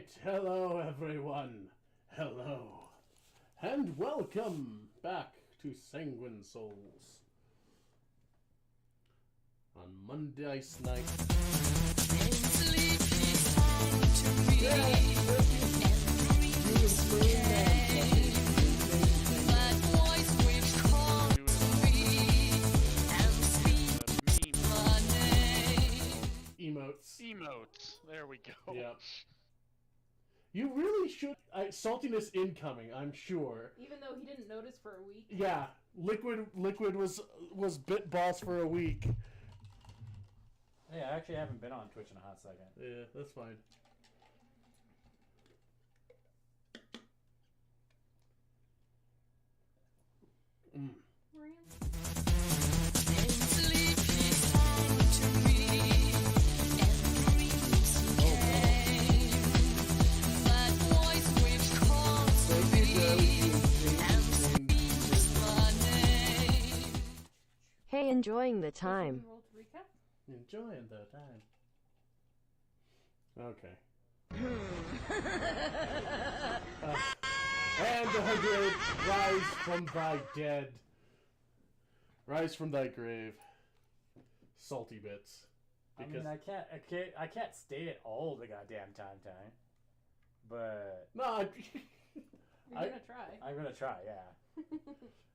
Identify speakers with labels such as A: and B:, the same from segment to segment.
A: Alright, hello everyone. Hello. And welcome back to Sanguine Souls. On Monday night.
B: Emotes. There we go.
A: Yep. You really should. Saltiness incoming, I'm sure.
C: Even though he didn't notice for a week.
A: Yeah, Liquid was bit boss for a week.
D: Hey, I actually haven't been on Twitch in a hot second.
A: Yeah, that's fine.
E: Hey, enjoying the time.
C: Roll to recap?
A: Enjoying the time. Okay. And the grave, rise from thy dead. Rise from thy grave. Salty bits.
D: Because I mean, I can't stay it all the goddamn time. But
A: No,
C: You're gonna try.
D: I'm gonna try, yeah.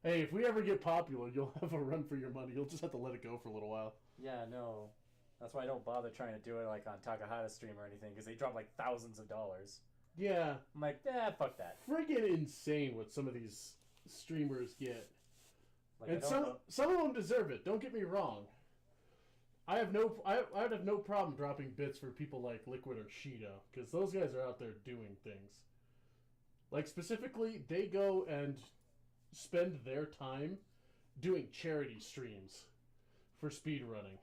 A: hey, if we ever get popular, you'll have a run for your money. You'll just have to let it go for a little while.
D: Yeah, no. That's why I don't bother trying to do it like on Takahata's stream or anything, because they drop like thousands of dollars.
A: Yeah.
D: I'm like, fuck that.
A: Friggin' insane what some of these streamers get.
D: Like,
A: And some of them deserve it. Don't get me wrong. I'd have no problem dropping bits for people like Liquid or Shido, because those guys are out there doing things. Like specifically, they go and spend their time doing charity streams for speedrunning.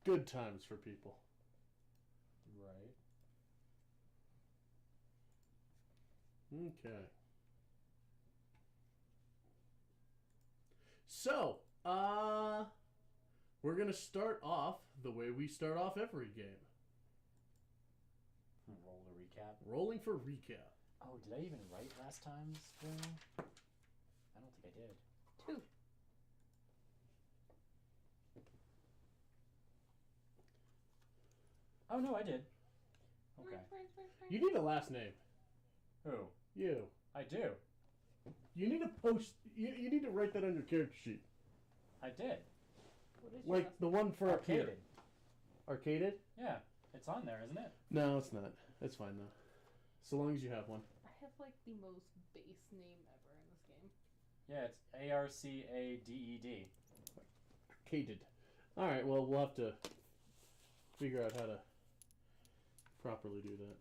A: Good times for people.
D: Right.
A: Okay. So, we're going to start off the way we start off every game.
D: Roll to recap.
A: Rolling for recap.
D: Oh, did I even write last time's thing? I don't think I did.
C: 2.
D: Oh, no, I did. Okay.
A: You need a last name.
D: Who?
A: You.
D: I do.
A: You need to post. You need to write that on your character sheet.
D: I did.
C: What is your
A: Like
C: last
A: the one for up
D: Arcaded.
A: here. Arcaded?
D: Yeah, it's on there, isn't it?
A: No, it's not. It's fine though. So long as you have one.
C: I have like the most base name ever in this game.
D: Yeah, it's Arcaded.
A: Arcaded. All right. Well, we'll have to figure out how to properly do that.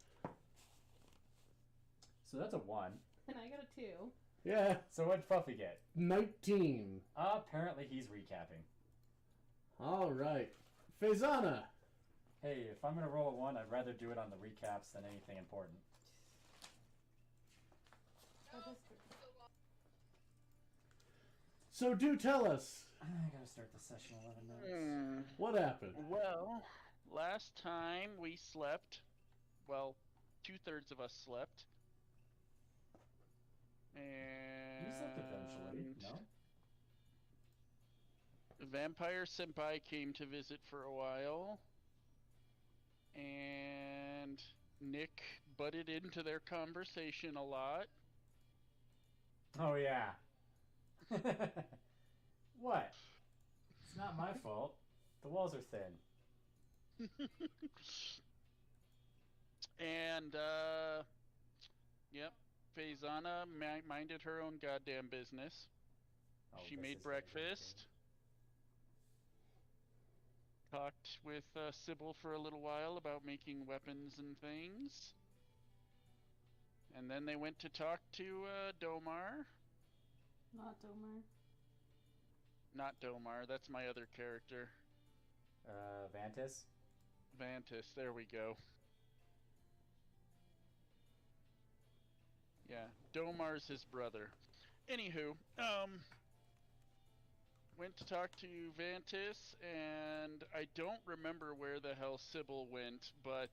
D: So that's a 1.
C: And I got a 2.
A: Yeah.
D: So what'd Fluffy get?
A: 19.
D: Apparently he's recapping.
A: All right. Faisana.
D: Hey, if I'm gonna roll a 1, I'd rather do it on the recaps than anything important.
C: Oh, that's good.
A: So do tell us
D: I gotta start the session 11 minutes.
A: what happened.
B: Well, last time we slept. Well, 2/3 of us slept. And
D: You slept eventually, no?
B: Vampire Senpai came to visit for a while. And Nick butted into their conversation a lot.
D: Oh yeah. What? It's not my fault. The walls are thin.
B: And, yep, Faisana minded her own goddamn business.
D: Oh,
B: She
D: this
B: made
D: is
B: breakfast. Talked with Sybil for a little while about making weapons and things. And then they went to talk to Domar.
C: Not Domar.
B: Not Domar, that's my other character.
D: Vantis?
B: Vantis, there we go. Yeah, Domar's his brother. Anywho, went to talk to Vantis, and I don't remember where the hell Sybil went, but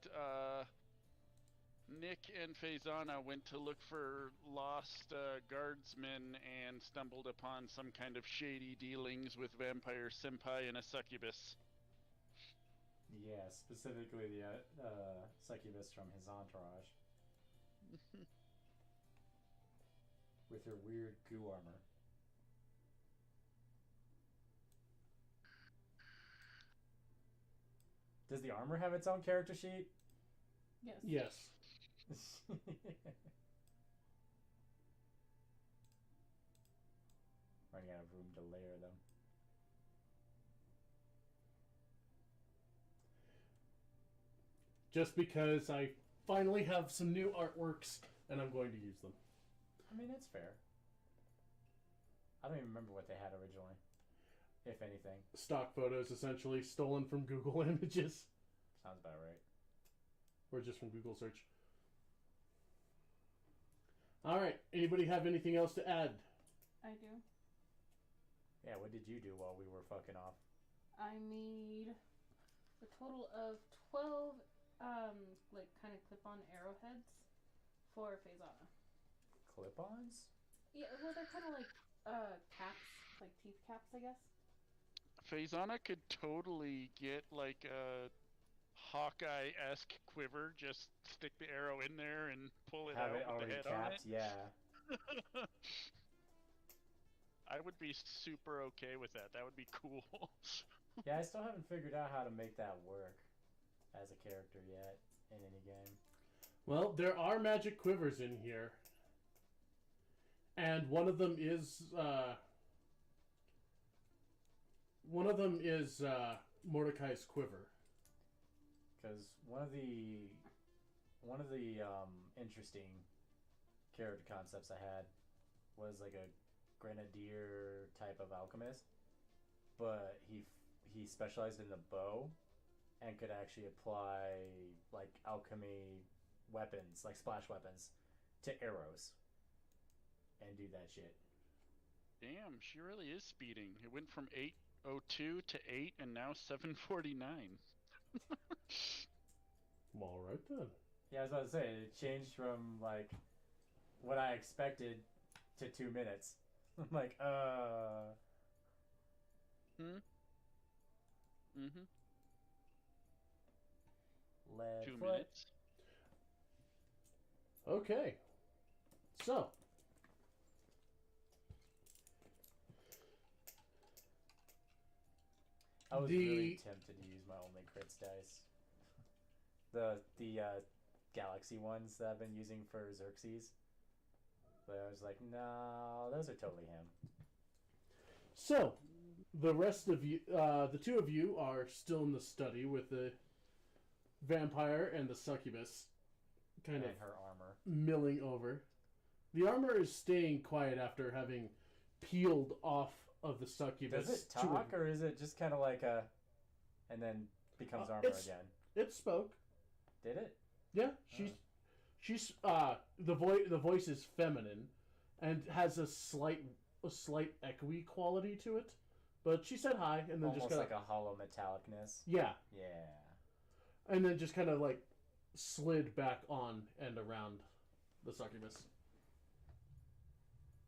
B: Nick and Faisana went to look for lost guardsmen and stumbled upon some kind of shady dealings with Vampire Senpai and a succubus.
D: Yeah, specifically the succubus from his entourage. With her weird goo armor. Does the armor have its own character sheet?
C: Yes.
A: Yes.
D: Running out of room to layer them.
A: Just because I finally have some new artworks and I'm going to use them.
D: I mean, it's fair. I don't even remember what they had originally, if anything.
A: Stock photos, essentially, stolen from Google Images.
D: Sounds about right.
A: Or just from Google search. Alright, anybody have anything else to add?
C: I do.
D: Yeah, what did you do while we were fucking off?
C: I made a total of 12, like, kind of clip-on arrowheads for Faisana.
D: Clip-ons?
C: Yeah, well, they're kind of like, caps, like teeth caps, I guess.
B: Faisana could totally get like a Hawkeye-esque quiver, just stick the arrow in there and pull it
D: Have
B: out
D: it
B: with the
D: already
B: head
D: capped?
B: on it.
D: Yeah.
B: I would be super okay with that. That would be cool.
D: Yeah, I still haven't figured out how to make that work as a character yet in any game.
A: Well, there are magic quivers in here. And one of them is Mordecai's quiver.
D: Because one of the interesting character concepts I had was like a grenadier type of alchemist, but he specialized in the bow and could actually apply like alchemy weapons, like splash weapons, to arrows and do that shit.
B: Damn, she really is speeding. It went from 8:02 to 8 and now 7:49.
A: Well, all right then.
D: Yeah, I was about to say, it changed from like what I expected to 2 minutes. I'm like,
B: Mm-hmm.
D: lead
B: 2
D: foot.
B: minutes.
A: Okay. So.
D: I was really tempted to use my only crits dice. The galaxy ones that I've been using for Xerxes. But I was like, no, those are totally him.
A: So, the rest of you, the two of you are still in the study with the vampire and the succubus kind
D: And
A: of
D: her armor.
A: milling over. The armor is staying quiet after having peeled off of the succubus.
D: Does it talk, or is it just kind of like a... and then becomes armor again?
A: It spoke.
D: Did it?
A: Yeah, she's the voice is feminine and has a slight echoey quality to it. But she said hi and then
D: Almost
A: just kind
D: like a hollow metallicness.
A: Yeah.
D: Yeah.
A: And then just kind of like slid back on and around the succubus.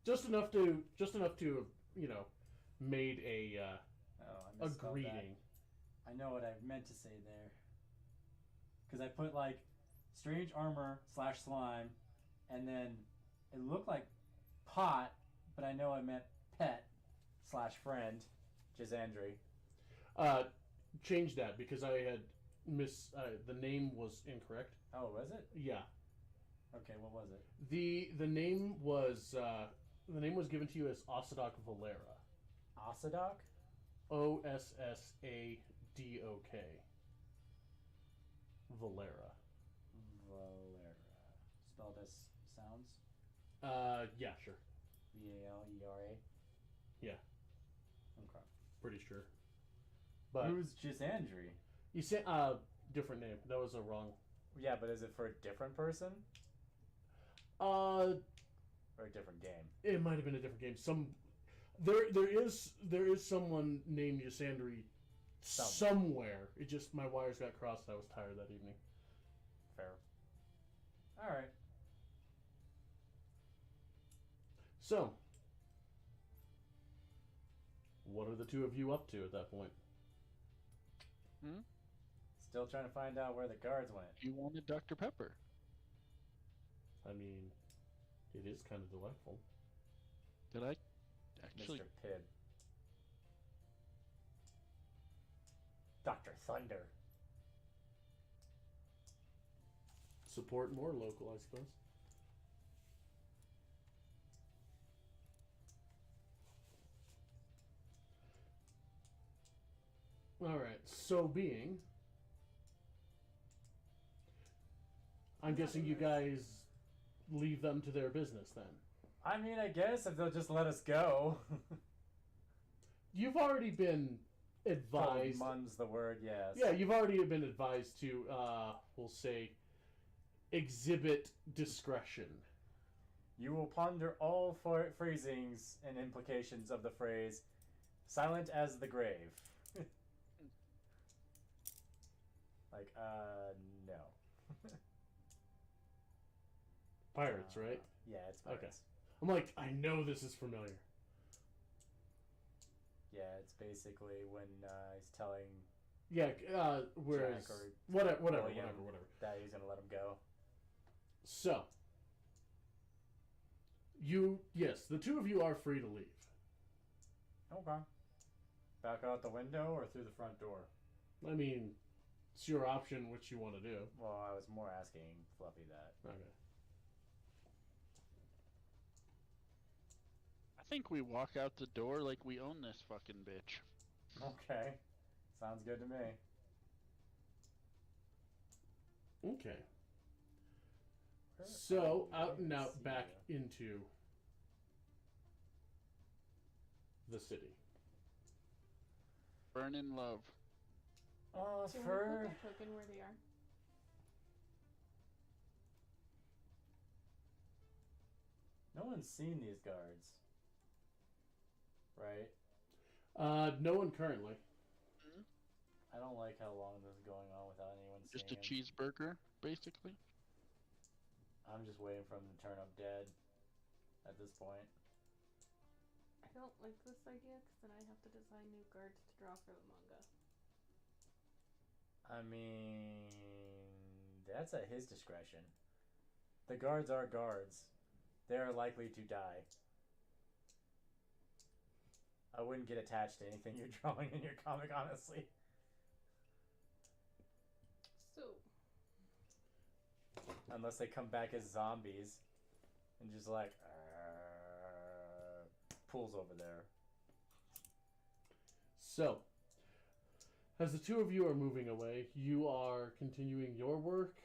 A: Just enough to you know, made a
D: I misspelled
A: greeting.
D: that. I know what I meant to say there. Because I put like strange armor / slime, and then it looked like pot, but I know I meant pet / friend, Jazandri.
A: Change that because I had the name was incorrect.
D: Oh, was it?
A: Yeah.
D: Okay, what was it?
A: The name was given to you as Ossadok Valera.
D: Ossadok?
A: Ossadok. Valera.
D: Valera. Spelled as sounds?
A: Yeah, sure.
D: Valera?
A: Yeah.
D: Okay.
A: Pretty sure. But
D: Who's Jazandri?
A: you said different name. That was a wrong.
D: Yeah, but is it for a different person? Or a different game?
A: It might have been a different game. There is someone named Yasandri somewhere. It just my wires got crossed. I was tired that evening.
D: Fair. All right.
A: So, what are the two of you up to at that point?
D: Still trying to find out where the guards went.
B: You wanted Dr. Pepper.
A: I mean, it is kind of delightful.
B: Did I actually?
D: Mr. Pibb. Dr. Thunder.
A: Support more local, I suppose. Alright, so being... I'm guessing you guys leave them to their business then.
D: I mean, I guess if they'll just let us go.
A: You've already been advised...
D: Mum's the word, yes.
A: Yeah, you've already been advised to, we'll say, exhibit discretion.
D: You will ponder all phrasings and implications of the phrase, silent as the grave. Like, no.
A: Pirates, right?
D: Yeah, it's pirates.
A: Okay. I'm like, I know this is familiar.
D: Yeah, it's basically when he's telling
A: Yeah, whereas...
D: Jack or
A: whatever.
D: that he's going to let him go.
A: So, yes, the two of you are free to leave.
D: Okay. Back out the window or through the front door?
A: I mean, it's your option which you want to do.
D: Well, I was more asking Fluffy that.
A: Okay.
B: I think we walk out the door like we own this fucking bitch.
D: Okay. Sounds good to me.
A: Okay. So, out and out back into the city.
B: Burn in love.
D: Oh,
C: Do you want to put their token where they are?
D: No one's seen these guards. Right?
A: No one currently.
D: I don't like how long this is going on without anyone
B: Just
D: seeing
B: a
D: him.
B: cheeseburger, basically.
D: I'm just waiting for him to turn up dead at this point.
C: I don't like this idea because then I have to design new guards to draw for the manga.
D: I mean, that's at his discretion. The guards are guards. They are likely to die. I wouldn't get attached to anything you're drawing in your comic, honestly.
C: So,
D: Unless they come back as zombies and just like pools over there.
A: So, as the two of you are moving away, you are continuing your work.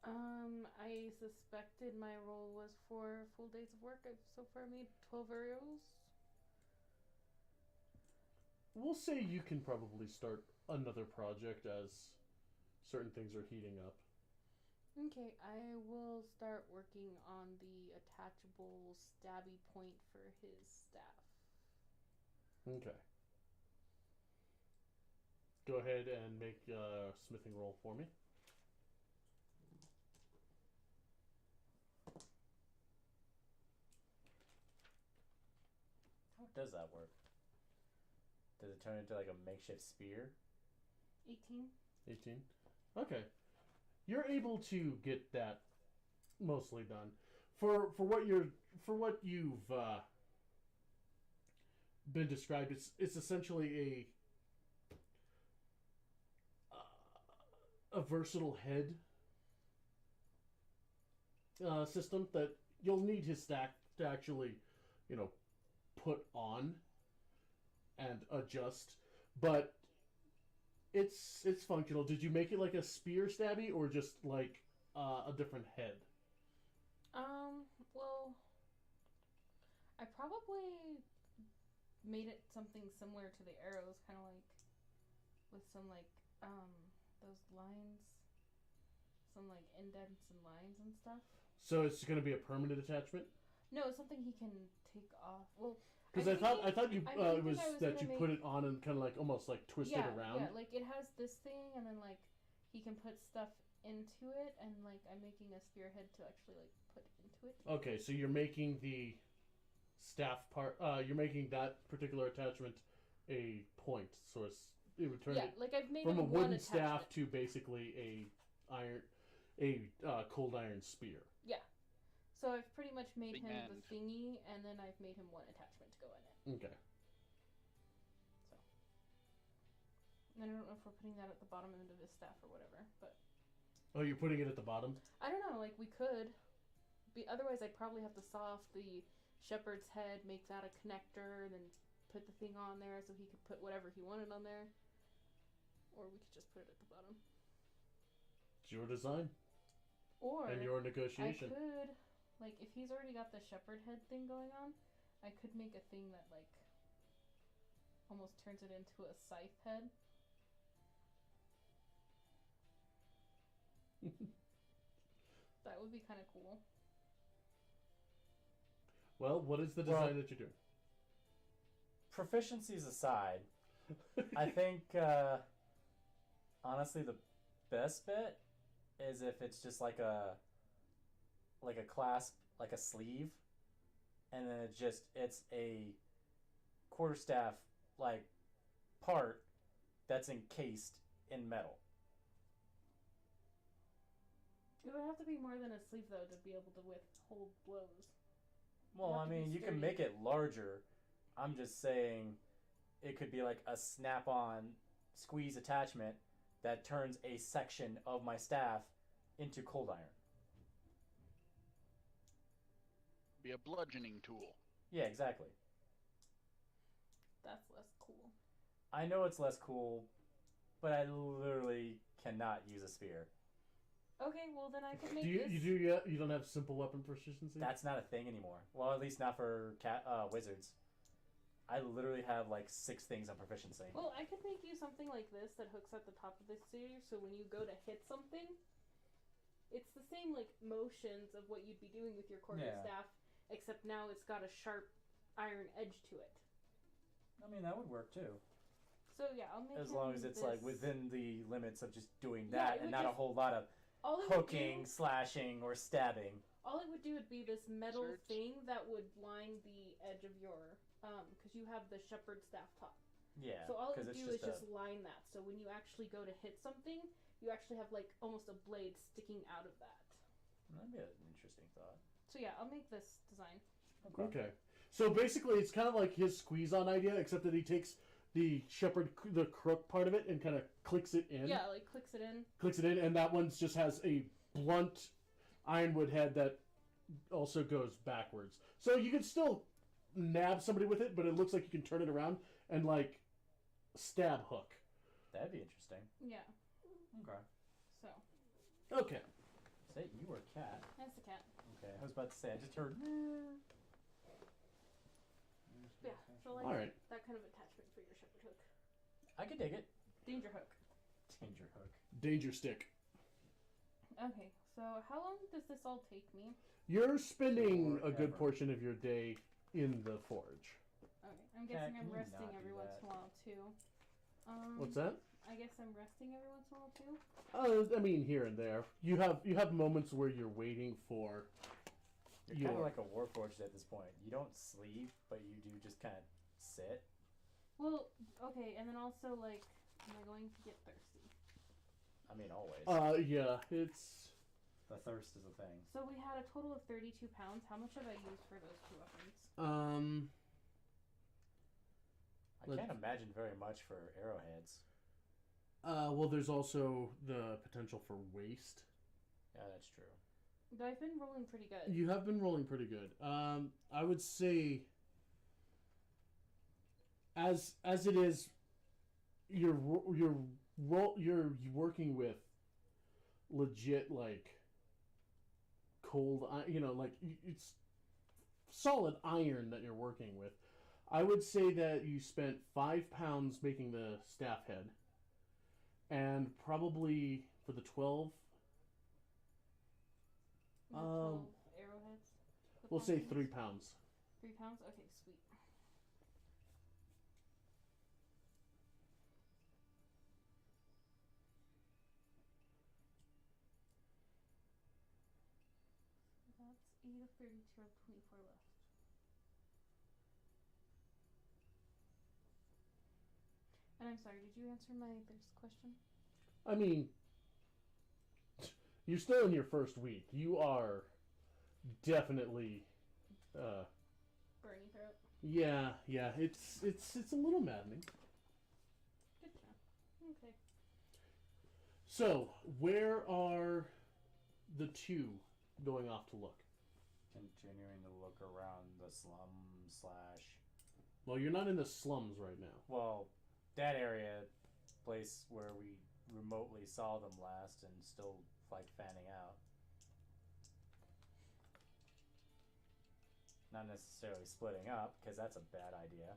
C: I suspected my role was 4 full days of work. I've so far made 12 arrows.
A: We'll say you can probably start another project as certain things are heating up.
C: Okay, I will start working on the attachable stabby point for his staff.
A: Okay. Go ahead and make a smithing roll for me.
D: How does that work? Does it turn into like a makeshift spear?
C: 18.
A: 18. Okay. You're able to get that mostly done. For what you've been described, it's essentially a versatile head system that you'll need his stack to actually, put on and adjust, but it's functional. Did you make it like a spear stabby or just like a different head?
C: Well, I probably made it something similar to the arrows, kind of like with some like those lines, some like indents and lines and stuff.
A: So it's going to be a permanent attachment?
C: No, it's something he can take off. Well,
A: Because I thought you
C: I
A: it was
C: think I was
A: that
C: gonna
A: you put it on and kind of like almost like twist it around.
C: Yeah, like it has this thing, and then like he can put stuff into it, and like I'm making a spearhead to actually like put into it.
A: Okay, so you're making the staff part. You're making that particular attachment a point, so it would turn it
C: like I've made
A: from a
C: him
A: wooden
C: one
A: staff
C: attachment.
A: to basically a cold iron spear.
C: Yeah. So I've pretty much made
B: Big
C: him
B: end.
C: the thingy, and then I've made him one attachment to go in it.
A: Okay.
C: And I don't know if we're putting that at the bottom end of his staff or whatever, but
A: Oh, you're putting it at the bottom?
C: I don't know. Like we could. Otherwise, I'd probably have to saw off the shepherd's head, make that a connector, and then put the thing on there so he could put whatever he wanted on there. Or we could just put it at the bottom.
A: It's your design
C: Or
A: and your negotiation.
C: I could, like, if he's already got the shepherd head thing going on, I could make a thing that, like, almost turns it into a scythe head. That would be kind of cool.
A: Well, what is the design that you're doing?
D: Proficiencies aside, I think honestly the best bet is if it's just like a clasp, like a sleeve, and then it's a quarterstaff like part that's encased in metal.
C: It would have to be more than a sleeve, though, to be able to withhold blows.
D: Well,
C: have
D: I
C: to be
D: mean, you can
C: sturdy.
D: make it larger. I'm just saying it could be like a snap-on squeeze attachment that turns a section of my staff into cold iron.
B: Be a bludgeoning tool.
D: Yeah, exactly.
C: That's less cool.
D: I know it's less cool, but I literally cannot use a spear.
C: Okay, well then I could make
A: You
C: this.
A: you don't have simple weapon proficiency?
D: That's not a thing anymore. Well, at least not for wizards. I literally have like 6 things on proficiency.
C: Well, I could make you something like this that hooks at the top of the spear, so when you go to hit something, it's the same like motions of what you'd be doing with your quarterstaff, except now it's got a sharp iron edge to it.
D: I mean, that would work too.
C: So yeah, I'll make
D: As
C: him
D: long as it's
C: this.
D: like within the limits of just doing
C: Yeah,
D: that
C: it
D: and
C: would
D: not a
C: just-
D: whole lot of
C: all it
D: hooking,
C: Would do,
D: slashing, or stabbing.
C: all it would do would be this metal
B: Search.
C: thing that would line the edge of your because you have the shepherd staff top.
D: Yeah.
C: So all it
D: 'cause
C: would
D: it's
C: do is
D: a-
C: just line that. So when you actually go to hit something, you actually have like almost a blade sticking out of that.
D: That'd be an interesting thought.
C: So yeah, I'll make this design.
A: Okay. So basically, it's kind of like his squeeze-on idea, except that he takes the the crook part of it and kind of clicks it in.
C: Yeah, like clicks it in.
A: Clicks it in, and that one just has a blunt ironwood head that also goes backwards. So you can still nab somebody with it, but it looks like you can turn it around and like stab hook.
D: That'd be interesting.
C: Yeah.
D: Okay.
C: So
A: Okay.
D: Say you were a cat.
C: that's the cat.
D: Okay. I was about to say I just heard.
C: Yeah. So like
A: All right.
C: that kind of attachment for your shepherd hook.
D: I could dig it.
C: Danger hook.
D: Danger hook.
A: Danger stick.
C: Okay. So how long does this all take me?
A: You're spending a good
D: Forever.
A: portion of your day in the forge.
C: Okay. I'm
D: Cat,
C: guessing
D: can
C: I'm
D: you
C: resting
D: not do
C: every once
D: that?
C: in a while too.
A: What's that?
C: I guess I'm resting every once in a while too.
A: I mean, here and there. You have moments where you're waiting for.
D: You're kind of like a warforged at this point. You don't sleep, but you do just kind of sit.
C: Well, okay, and then also like, am I going to get thirsty?
D: I mean, always.
A: Yeah, it's.
D: The thirst is a thing.
C: So we had a total of 32 pounds. How much have I used for those 2 weapons?
D: I can't imagine very much for arrowheads.
A: Well, there's also the potential for waste.
D: Yeah, that's true.
C: But I've been rolling pretty good.
A: You have been rolling pretty good. I would say, as it is, you're working with legit like cold, like it's solid iron that you're working with. I would say that you spent 5 pounds making the staff head, and probably for the 12.
C: The 12 arrowheads. The
A: We'll say
C: pumpkins?
A: 3 pounds.
C: 3 pounds? Okay, sweet. have 32. I have 24 left. And I'm sorry, did you answer my thirst question?
A: I mean, you're still in your first week. You are definitely,
C: Burning throat.
A: yeah. It's a little maddening.
C: Good to know. Okay.
A: So, where are the two going off to look?
D: Continuing to look around the slum slash.
A: Well, you're not in the slums right now.
D: Well, that area, place where we remotely saw them last and still like fanning out. Not necessarily splitting up, because that's a bad idea.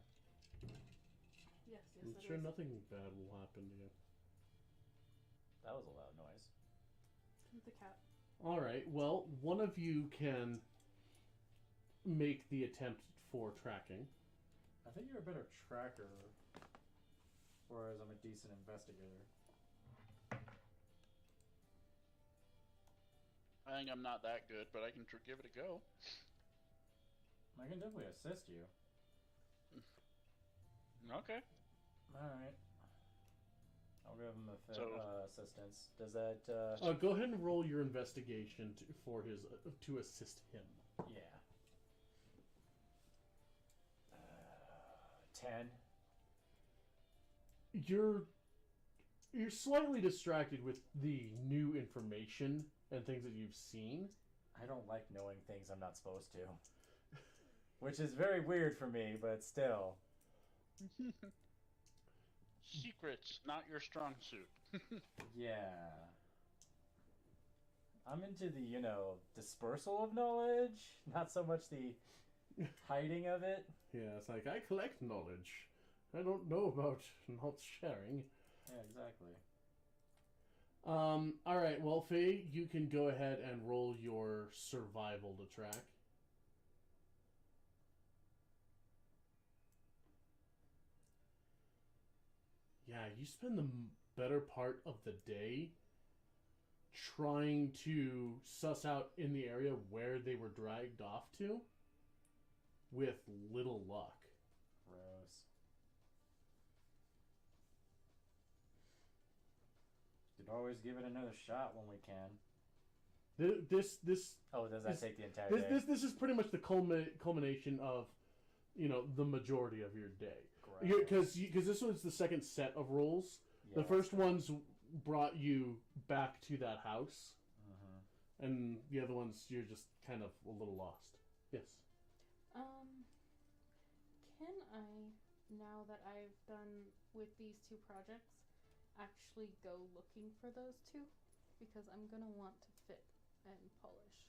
C: Yes,
A: I'm
C: that
A: sure
C: is.
A: nothing bad will happen to you.
D: That was a loud noise.
C: The cat.
A: All right. Well, one of you can make the attempt for tracking.
D: I think you're a better tracker, whereas I'm a decent investigator.
B: I think I'm not that good, but I can give it a go.
D: I can definitely assist you.
B: Okay.
D: Alright. I'll give him assistance. Does that,
A: Go ahead and roll your investigation for his to assist him.
D: yeah. 10.
A: You're slightly distracted with the new information and things that you've seen.
D: I don't like knowing things I'm not supposed to. Which is very weird for me, but still.
B: Secrets, not your strong suit.
D: Yeah. I'm into the, dispersal of knowledge, not so much the hiding of it.
A: Yeah, it's like, I collect knowledge. I don't know about not sharing.
D: Yeah, exactly.
A: Alright, well, Faye, you can go ahead and roll your survival to track. Yeah, you spend the better part of the day trying to suss out in the area where they were dragged off to with little luck.
D: Gross. Should always give it another shot when we can.
A: This
D: Oh, does that take the entire day?
A: this is pretty much the culmination of, the majority of your day.
D: Gross.
A: Because this was the second set of rolls.
D: Yeah,
A: The first ones brought you back to that house,
D: Mm-hmm.
A: and the other ones you're just kind of a little lost. Yes.
C: Can I, now that I've done with these two projects, actually go looking for those two? Because I'm gonna want to fit and polish.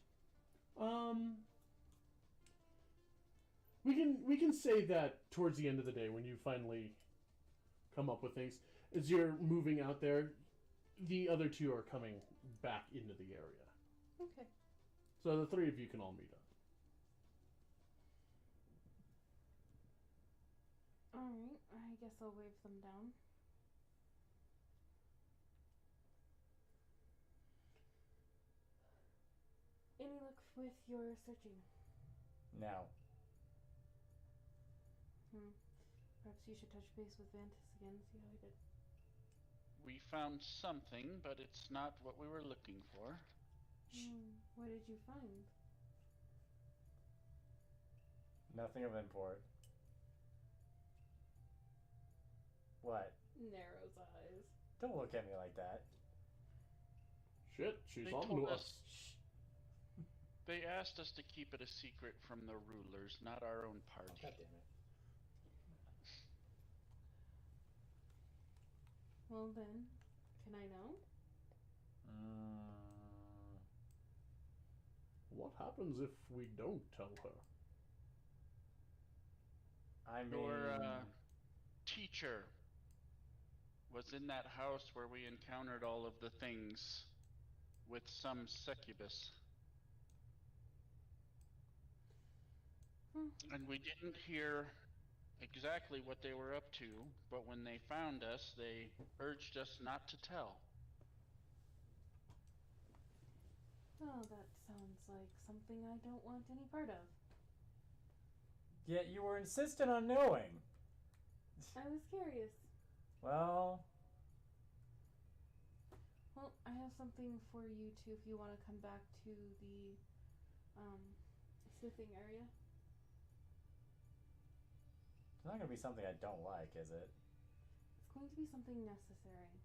A: We can say that towards the end of the day when you finally come up with things, as you're moving out there, the other two are coming back into the area.
C: Okay.
A: So the three of you can all meet up.
C: Alright, I guess I'll wave them down. Any luck with your searching?
D: Now.
C: Perhaps you should touch base with Vitus again, see how he did.
B: We found something, but it's not what we were looking for.
C: What did you find?
D: Nothing of import. What?
C: Narrows eyes.
D: Don't look at me like that.
A: Shit, she's
B: They
A: on
B: told
A: to
B: us-
A: us.
B: They asked us to keep it a secret from the rulers, not our own party.
D: God damn it.
C: Well then, can I know?
A: What happens if we don't tell her?
D: I mean...
B: Your teacher was in that house where we encountered all of the things with some succubus. And we didn't hear exactly what they were up to, but when they found us, they urged us not to tell.
C: Oh, that sounds like something I don't want any part of.
D: Yet you were insistent on knowing.
C: I was curious.
D: Well,
C: Well, I have something for you too if you want to come back to the smithing area.
D: it's not gonna be something I don't like, is it?
C: It's going to be something necessary.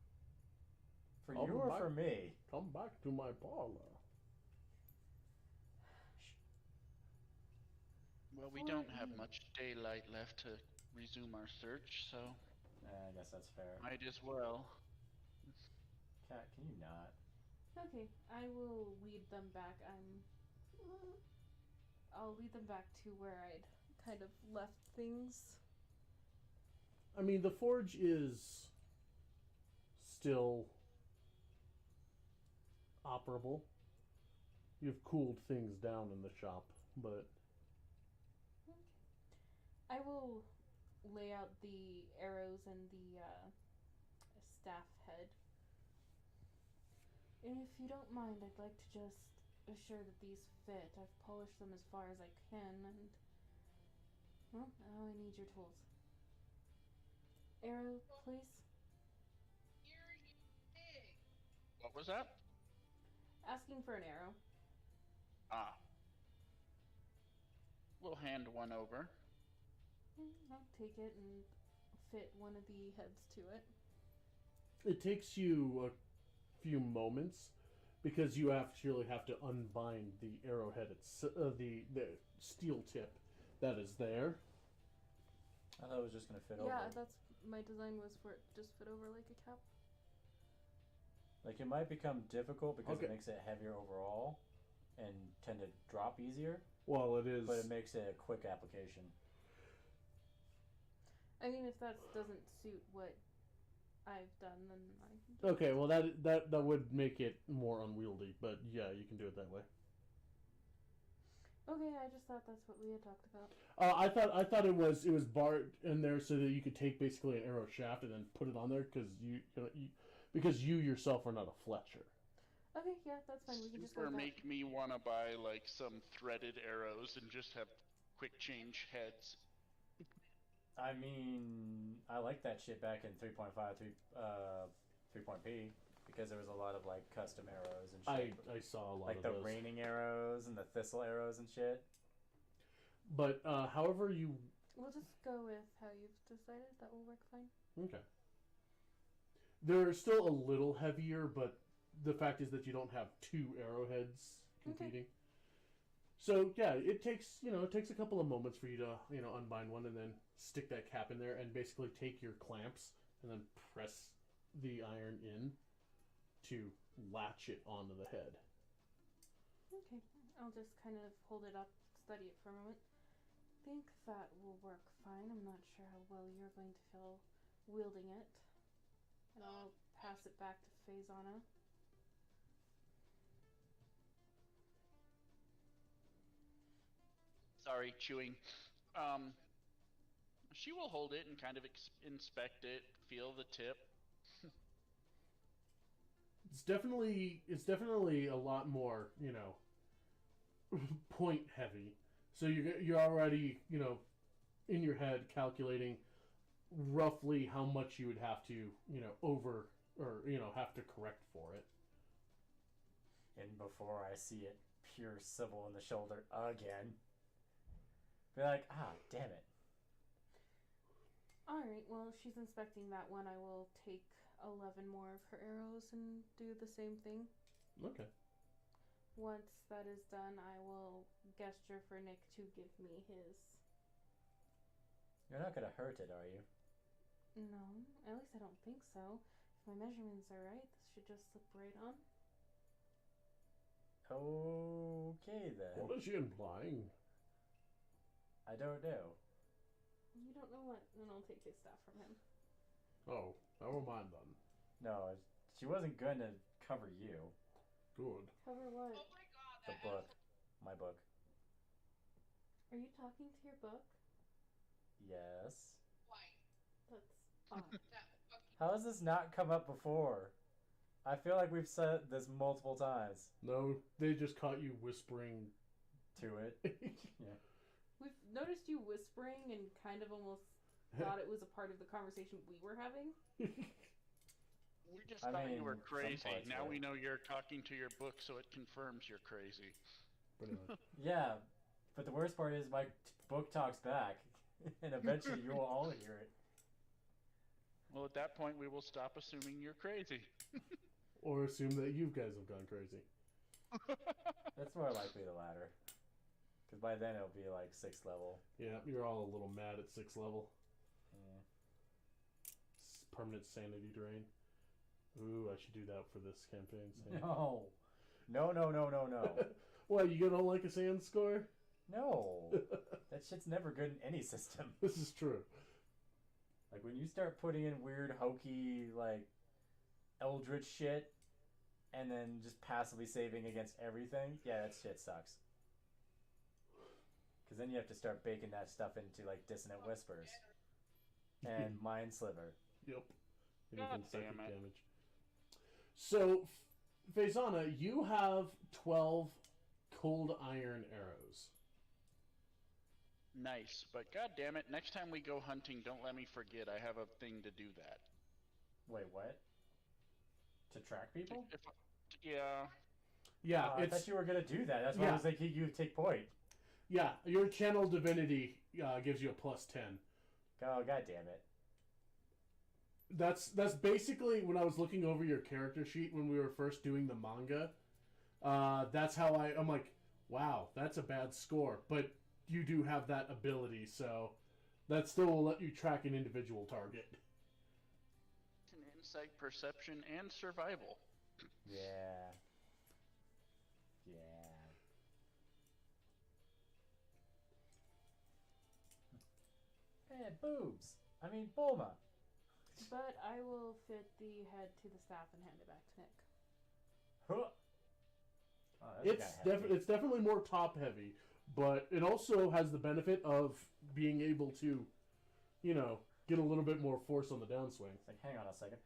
D: For
A: I'll
D: you
A: come
D: or
A: back.
D: for me?
A: Come back to my parlor.
B: Well, we
C: For
B: don't have
C: you.
B: much daylight left to resume our search, so
D: I guess that's fair.
B: might as well.
D: Cat, can you not?
C: Okay, I will lead them back. I'll lead them back to where I'd kind of left things.
A: I mean, the forge is still operable. You've cooled things down in the shop, but
C: I will lay out the arrows and the staff head. And if you don't mind, I'd like to just assure that these fit. I've polished them as far as I can, and well, now I need your tools. Arrow, please.
B: What was that?
C: Asking for an arrow.
B: Ah. We'll hand one over.
C: I'll take it and fit one of the heads to it.
A: it takes you a few moments because you actually have to unbind the arrowhead, the steel tip that is there.
D: I thought it was just gonna fit over.
C: Yeah, that's my design was for it to just fit over like a cap.
D: Like it might become difficult because
A: Okay.
D: it makes it heavier overall and tend to drop easier,
A: Well, it is.
D: but it makes it a quick application.
C: I mean, if that doesn't suit what I've done, then I can do
A: Okay, well that would make it more unwieldy, but yeah, you can do it that way.
C: Okay, I just thought that's what we had talked about.
A: I thought it was barred in there so that you could take basically an arrow shaft and then put it on there because you yourself are not a fletcher.
C: Okay, yeah, that's fine. We can just go
B: Super
C: with that.
B: make me want to buy like some threaded arrows and just have quick change heads.
D: I mean, I like that shit back in 3.5, 3.p because there was a lot of like custom arrows and shit.
A: I saw a lot
D: like
A: of
D: the
A: those.
D: raining arrows and the thistle arrows and shit.
A: But however you
C: We'll just go with how you've decided. That will work fine.
A: okay. They're still a little heavier, but the fact is that you don't have two arrowheads competing. So yeah, it takes a couple of moments for you to unbind one and then stick that cap in there and basically take your clamps and then press the iron in to latch it onto the head.
C: Okay, I'll just kind of hold it up, study it for a moment. Think that will work fine. I'm not sure how well you're going to feel wielding it. And I'll pass it back to Faisana.
B: Sorry, chewing. She will hold it and kind of inspect it, feel the tip.
A: It's definitely a lot more, point heavy. So you're already, in your head calculating roughly how much you would have to, over or have to correct for it.
D: And before I see it pierce Sybil in the shoulder again, be like, damn it.
C: Alright, well, she's inspecting that one. I will take 11 more of her arrows and do the same thing.
A: Okay.
C: Once that is done, I will gesture for Nick to give me his.
D: You're not gonna hurt it, are you?
C: No, at least I don't think so. If my measurements are right, this should just slip right on.
D: Okay then.
A: What is she implying?
D: I don't know.
C: You don't know what? Then I'll take his staff from him.
A: Oh, never mind then.
D: No, she wasn't gonna cover you.
A: Good.
C: Cover what?
D: The book. My book.
C: Are you talking to your book?
D: Yes.
C: That's odd.
D: How has this not come up before? I feel like we've said this multiple times.
A: No, they just caught you whispering
D: to it. Yeah.
C: We've noticed you whispering and kind of almost thought it was a part of the conversation we were having.
B: We just thought you were
D: some
B: crazy.
D: parts
B: Now
D: were.
B: we know you're talking to your book, so it confirms you're crazy.
A: Pretty much.
D: Yeah, but the worst part is my book talks back, and eventually you will all hear it.
B: Well, at that point, we will stop assuming you're crazy.
A: Or assume that you guys have gone crazy.
D: That's more likely the latter. Because by then it'll be like 6th level.
A: Yeah, you're all a little mad at 6th level.
D: Yeah.
A: Permanent sanity drain. Ooh, I should do that for this campaign.
D: No. No.
A: What, you don't like a sand score?
D: No. That shit's never good in any system.
A: This is true.
D: Like when you start putting in weird, hokey, like eldritch shit, and then just passively saving against everything, yeah, that shit sucks. Because then you have to start baking that stuff into like Dissonant Whispers and Mind Sliver.
A: Yep.
B: God
A: Anything psychic
B: damn it.
A: damage. So, Faisana, you have 12 cold iron arrows.
B: Nice, but god damn it, next time we go hunting, don't let me forget I have a thing to do that.
D: Wait, what? To track people?
B: Yeah.
A: Yeah,
D: I
A: it's
D: thought you were gonna do that. That's why
A: Yeah.
D: I was like, you take point.
A: yeah. Your channel divinity gives you a +10.
D: Oh, god damn it.
A: That's basically when I was looking over your character sheet when we were first doing the manga. That's how I'm like, wow, that's a bad score, but you do have that ability, so that still will let you track an individual target.
B: An insight, perception, and survival.
D: Yeah. Man, boobs. I mean, Bulma.
C: But I will fit the head to the staff and hand it back to Nick.
D: Huh. Oh, that's
A: It's definitely more top heavy, but it also has the benefit of being able to, get a little bit more force on the downswing.
D: It's like, hang on a second.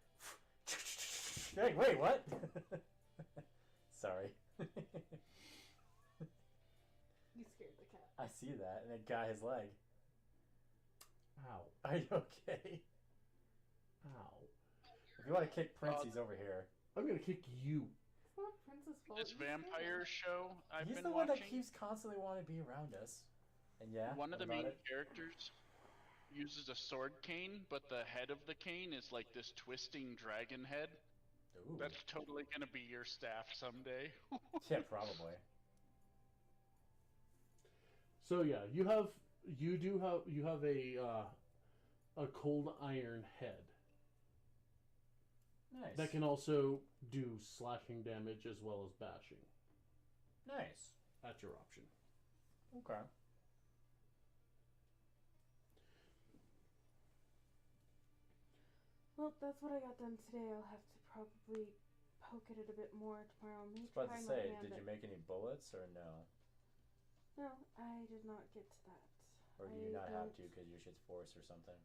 D: Hey, wait, what? Sorry.
C: You scared the cat.
D: I see that, and it got his leg.
A: Ow.
D: Are you okay?
A: Ow.
D: If you want to kick Prince, he's over here.
A: I'm gonna kick you.
C: It's not Prince's fault.
B: This vampire show I've
D: He's
B: been
D: the one
B: watching,
D: that keeps constantly wanting to be around us. And yeah,
B: one of the
D: what
B: main
D: about it?
B: characters uses a sword cane, but the head of the cane is like this twisting dragon head.
D: Ooh.
B: That's totally gonna be your staff someday.
D: Yeah, probably.
A: So yeah, you have a cold iron head
D: Nice.
A: that can also do slashing damage as well as bashing.
D: Nice.
A: At your option.
D: Okay.
C: Well, that's what I got done today. I'll have to probably poke at it a bit more tomorrow.
D: I was about to say, did you make any bullets or no?
C: No, I did not get to that.
D: Or do you not have to because your shit's force or something?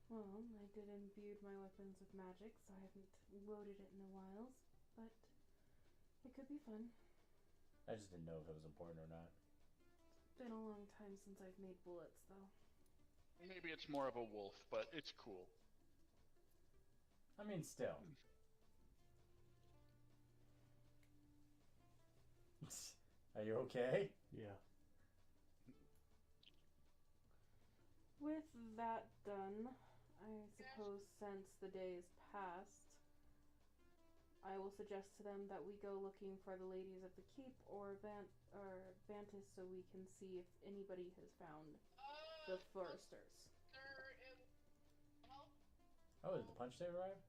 C: Well, I did imbued my weapons with magic, so I haven't loaded it in a while. But it could be fun.
D: I just didn't know if it was important or not.
C: It's been a long time since I've made bullets, though.
B: Maybe it's more of a wolf, but it's cool.
D: I mean, still. Are you okay?
A: Yeah.
C: With that done, I suppose since the day is past, I will suggest to them that we go looking for the ladies of the keep or Vantis so we can see if anybody has found the foresters.
D: Oh, did the punch day arrive?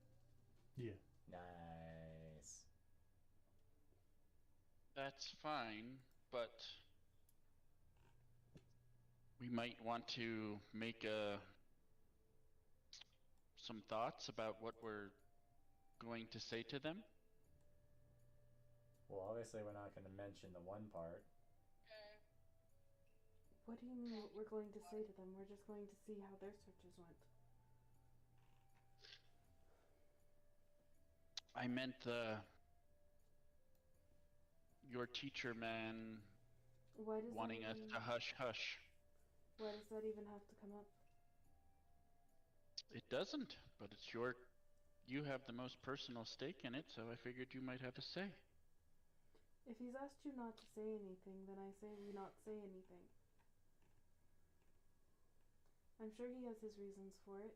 A: Yeah.
D: Nice.
B: That's fine, but we might want to make some thoughts about what we're going to say to them.
D: Well, obviously we're not going to mention the one part.
C: What do you mean what we're going to say to them? We're just going to see how their searches went.
B: I meant your teacher man
C: Why does
B: wanting
C: that
B: us
C: even,
B: to hush hush.
C: Why does that even have to come up?
B: It doesn't, but it's you have the most personal stake in it, so I figured you might have a say.
C: If he's asked you not to say anything, then I say we not say anything. I'm sure he has his reasons for it.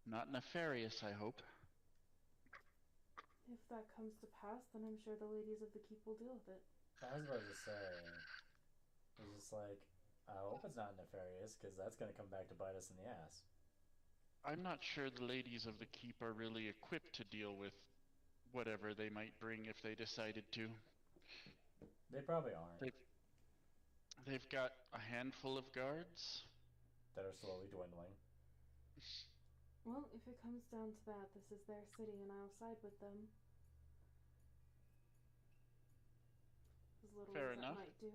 B: Not nefarious, I hope.
C: If that comes to pass, then I'm sure the ladies of the keep will deal with it.
D: I was about to say, it's just like, I hope it's not nefarious, because that's going to come back to bite us in the ass.
B: I'm not sure the ladies of the keep are really equipped to deal with whatever they might bring if they decided to.
D: They probably aren't.
B: They've got a handful of guards.
D: That are slowly dwindling.
C: Well, if it comes down to that, this is their city and I'll side with them. As little
B: Fair
C: as
B: enough.
C: that might do.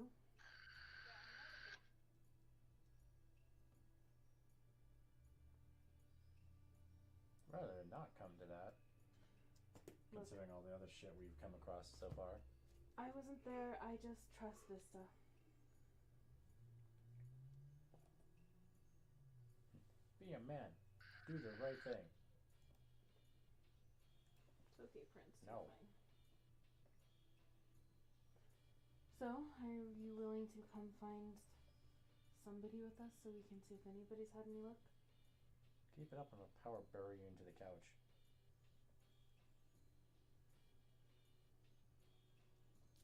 D: Rather not come to that, considering all the other shit we've come across so far.
C: I wasn't there, I just trust Vista.
D: Be a man. Do the right thing.
C: It's okay, Prince.
D: No.
C: You're fine. So, are you willing to come find somebody with us so we can see if anybody's had any luck?
D: Keep it up and I'll power bury you into the couch.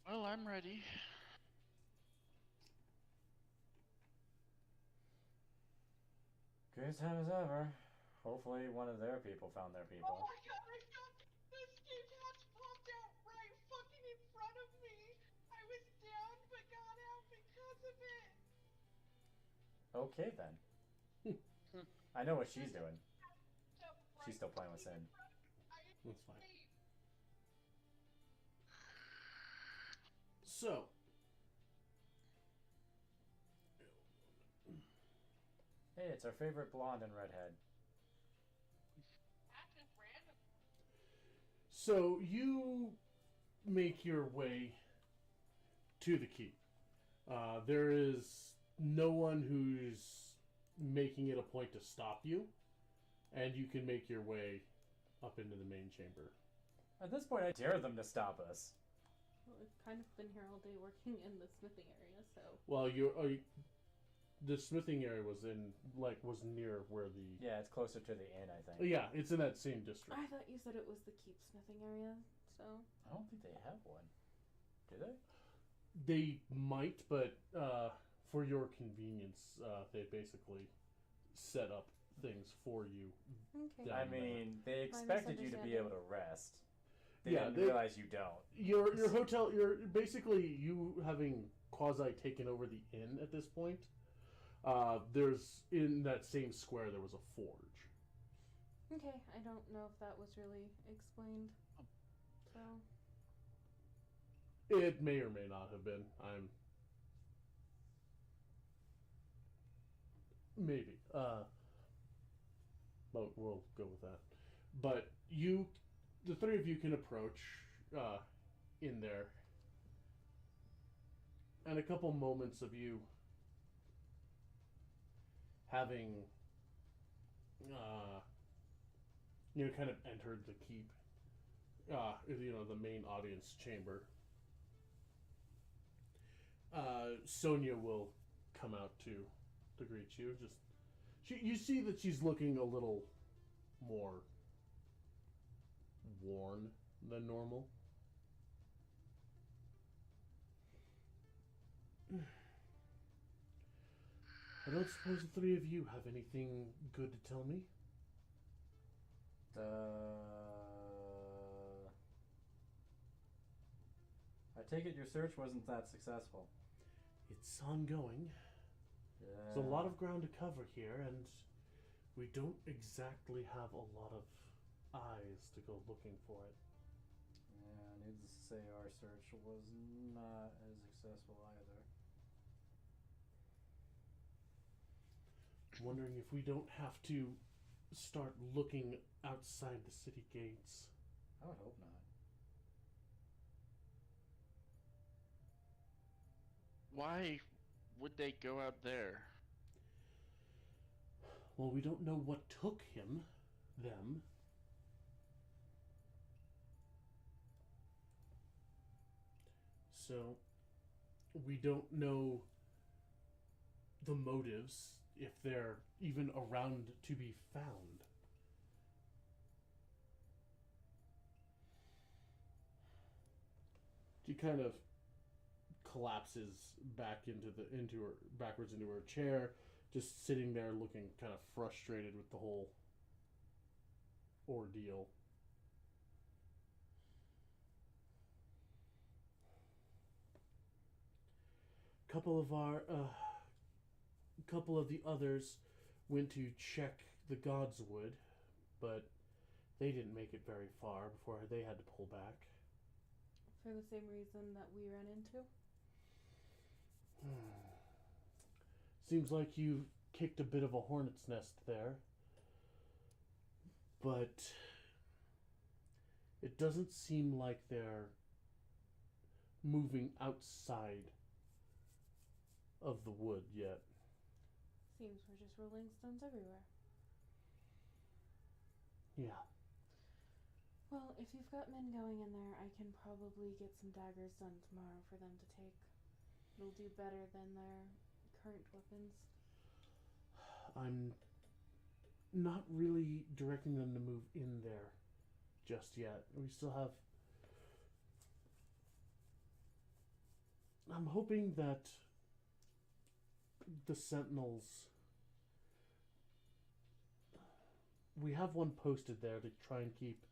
B: Well, I'm ready.
D: Good time as ever. Hopefully one of their people found their people.
F: Oh my god, I found the escape hatch popped out right fucking in front of me. I was down but got out because of it.
D: Okay then. I know what she's doing. She's still playing with Sin.
A: That's fine. So,
D: Hey, it's our favorite blonde and redhead.
A: so you make your way to the keep. There is no one who's making it a point to stop you, and you can make your way up into the main chamber.
D: At this point, I dare them to stop us.
C: Well, we've kind of been here all day working in the smithing area, so...
A: Well, the smithing area was near where the...
D: Yeah, it's closer to the inn, I think.
A: Yeah, it's in that same district.
C: I thought you said it was the keep smithing area, so...
D: I don't think they have one. Do they?
A: They might, but for your convenience, they basically set up things for you.
C: Okay.
A: Down
D: I mean, they expected you to be able to rest. They didn't realize you don't.
A: Your hotel, you're basically you having quasi taken over the inn at this point. There's in that same square there was a forge.
C: Okay, I don't know if that was really explained. So...
A: It may or may not have been. Maybe. But we'll go with that. But the three of you can approach in there. And a couple moments of you having, kind of entered the keep, the main audience chamber. Sonia will come out to greet you. You see that she's looking a little more worn than normal. I don't suppose the three of you have anything good to tell me?
D: I take it your search wasn't that successful.
A: It's ongoing.
D: Yeah.
A: There's a lot of ground to cover here, and we don't exactly have a lot of eyes to go looking for it.
D: Yeah, needless to say, our search was not as successful either.
A: wondering if we don't have to start looking outside the city gates.
D: I would hope not.
B: Why would they go out there?
A: Well, we don't know what took them. So, we don't know the motives, if they're even around to be found. She kind of collapses backwards into her chair, just sitting there looking kind of frustrated with the whole ordeal. Couple of the others went to check the Godswood, but they didn't make it very far before they had to pull back.
C: For the same reason that we ran into?
A: Seems like you kicked a bit of a hornet's nest there. But it doesn't seem like they're moving outside of the wood yet.
C: Seems we're just rolling stones everywhere.
A: Yeah.
C: Well, if you've got men going in there, I can probably get some daggers done tomorrow for them to take. It'll do better than their current weapons.
A: I'm not really directing them to move in there just yet. We still have... I'm hoping that the sentinels... We have one posted there to try and keep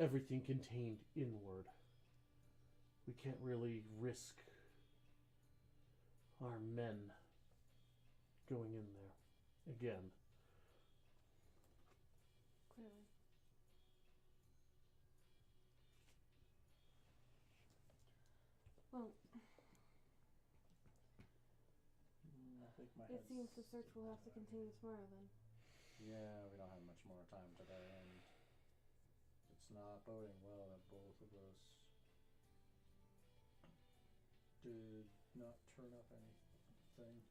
A: everything contained inward. We can't really risk our men going in there again.
C: Clearly. Well,
D: I think my
C: it
D: head's...
C: seems the search will have to continue tomorrow then.
D: Yeah, we don't have much more time today, and it's not boding well that both of us did not turn up anything.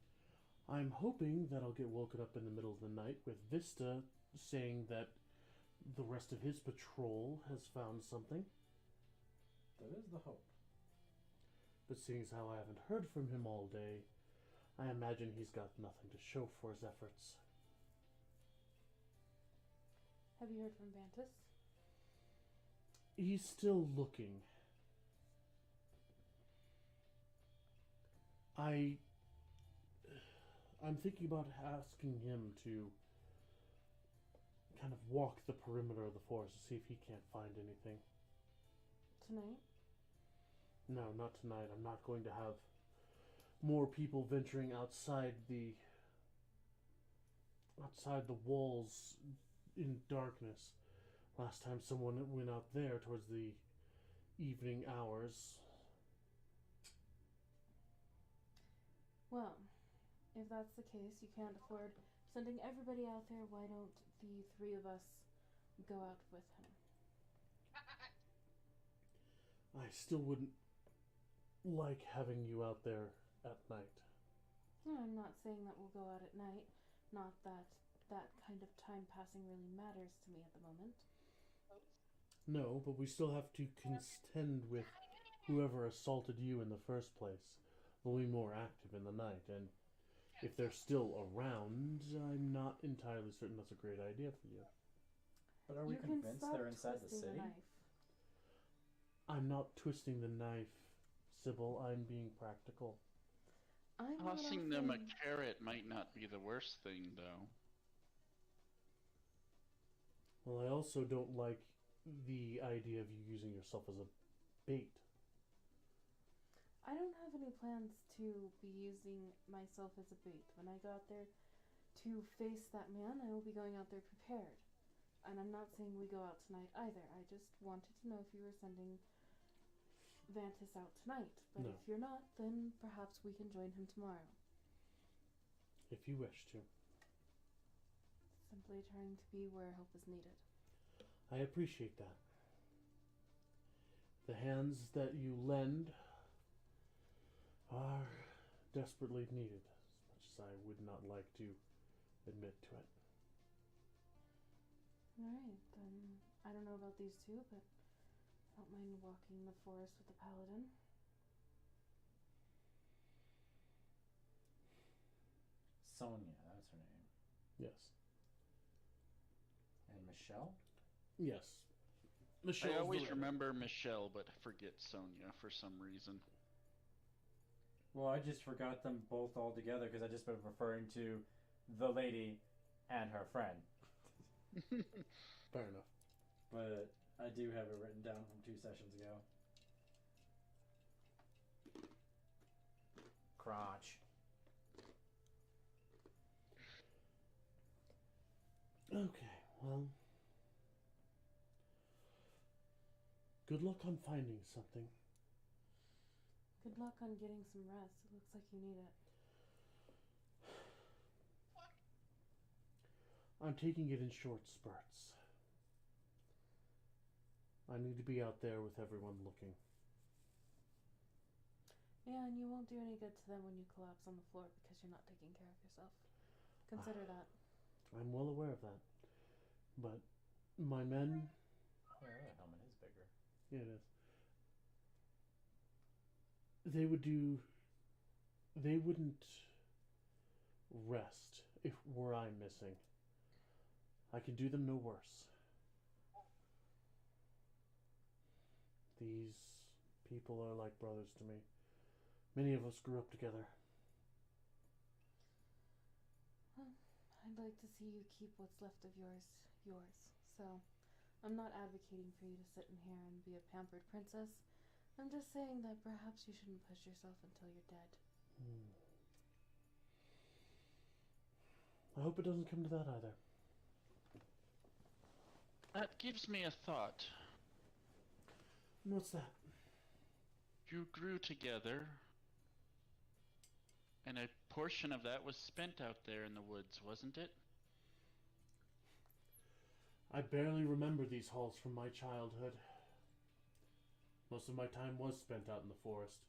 A: I'm hoping that I'll get woken up in the middle of the night with Vista saying that the rest of his patrol has found something.
D: That is the hope.
A: But seeing as how I haven't heard from him all day, I imagine he's got nothing to show for his efforts.
C: Have you heard from Vitus?
A: He's still looking. I'm thinking about asking him to kind of walk the perimeter of the forest to see if he can't find anything.
C: Tonight?
A: No, not tonight. I'm not going to have more people venturing outside the walls in darkness. Last time someone went out there towards the evening hours.
C: Well, if that's the case, you can't afford sending everybody out there. Why don't the three of us go out with him?
A: I still wouldn't like having you out there at night.
C: No, I'm not saying that we'll go out at night. Not that that kind of time passing really matters to me at the moment.
A: No, but we still have to contend with whoever assaulted you in the first place. They'll be more active in the night, and if they're still around, I'm not entirely certain that's a great idea for you.
D: But are we convinced they're inside the city?
A: I'm not twisting the knife, Sybil. I'm being practical.
B: Tossing them a carrot might not be the worst thing, though.
A: Well, I also don't like the idea of you using yourself as a bait.
C: I don't have any plans to be using myself as a bait. When I go out there to face that man, I will be going out there prepared. And I'm not saying we go out tonight either. I just wanted to know if you were sending Vitus out tonight. But
A: No.
C: if you're not, then perhaps we can join him tomorrow.
A: If you wish to.
C: simply trying to be where help is needed.
A: I appreciate that. The hands that you lend are desperately needed, as much as I would not like to admit to it.
C: Alright, then I don't know about these two, but I don't mind walking the forest with the paladin.
D: Sonia, that's her name.
A: Yes.
D: And Michelle?
A: Yes. Michelle.
B: I always remember Michelle, but forget Sonia for some reason.
D: Well, I just forgot them both all together because I just been referring to the lady and her friend.
A: Fair enough.
D: But I do have it written down from 2 sessions ago. Crotch.
A: Okay, well. Good luck on finding something.
C: Good luck on getting some rest. It looks like you need it.
A: I'm taking it in short spurts. I need to be out there with everyone looking.
C: Yeah, and you won't do any good to them when you collapse on the floor because you're not taking care of yourself. Consider that.
A: I'm well aware of that. But my men...
D: Oh, the helmet is bigger.
A: Yeah, it is. They wouldn't rest if were I missing. I can do them no worse. These people are like brothers to me. Many of us grew up together.
C: Well, I'd like to see you keep what's left of yours. So, I'm not advocating for you to sit in here and be a pampered princess. I'm just saying that perhaps you shouldn't push yourself until you're dead.
A: I hope it doesn't come to that either.
B: That gives me a thought.
A: What's that?
B: You grew together, and a portion of that was spent out there in the woods, wasn't it?
A: I barely remember these halls from my childhood. Most of my time was spent out in the forest.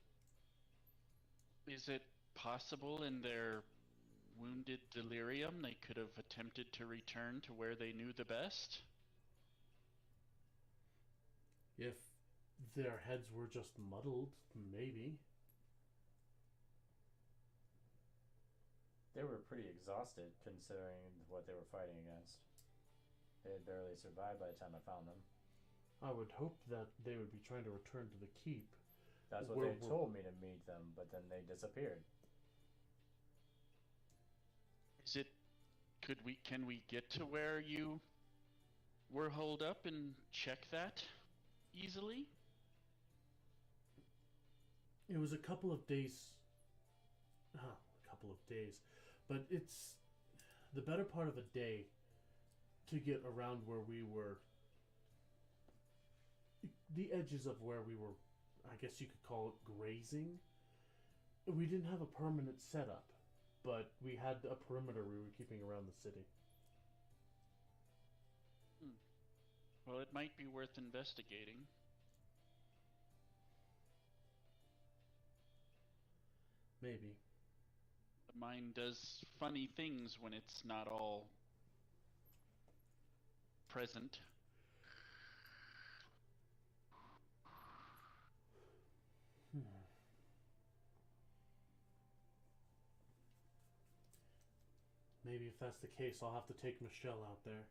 B: Is it possible in their wounded delirium they could have attempted to return to where they knew the best?
A: If their heads were just muddled, maybe.
D: They were pretty exhausted considering what they were fighting against. They had barely survived by the time I found them.
A: I would hope that they would be trying to return to the keep.
D: That's what they told me to meet them, but then they disappeared.
B: Can we get to where you were holed up and check that easily?
A: It was a couple of days. But it's the better part of a day to get around where we were. The edges of where we were, I guess you could call it grazing. We didn't have a permanent setup, but we had a perimeter we were keeping around the city.
B: Well, it might be worth investigating.
A: Maybe.
B: The mind does funny things when it's not all present.
A: Maybe if that's the case, I'll have to take Michelle out there.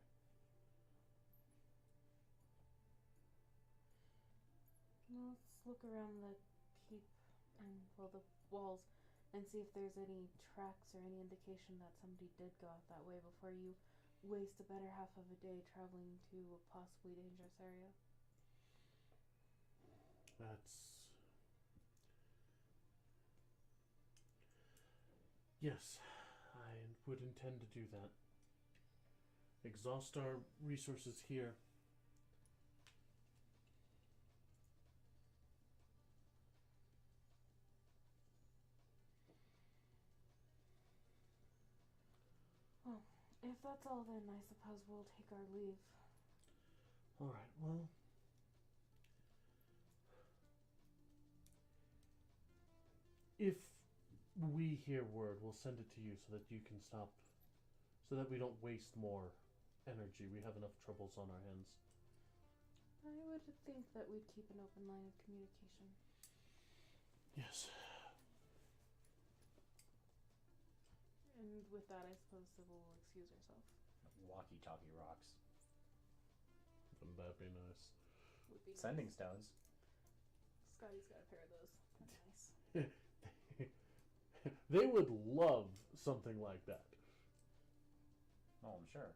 C: Well, let's look around the keep and, well, the walls and see if there's any tracks or any indication that somebody did go out that way before you waste a better half of a day traveling to a possibly dangerous area.
A: Yes, I would intend to do that. Exhaust our resources here.
C: If that's all, then I suppose we'll take our leave.
A: All right. Well, if we hear word, we'll send it to you so that you can stop, so that we don't waste more energy. We have enough troubles on our hands.
C: I would think that we'd keep an open line of communication.
A: Yes.
C: And with that, I suppose Sybil will excuse herself.
D: Walkie-talkie rocks.
A: Wouldn't that be nice?
C: Would be
D: Sending
C: nice.
D: stones.
C: Scotty's got a pair of those. Kind of nice.
A: They would love something like that.
D: Oh, I'm sure.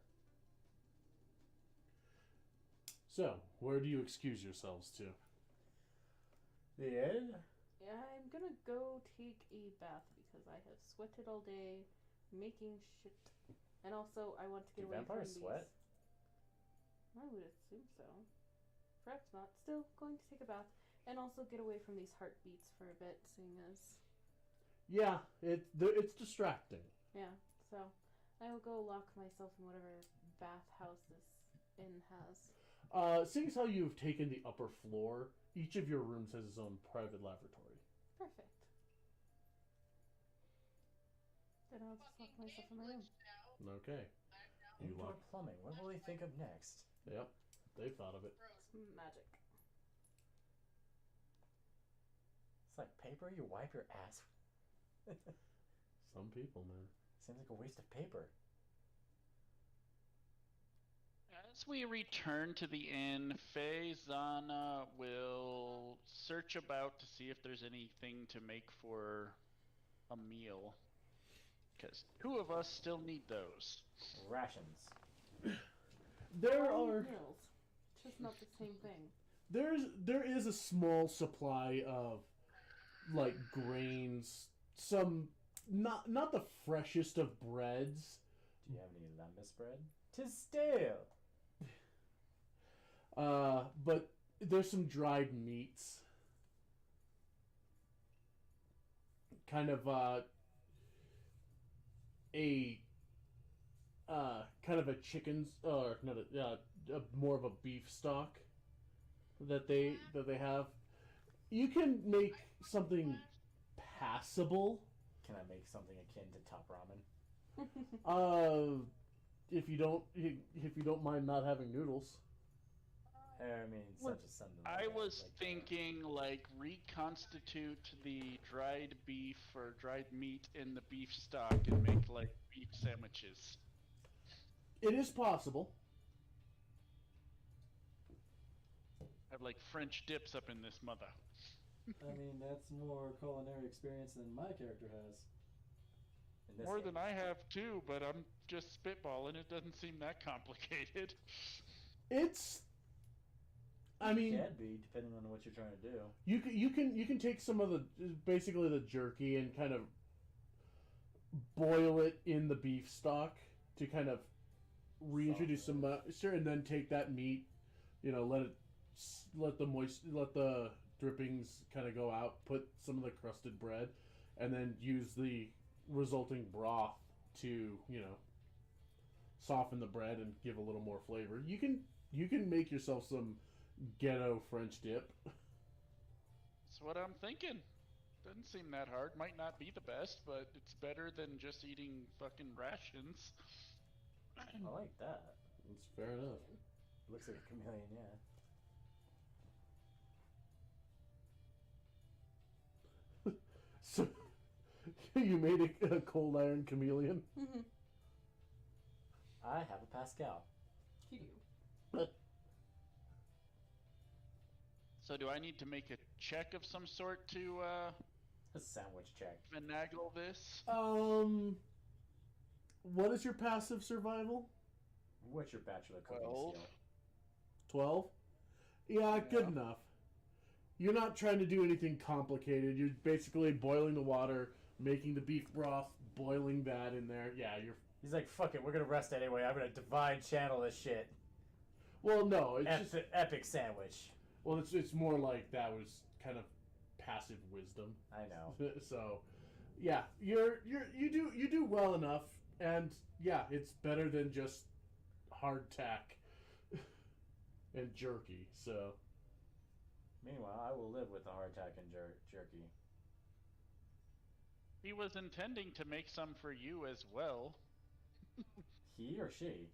A: So, where do you excuse yourselves to?
D: The end?
C: Yeah, I'm gonna go take a bath because I have sweated all day making shit. And also, I want to get
D: Do
C: away from
D: vampires
C: these.
D: sweat?
C: I would assume so. Perhaps not. Still going to take a bath and also get away from these heartbeats for a bit, seeing as
A: Yeah, it's distracting.
C: yeah. So I will go lock myself in whatever bathhouse this inn has.
A: Seeing as how you've taken the upper floor, each of your rooms has its own private laboratory.
C: Perfect. Then I'll just lock myself in my room.
A: Okay. You
D: Indoor
A: lock.
D: plumbing. What will they think of next?
A: Yep, they've thought of it.
C: It's magic.
D: It's like paper you wipe your ass.
A: Some people, man.
D: Seems like a waste of paper.
B: As we return to the inn, Faye Zana will search about to see if there's anything to make for a meal. Because two of us still need those.
D: Rations.
A: There
C: All
A: are
C: meals. Just not the same thing.
A: there is a small supply of like grains, some not the freshest of breads.
D: Do you have any lembas bread? 'Tis stale.
A: But there's some dried meats. Kind of kind of a chicken's or not more of a beef stock that they have. You can make something passable.
D: Can I make something akin to top ramen?
A: If you don't mind not having noodles.
D: I mean, such as something like
B: I
D: that,
B: was
D: like,
B: thinking, like, reconstitute the dried beef or dried meat in the beef stock and make, like, beef sandwiches.
A: It is possible.
B: Have, like, French dips up in this mother.
G: I mean, that's more culinary experience than my character has.
D: in this
B: More
D: game.
B: than I have, too, but I'm just spitballing. It doesn't seem that complicated.
A: It's. I mean,
D: Can be, depending on what you're trying to do.
A: you can take some of the basically the jerky and kind of boil it in the beef stock to kind of reintroduce some moisture, and then take that meat, let the drippings kind of go out, put some of the crusted bread, and then use the resulting broth to soften the bread and give a little more flavor. You can make yourself some ghetto French dip.
B: That's what I'm thinking. Doesn't seem that hard. Might not be the best, but it's better than just eating fucking rations.
D: I like that.
A: It's fair enough.
D: Looks like a chameleon, yeah.
A: So you made a cold iron chameleon.
D: I have a Pascal.
C: You do.
B: So do I need to make a check of some sort to
D: A sandwich check.
B: finagle this?
A: What is your passive survival?
D: What's your bachelor cooking
B: 12.
D: skill?
A: 12? Yeah, good
B: Yeah.
A: enough. You're not trying to do anything complicated. You're basically boiling the water, making the beef broth, boiling that in there. Yeah, you're...
D: He's like, fuck it, we're gonna rest anyway. I'm gonna divine channel this shit.
A: Well, no, it's just...
D: Epic sandwich.
A: Well, it's more like that was kind of passive wisdom.
D: I know.
A: So, yeah, you do well enough, And yeah, it's better than just hardtack and jerky. So
D: Meanwhile, I will live with the hardtack and jerky.
B: He was intending to make some for you as well.
D: He or she?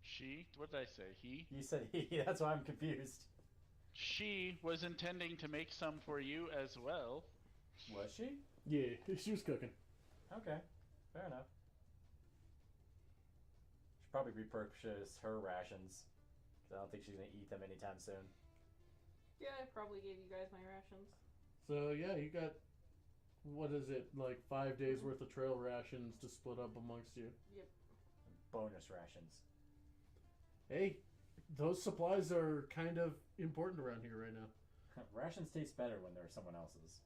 B: She? What did I say? He?
D: You said he. That's why I'm confused.
B: She was intending to make some for you as well.
D: Was she?
A: yeah, she was cooking.
D: Okay, fair enough. Should probably repurchase her rations, because I don't think she's gonna eat them anytime soon.
C: Yeah, I probably gave you guys my rations.
A: So yeah, you got, what is it, like 5 days worth of trail rations to split up amongst you.
C: Yep.
D: Bonus rations.
A: Hey, those supplies are kind of important around here right now.
D: Rations taste better when they're someone else's.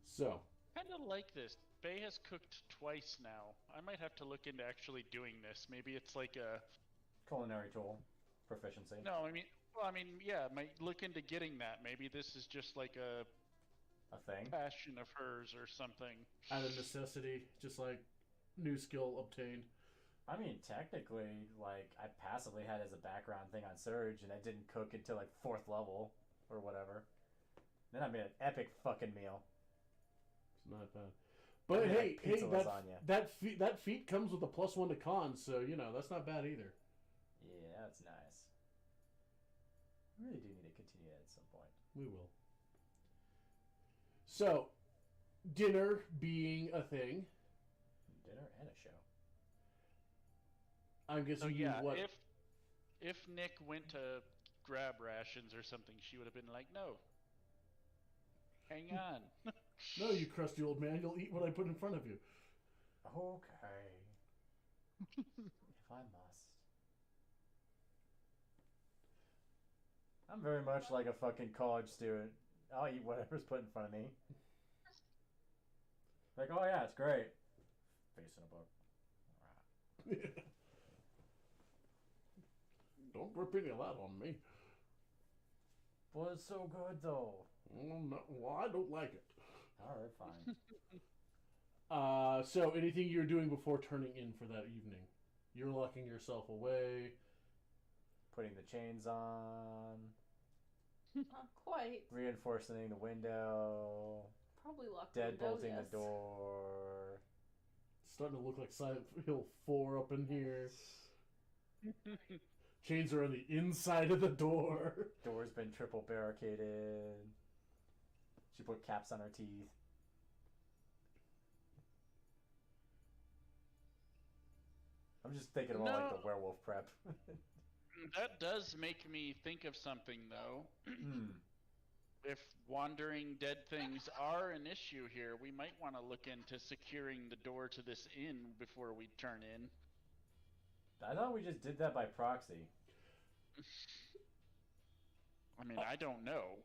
A: So,
B: Kind of like this. Faye has cooked twice now. I might have to look into actually doing this. Maybe it's like a...
D: Culinary tool. Proficiency.
B: No, I mean, yeah, might look into getting that. Maybe this is just like a
D: thing?
B: passion of hers or something.
A: out of necessity, just like new skill obtained.
D: I mean, technically, like, I passively had as a background thing on Surge, and I didn't cook until, like, 4th level, or whatever. Then I made an epic fucking meal.
A: It's not bad. But
D: I mean,
A: hey,
D: like pizza lasagna.
A: that feat comes with a +1 to con, so you know that's not bad either.
D: Yeah, that's nice. I really do need to continue that at some point.
A: We will. So, dinner being a thing,
D: Dinner and a show.
A: I'm guessing
B: So yeah,
A: what?
B: if Nick went to grab rations or something, she would have been like, "No, hang on."
A: No, you crusty old man, you'll eat what I put in front of you.
D: Okay. If I must. I'm very much like a fucking college student. I'll eat whatever's put in front of me. Like, oh yeah, it's great. Face in a book.
A: Don't rip any of that on me.
D: But it's so good though.
A: No, well, I don't like it.
D: Alright, fine.
A: So anything you're doing before turning in for that evening? You're locking yourself away.
D: Putting the chains on.
C: Not quite.
D: Reinforcing the window.
C: Probably locked the window,
D: Deadbolting
C: yes.
D: the door.
A: It's starting to look like Silent Hill 4 up in here. Chains are on the inside of the door.
D: Door's been triple barricaded. She put caps on her teeth. I'm just thinking about like the werewolf prep.
B: That does make me think of something, though. If wandering dead things are an issue here, we might want to look into securing the door to this inn before we turn in.
D: I thought we just did that by proxy.
B: I mean, I don't know.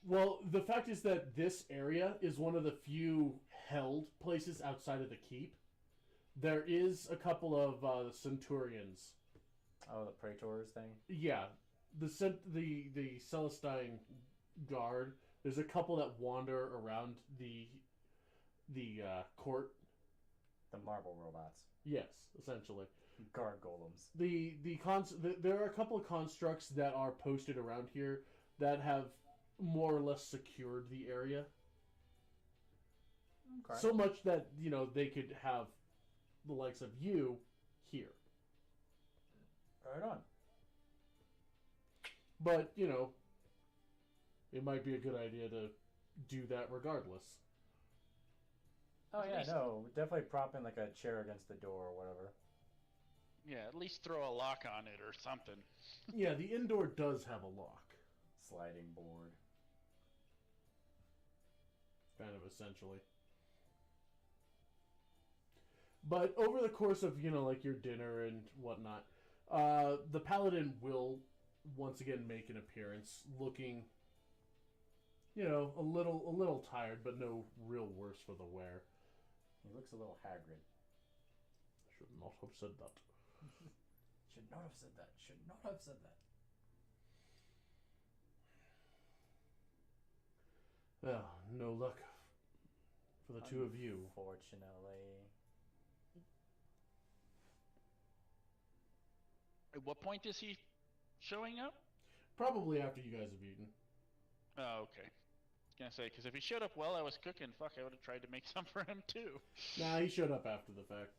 A: Well, the fact is that this area is one of the few held places outside of the keep. There is a couple of Centurions.
D: Oh, the Praetors thing?
A: Yeah, the Celestine Guard. There's a couple that wander around the court.
D: The marble robots.
A: Yes, essentially.
D: Guard golems.
A: There are a couple of constructs that are posted around here that have more or less secured the area.
D: Okay.
A: So much that, you know, they could have the likes of you here.
D: Right on.
A: But, you know, it might be a good idea to do that regardless.
D: Oh
B: At
D: yeah,
B: least-
D: no, definitely prop in like a chair against the door or whatever.
B: Yeah, at least throw a lock on it or something.
A: Yeah, the indoor does have a lock.
D: Sliding board.
A: Kind of essentially. But over the course of, you know, like your dinner and whatnot, the paladin will once again make an appearance, looking, you know, a little tired, but no real worse for the wear.
D: He looks a little haggard.
A: Should not have said that.
D: Should not have said that. Should not have said that.
A: Well, no luck for the two of you.
D: Fortunately.
B: At what point is he showing up?
A: Probably after you guys have eaten.
B: Oh, okay. I was gonna say, because if he showed up while I was cooking, fuck, I would have tried to make some for him too.
A: Nah, he showed up after the fact.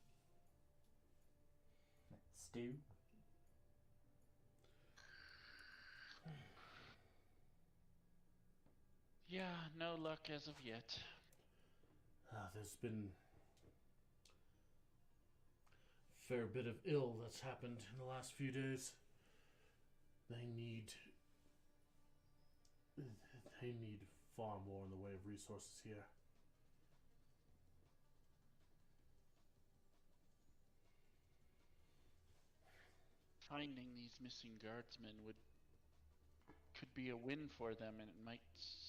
D: Stew.
B: Yeah, no luck as of yet.
A: There's been a fair bit of ill that's happened in the last few days. They need far more in the way of resources here.
B: Finding these missing guardsmen could be a win for them, and it might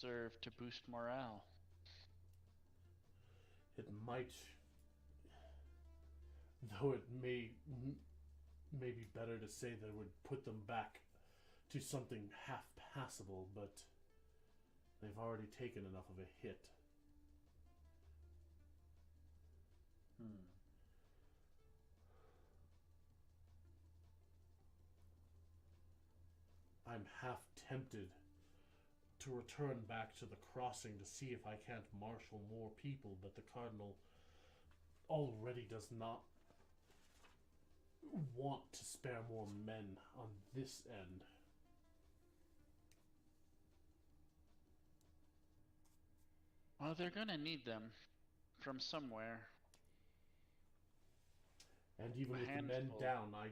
B: serve to boost morale.
A: It might, though it may be better to say that it would put them back to something half passable, but they've already taken enough of a hit. I'm half tempted to return back to the crossing to see if I can't marshal more people, but the Cardinal already does not want to spare more men on this end.
B: Well, they're gonna need them from somewhere.
A: And even
B: A
A: with the men
B: handful.
A: down, I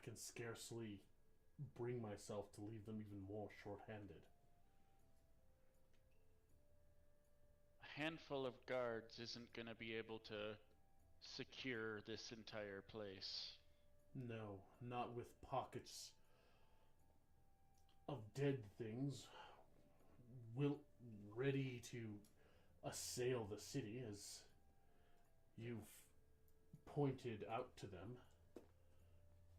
A: can scarcely bring myself to leave them even more short-handed.
B: A handful of guards isn't gonna be able to secure this entire place.
A: No, not with pockets of dead things ready to assail the city, as you've pointed out to them.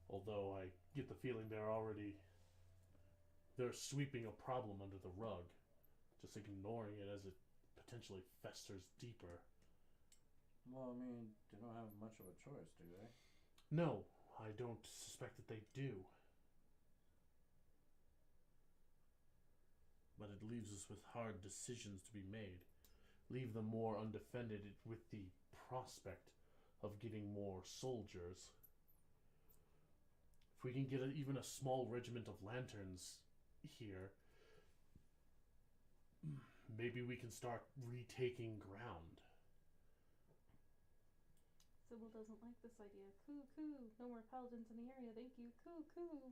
A: Although I get the feeling they're sweeping a problem under the rug, just ignoring it as it potentially festers deeper.
G: Well, I mean, they don't have much of a choice, do they?
A: No, I don't suspect that they do. But it leaves us with hard decisions to be made. Leave them more undefended with the prospect of getting more soldiers. If we can get even a small regiment of lanterns here, maybe we can start retaking ground.
C: Sybil doesn't like this idea. Coo, coo. No more paladins in the area, thank you. Coo, coo.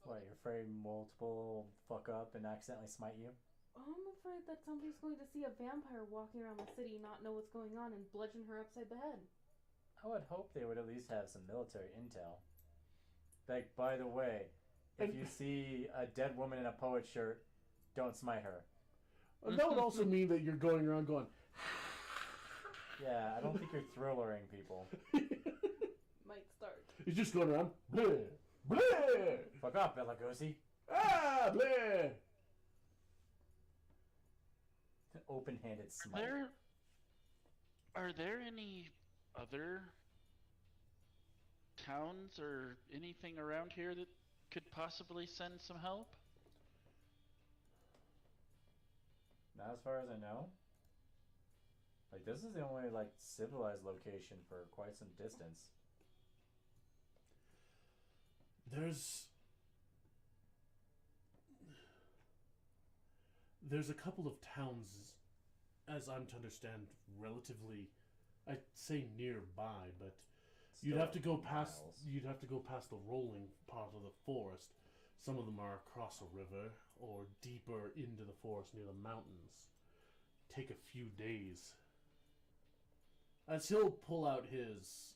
D: What, you're afraid multiple fuck up and accidentally smite you?
C: I'm afraid that somebody's going to see a vampire walking around the city, not know what's going on, and bludgeon her upside the head.
D: I would hope they would at least have some military intel. Like, by the way, if you see a dead woman in a poet shirt, don't smite her.
A: That would also mean that you're going around going,
D: Yeah, I don't think you're thrillering people.
C: Might start.
A: You're just going around, bleh, bleh,
D: Fuck off, Bela Lugosi.
A: bleh.
D: Open-handed smite.
B: Are there any other towns or anything around here that could possibly send some help?
D: Not as far as I know. Like, this is the only, like, civilized location for quite some distance.
A: There's a couple of towns, as I'm to understand, relatively, I'd say nearby, but you'd have to go past the rolling part of the forest. Some of them are across a river or deeper into the forest near the mountains. Take a few days. As he'll pull out his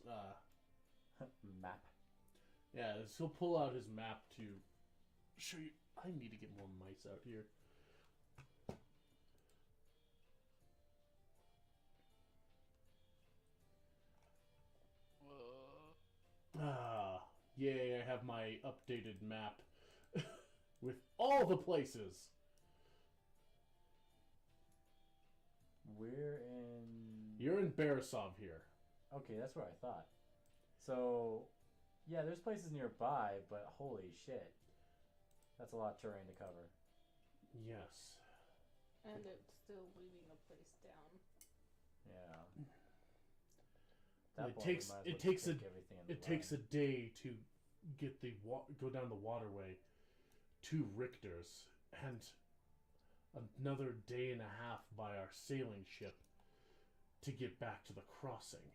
D: Map.
A: yeah, as he'll pull out his map to show you. I need to get more mice out here. Yay, I have my updated map with all the places. You're in Barisov here.
D: Okay, that's where I thought. So, yeah, there's places nearby, but holy shit. That's a lot of terrain to cover.
A: Yes.
C: And it's still leaving the place down.
D: Yeah.
A: It takes a day to get go down the waterway to Richter's, and another day and a half by our sailing ship to get back to the crossing.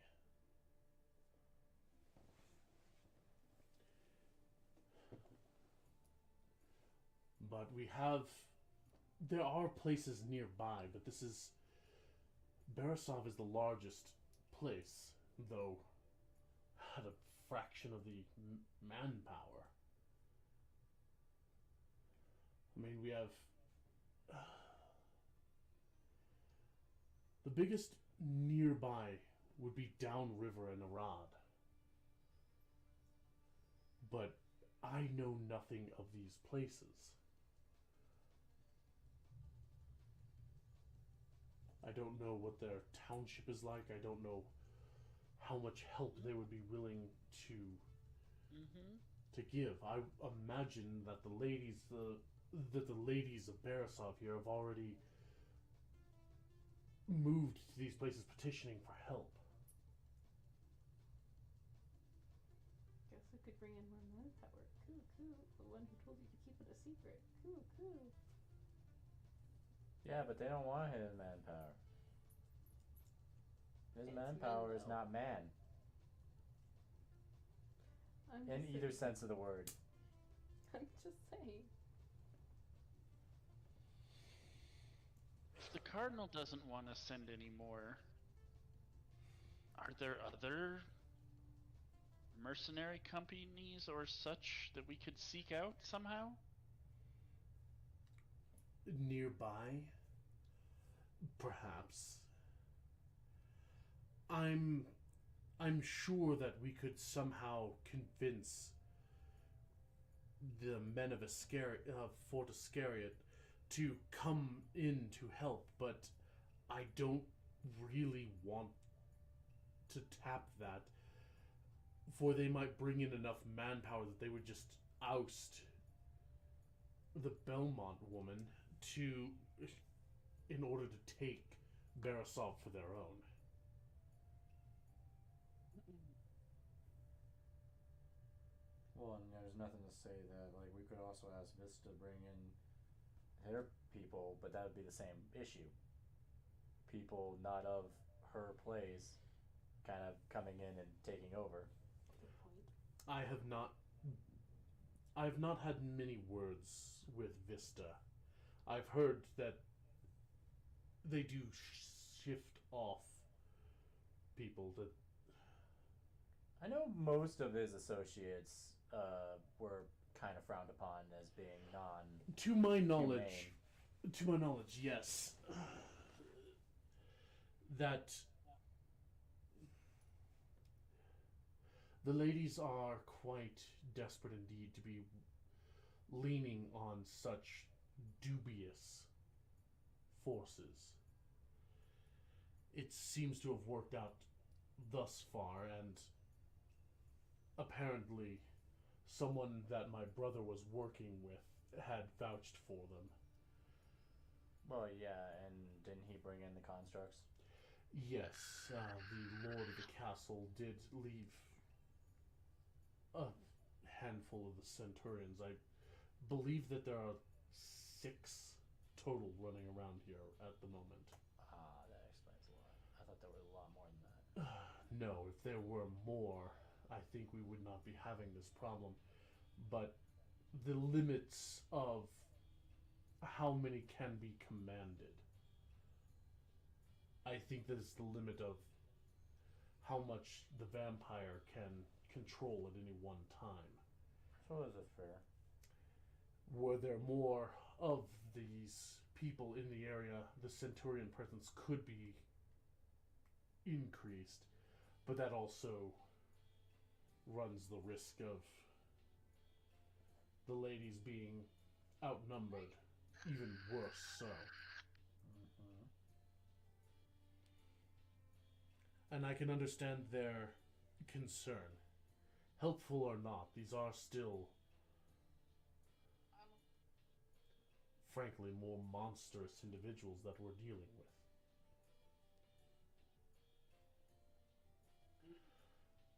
A: But there are places nearby, but Barisov is the largest place, though at a fraction of the manpower. I mean, we have the biggest nearby would be downriver in Arad. But I know nothing of these places. I don't know what their township is like. I don't know how much help they would be willing to give. I imagine that the ladies of Barisov here have already moved to these places petitioning for help.
C: Guess we could bring in more manpower. Coo. The one who told you to keep it a secret. Coo.
D: Yeah, but they don't want his manpower. His
C: It's
D: manpower
C: men,
D: is
C: though.
D: not man. In either sense of the word.
C: I'm just saying.
B: If the Cardinal doesn't want to send any more, are there other mercenary companies or such that we could seek out somehow?
A: Nearby? Perhaps. I'm sure that we could somehow convince the men of Fort Iscariot to come in to help, but I don't really want to tap that, for they might bring in enough manpower that they would just oust the Belmont woman in order to take Barisov for their own.
D: Well, and there's nothing to say that, like, we could also ask Vista to bring in their people, but that would be the same issue. People not of her place kind of coming in and taking over.
C: Good point.
A: I have not had many words with Vista. I've heard that they do shift off people that...
D: I know most of his associates were kind of frowned upon as being
A: To my knowledge, yes. That the ladies are quite desperate indeed to be leaning on such dubious forces. It seems to have worked out thus far, and apparently someone that my brother was working with had vouched for them.
D: Well, yeah, and didn't he bring in the constructs?
A: Yes, the lord of the castle did leave a handful of the centurions. I believe that there are 6 total running around here at the moment.
D: Ah, that explains a lot. I thought there were a lot more than that.
A: No, if there were more, I think we would not be having this problem. But the limits of how many can be commanded, I think that is the limit of how much the vampire can control at any one time.
D: So is it fair?
A: Were there more of these people in the area, the Centurion presence could be increased, but that also runs the risk of the ladies being outnumbered even worse so. and I can understand their concern. Helpful or not, these are still, frankly, more monstrous individuals that we're dealing with.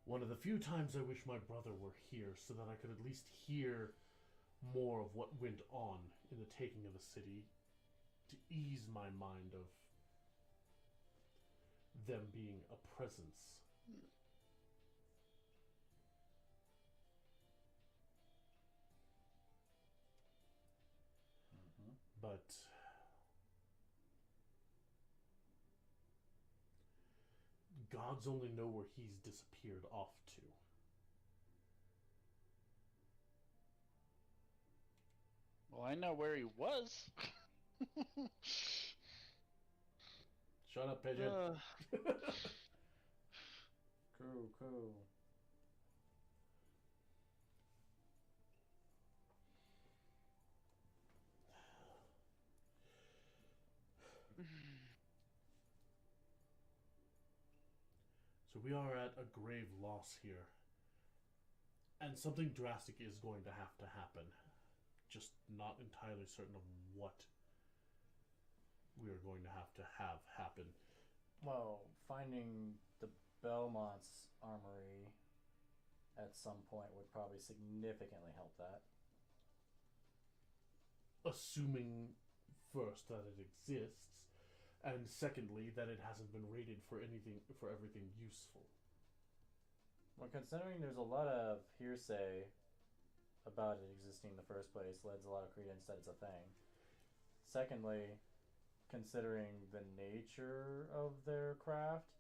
A: One of the few times I wish my brother were here so that I could at least hear more of what went on in the taking of the city to ease my mind of them being a presence. But gods only know where he's disappeared off to.
B: Well, I know where he was.
A: Shut up, pigeon.
D: Cool.
A: So we are at a grave loss here. And something drastic is going to happen. Just not entirely certain of what we are going to have happen.
D: Well, finding the Belmont's armory at some point would probably significantly help that.
A: Assuming first that it exists, and secondly that it hasn't been raided for everything useful.
D: Well, considering there's a lot of hearsay about it existing in the first place, lends a lot of credence that it's a thing. Secondly, considering the nature of their craft,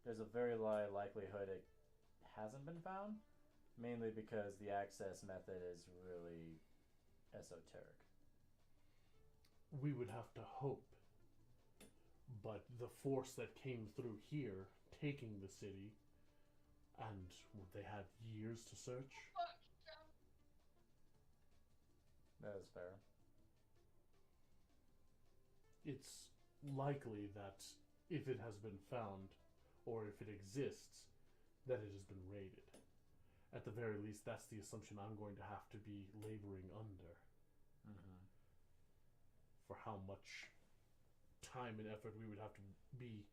D: there's a very high likelihood it hasn't been found, mainly because the access method is really esoteric.
A: We would have to hope. But the force that came through here, taking the city, and they had years to search.
D: That is fair.
A: It's likely that if it has been found, or if it exists, that it has been raided. At the very least, that's the assumption I'm going to have to be laboring under. For how much time and effort we would have to be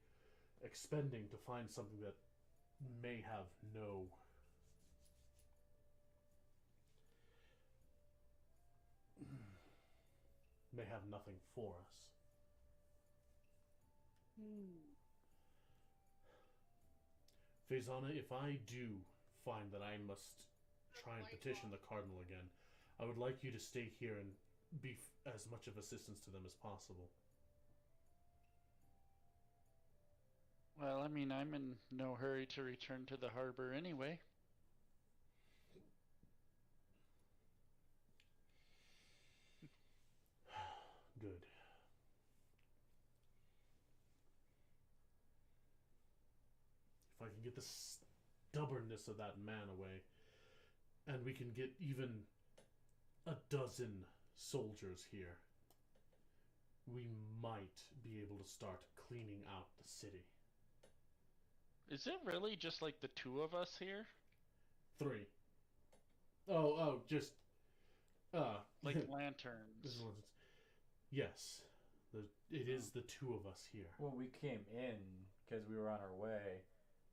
A: expending to find something that may have nothing for us. Faisana, if I do find that I must try and petition the Cardinal again, I would like you to stay here and be as much of assistance to them as possible.
B: Well, I mean, I'm in no hurry to return to the harbor anyway.
A: Good. If I can get the stubbornness of that man away, and we can get even a dozen soldiers here, we might be able to start cleaning out the city.
B: Is it really just like the two of us here?
A: 3. Just
B: like lanterns.
A: Yes, it is the two of us here.
D: Well, we came in because we were on our way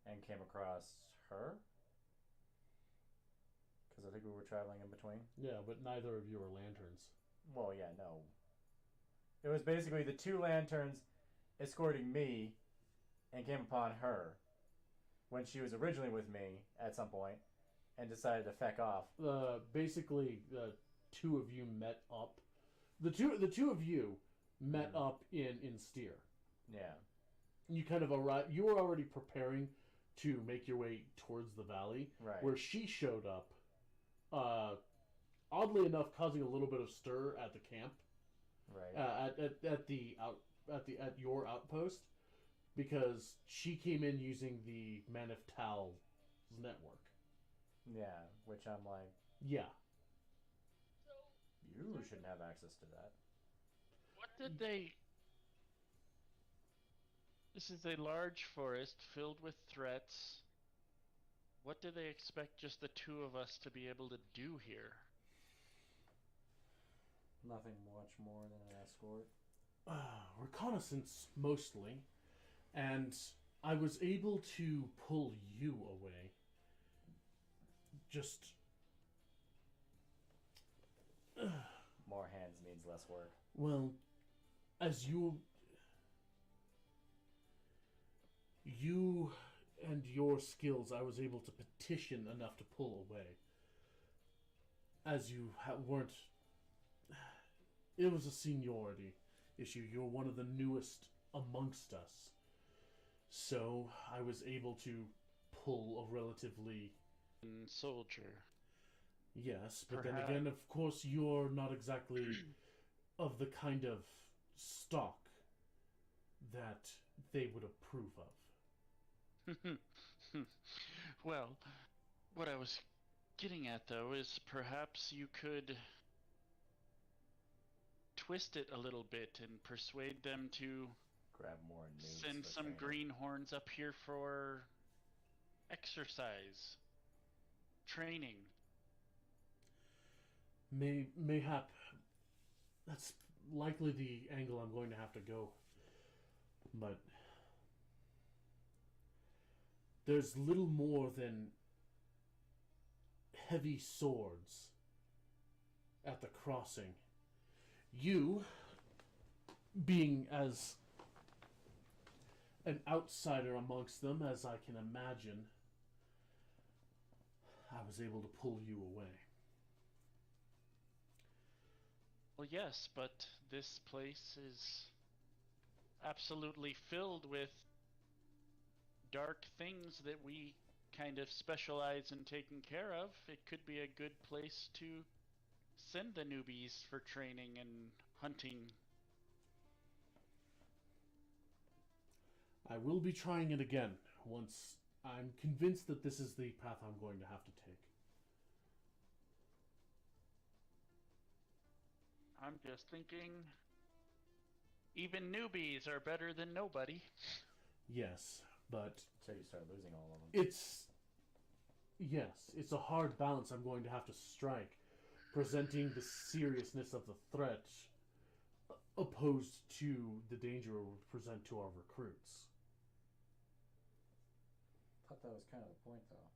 D: and came across her. Because I think we were traveling in between.
A: Yeah, but neither of you are lanterns.
D: Well, yeah, no. It was basically the 2 lanterns escorting me and came upon her when she was originally with me at some point and decided to feck off.
A: Basically, the two of you met up. The two of you met up in Steer.
D: Yeah.
A: You kind of arrived. You were already preparing to make your way towards the valley,
D: Right.
A: where she showed up. Oddly enough, causing a little bit of stir at the camp.
D: Right.
A: At your outpost, because she came in using the Maniftal's network.
D: Yeah, which I'm like,
A: Yeah.
D: you shouldn't have access to that.
B: What did they... This is a large forest filled with threats. What do they expect just the two of us to be able to do here?
G: Nothing much more than an escort.
A: Reconnaissance, mostly. And I was able to pull you away. Just...
D: More hands means less work.
A: Well, as you and your skills, I was able to petition enough to pull away. As you weren't... It was a seniority issue. You're one of the newest amongst us. So, I was able to pull a relatively...
B: Soldier.
A: Yes, but then again, of course, you're not exactly of the kind of stock that they would approve of.
B: Well, what I was getting at, though, is perhaps you could twist it a little bit and persuade them to
D: Grab more news.
B: send
D: for
B: some
D: training.
B: greenhorns up here for exercise, training.
A: Mayhap, that's likely the angle I'm going to have to go. But there's little more than heavy swords at the crossing. You, being as an outsider amongst them as I can imagine, I was able to pull you away.
B: Well, yes, but this place is absolutely filled with dark things that we kind of specialize in taking care of. It could be a good place to send the newbies for training and hunting.
A: I will be trying it again once I'm convinced that this is the path I'm going to have to take.
B: I'm just thinking, even newbies are better than nobody.
A: Yes, but
D: Until you start losing all of them.
A: it's a hard balance I'm going to have to strike, presenting the seriousness of the threat opposed to the danger it would present to our recruits.
G: Thought that was kind of the point, though.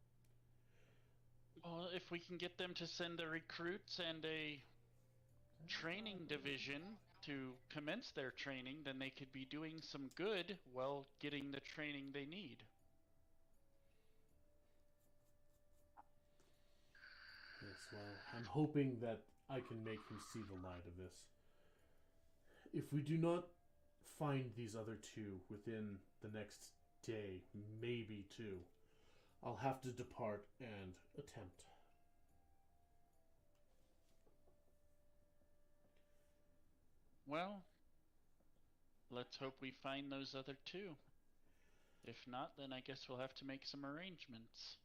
B: Well, if we can get them to send the recruits and a training division to commence their training, then they could be doing some good while getting the training they need.
A: Yes, well, I'm hoping that I can make him see the light of this. If we do not find these other two within the next day, maybe two, I'll have to depart and attempt.
B: Well, let's hope we find those other two. If not, then I guess we'll have to make some arrangements.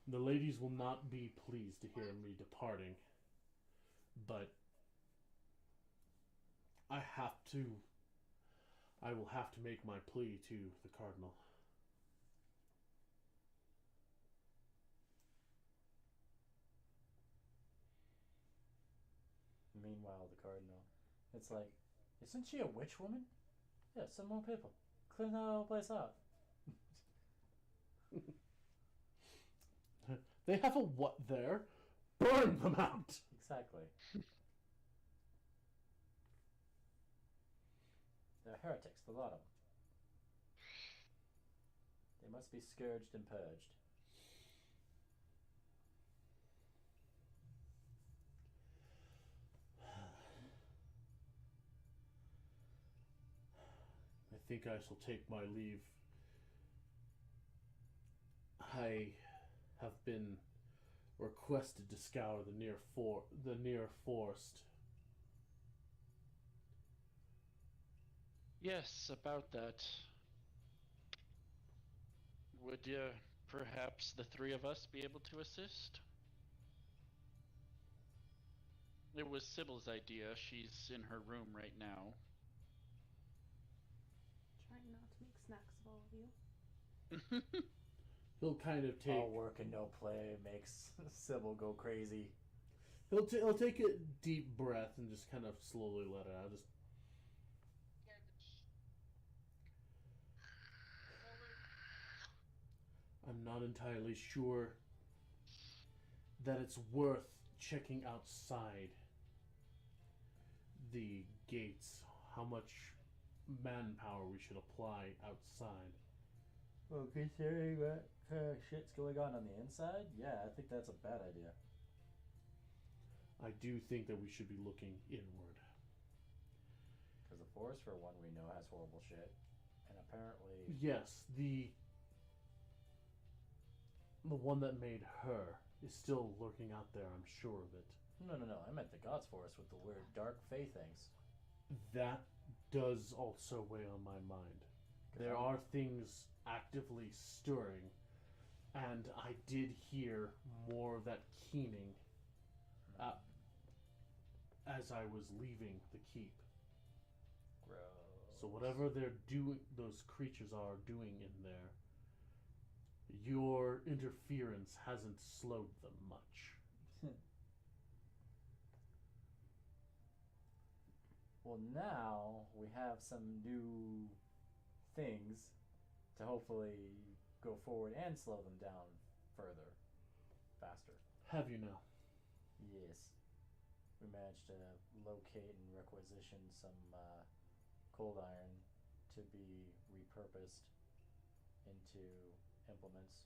A: The ladies will not be pleased to hear me departing, but I will have to make my plea to the Cardinal.
D: Meanwhile, the Cardinal. It's like, isn't she a witch woman? Yeah, send more people. Clean the whole place out.
A: They have a what there? Burn them out!
D: Exactly. They're heretics, the lot of them. They must be scourged and purged.
A: I think I shall take my leave. I have been requested to scour the near forest.
B: Yes, about that. Would perhaps the three of us be able to assist? It was Sybil's idea. She's in her room right now.
C: snacks of all of you.
A: He'll kind of take.
D: All work and no play makes Sybil go crazy.
A: He'll take a deep breath and just kind of slowly let it out. Just I'm not entirely sure that it's worth checking outside the gates. How much manpower we should apply outside.
D: Well, considering what kind of shit's going on the inside, yeah, I think that's a bad idea.
A: I do think that we should be looking inward.
D: Because the forest, for one, we know has horrible shit. And apparently...
A: Yes, the one that made her is still lurking out there, I'm sure of it.
D: No. I meant the God's Forest with the weird dark fae things.
A: That does also weigh on my mind. There are things actively stirring, and I did hear more of that keening as I was leaving the keep.
D: Gross.
A: So whatever they're doing, those creatures are doing in there, your interference hasn't slowed them much.
D: Well, now we have some new things to hopefully go forward and slow them down further, faster.
A: Have you now?
D: Yes. We managed to locate and requisition some cold iron to be repurposed into implements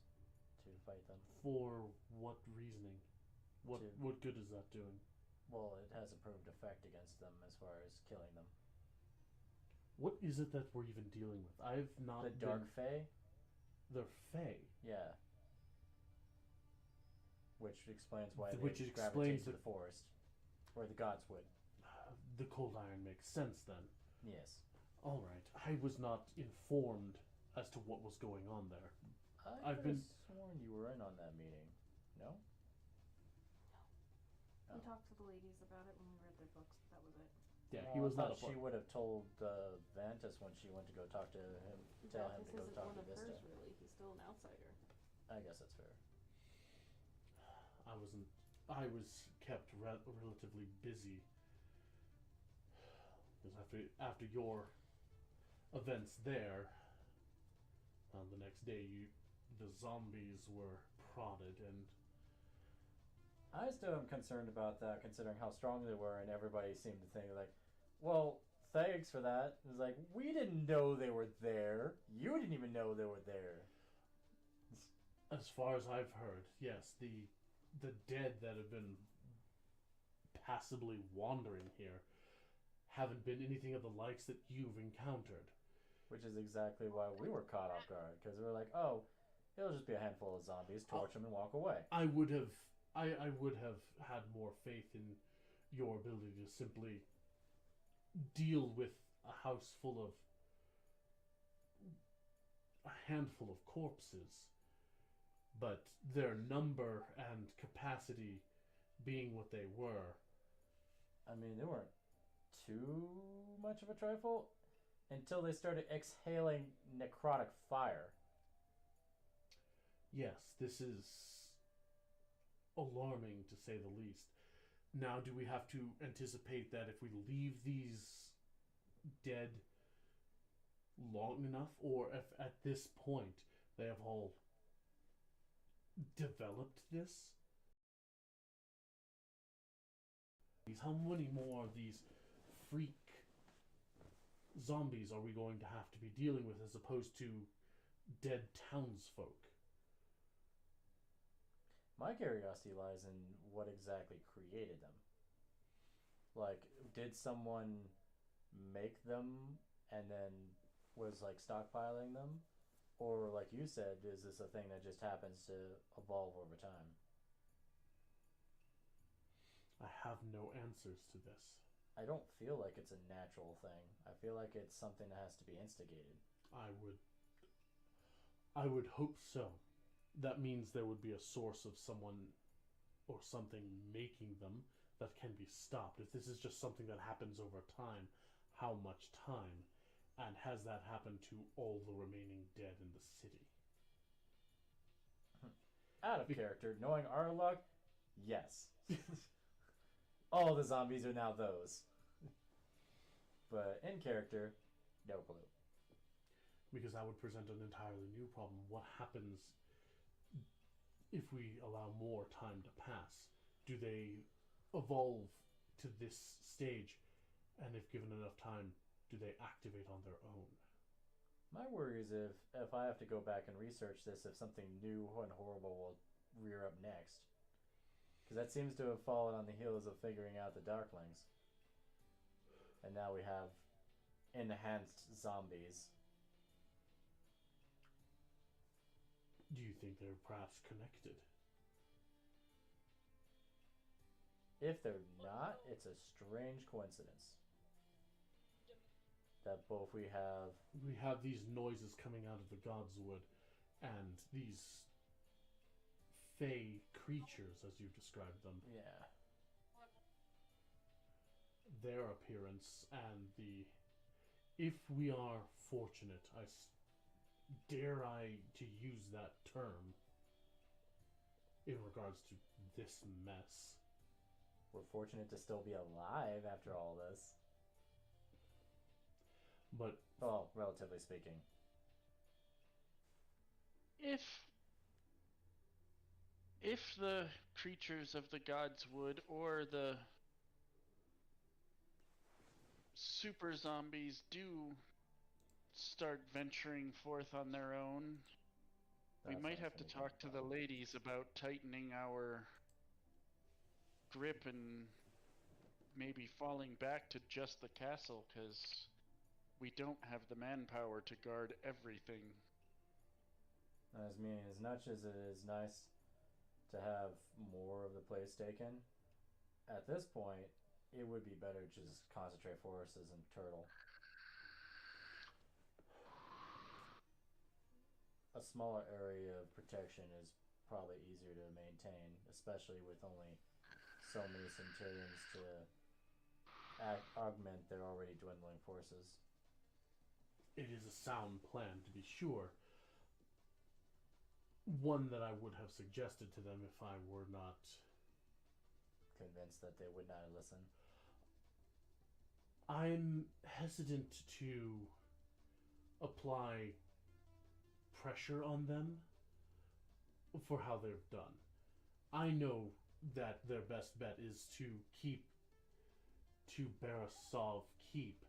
D: to fight them.
A: For what reasoning? What good is that doing?
D: Well, it has a proved effect against them as far as killing them.
A: What is it that we're even dealing with? I've not
D: The Dark Fae?
A: They're Fae.
D: Yeah. Which explains why
A: Which
D: they
A: explains
D: gravitate to the forest. Where the gods would.
A: The cold iron makes sense then.
D: Yes.
A: Alright. I was not informed as to what was going on there.
D: I've been sworn you were in on that meeting. No?
C: We talked to the ladies about it when we read their books, but that was it.
A: Yeah,
D: Well,
A: he was
D: I
A: not a
D: thought she would have told Vantus when she went to go talk to him, tell him
C: This
D: to go
C: isn't
D: talk
C: one
D: to
C: of
D: Vista.
C: hers, really. He's still an outsider.
D: I guess that's fair.
A: I was kept relatively busy. Because after your events there, the next day the zombies were prodded and
D: I still am concerned about that, considering how strong they were, and everybody seemed to think like, well, thanks for that. It's like, we didn't know they were there. You didn't even know they were there.
A: as far as I've heard, yes, the dead that have been passively wandering here haven't been anything of the likes that you've encountered.
D: Which is exactly why we were caught off guard, because we were like, oh, it'll just be a handful of zombies, torch them and walk away.
A: I would have had more faith in your ability to simply deal with a house full of a handful of corpses, but their number and capacity being what they were.
D: I mean, they weren't too much of a trifle until they started exhaling necrotic fire.
A: Yes, this is alarming to say the least. Now, do we have to anticipate that if we leave these dead long enough, or if at this point they have all developed this? How many more of these freak zombies are we going to have to be dealing with as opposed to dead townsfolk?
D: My curiosity lies in what exactly created them. Like, did someone make them and then was like stockpiling them? Or like you said, is this a thing that just happens to evolve over time?
A: I have no answers to this.
D: I don't feel like it's a natural thing. I feel like it's something that has to be instigated.
A: I would hope so. That means there would be a source of someone or something making them that can be stopped. If this is just something that happens over time, how much time? And has that happened to all the remaining dead in the city?
D: Out of character, knowing our luck, yes. All the zombies are now those. But in character, no clue.
A: Because that would present an entirely new problem. What happens if we allow more time to pass? Do they evolve to this stage, and if given enough time, do they activate on their own?
D: My worry is if I have to go back and research this, if something new and horrible will rear up next. Because that seems to have fallen on the heels of figuring out the Darklings. And now we have enhanced zombies.
A: Do you think they're perhaps connected?
D: If they're not, it's a strange coincidence. That both we have
A: these noises coming out of the Godswood, and these fey creatures, as you described them.
D: Yeah.
A: Their appearance and if we are fortunate, dare I to use that term in regards to this mess.
D: We're fortunate to still be alive after all this.
A: But,
D: well, relatively speaking.
B: If the creatures of the Godswood or the super zombies do start venturing forth on their own, we might have to talk to the ladies about tightening our grip and maybe falling back to just the castle, because we don't have the manpower to guard everything.
D: As much as it is nice to have more of the place taken, at this point, it would be better to just concentrate forces and turtle. A smaller area of protection is probably easier to maintain, especially with only so many Centurions to augment their already dwindling forces.
A: it is a sound plan, to be sure. One that I would have suggested to them if I were not
D: convinced that they would not listen.
A: I'm hesitant to apply pressure on them for how they've done. I know that their best bet is to Barasov keep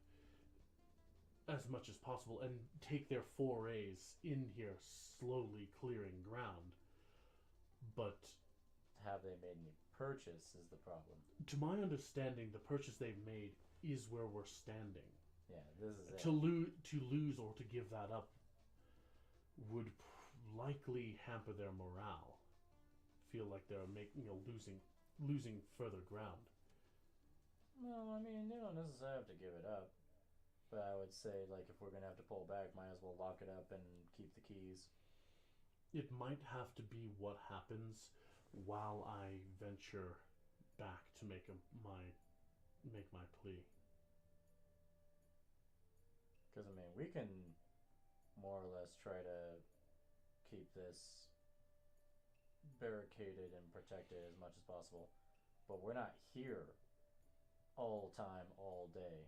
A: as much as possible and take their forays in here, slowly clearing ground. But
D: have they made any purchase is the problem.
A: To my understanding, the purchase they've made is where we're standing.
D: Yeah, this is it.
A: To lose or to give that up would likely hamper their morale. Feel like they're losing further ground.
D: No, I mean, they don't necessarily have to give it up. But I would say, like, if we're going to have to pull back, might as well lock it up and keep the keys.
A: It might have to be what happens while I venture back to make my plea.
D: Because, I mean, we can more or less try to keep this barricaded and protected as much as possible. But we're not here all time, all day.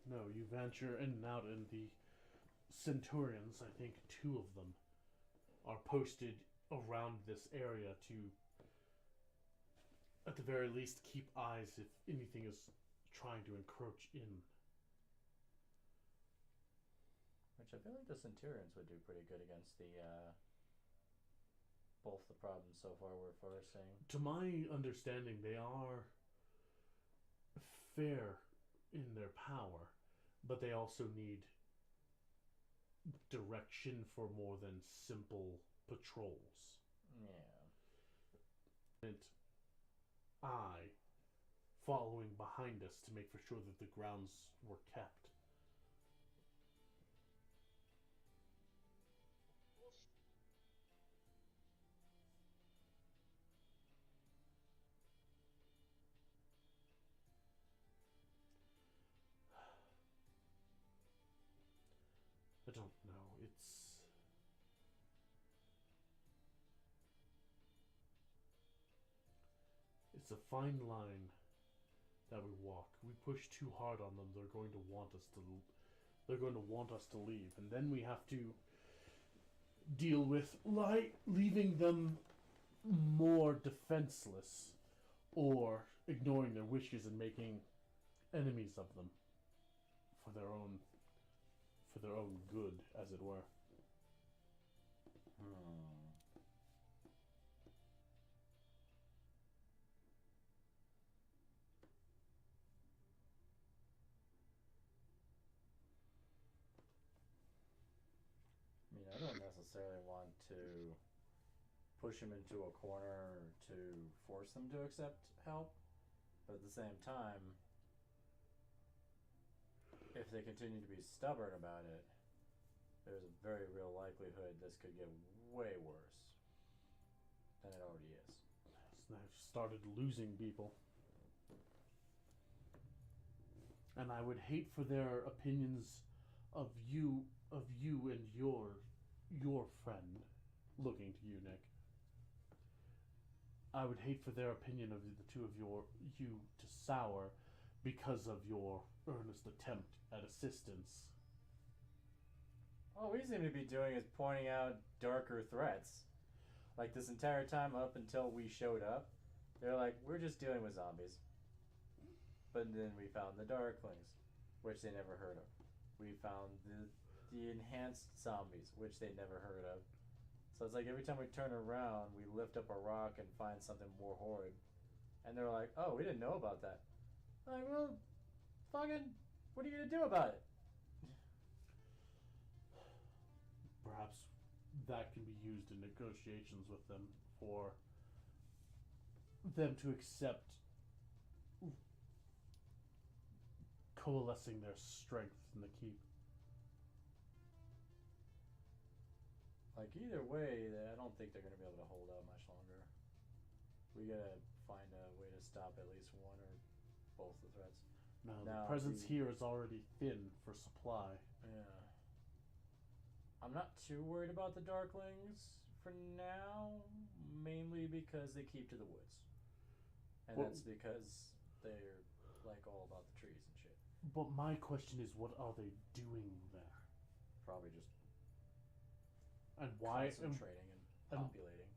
A: No, you venture in and out, and the Centurions, I think 2 of them, are posted around this area to, at the very least, keep eyes if anything is trying to encroach in.
D: Which I feel like the Centurions would do pretty good against the, both the problems so far we're foreseeing.
A: To my understanding, they are fair in their power, but they also need direction for more than simple patrols.
D: Yeah.
A: And I following behind us to make for sure that the grounds were kept. It's a fine line that we walk. We push too hard on them, they're going to want us to. They're going to want us to leave, and then we have to deal with leaving them more defenseless, or ignoring their wishes and making enemies of them for their own good, as it were.
D: I mean, I don't necessarily want to push them into a corner to force them to accept help, but at the same time, if they continue to be stubborn about it, there's a very real likelihood this could get way worse than it already is.
A: I've started losing people. And I would hate for their opinions of you and your friend, looking to you, Nick. I would hate for their opinion of the two of you to sour because of your earnest attempt at assistance.
D: All we seem to be doing is pointing out darker threats. Like this entire time up until we showed up, they're like, we're just dealing with zombies. But then we found the Darklings, which they never heard of. We found the enhanced zombies, which they never heard of. So it's like every time we turn around, we lift up a rock and find something more horrid. And they're like, oh, we didn't know about that. I'm like, well, fucking, what are you going to do about it?
A: Perhaps that can be used in negotiations with them for them to accept coalescing their strength in the keep.
D: Like, either way, I don't think they're going to be able to hold out much longer. We gotta find a way to stop at least one or both the threats.
A: No,
D: Now,
A: the presence here is already thin for supply.
D: Yeah. I'm not too worried about the Darklings for now, mainly because they keep to the woods. And
A: Well,
D: that's because they're, like, all about the trees and shit.
A: But my question is, what are they doing there?
D: Probably just
A: And why
D: concentrating and populating.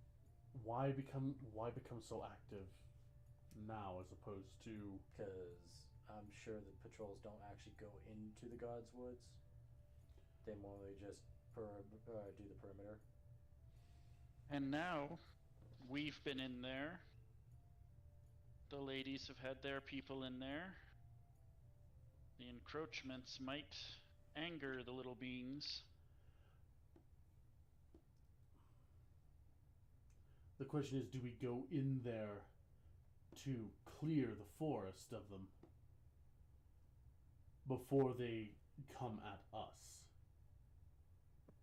A: why become so active now as opposed to?
D: Because I'm sure the patrols don't actually go into the God's Woods. They mostly just do the perimeter.
B: And now, we've been in there. The ladies have had their people in there. The encroachments might anger the little beings.
A: The question is, do we go in there to clear the forest of them before they come at us?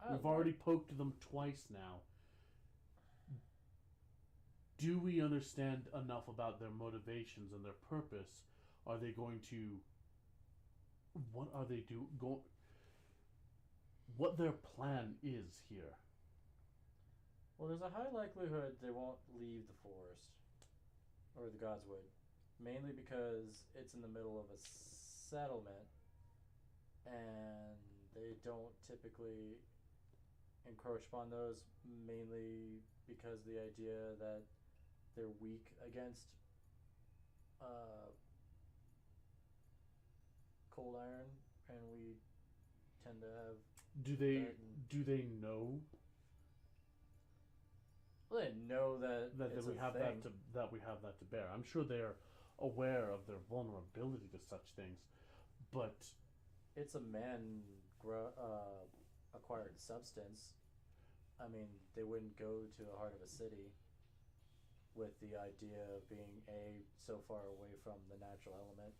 A: We've already poked them twice now. Do we understand enough about their motivations and their purpose? Are they going to... What are they what their plan is here?
D: Well, there's a high likelihood they won't leave the forest or the Godswood, mainly because it's in the middle of a settlement, and they don't typically encroach upon those, mainly because the idea that they're weak against cold iron, and we tend to have.
A: Do they know
D: Well, they know that it's
A: we
D: a
A: have
D: thing.
A: that we have that to bear? I'm sure they're aware of their vulnerability to such things, but
D: It's a acquired substance. I mean, they wouldn't go to the heart of a city with the idea of being A, so far away from the natural element,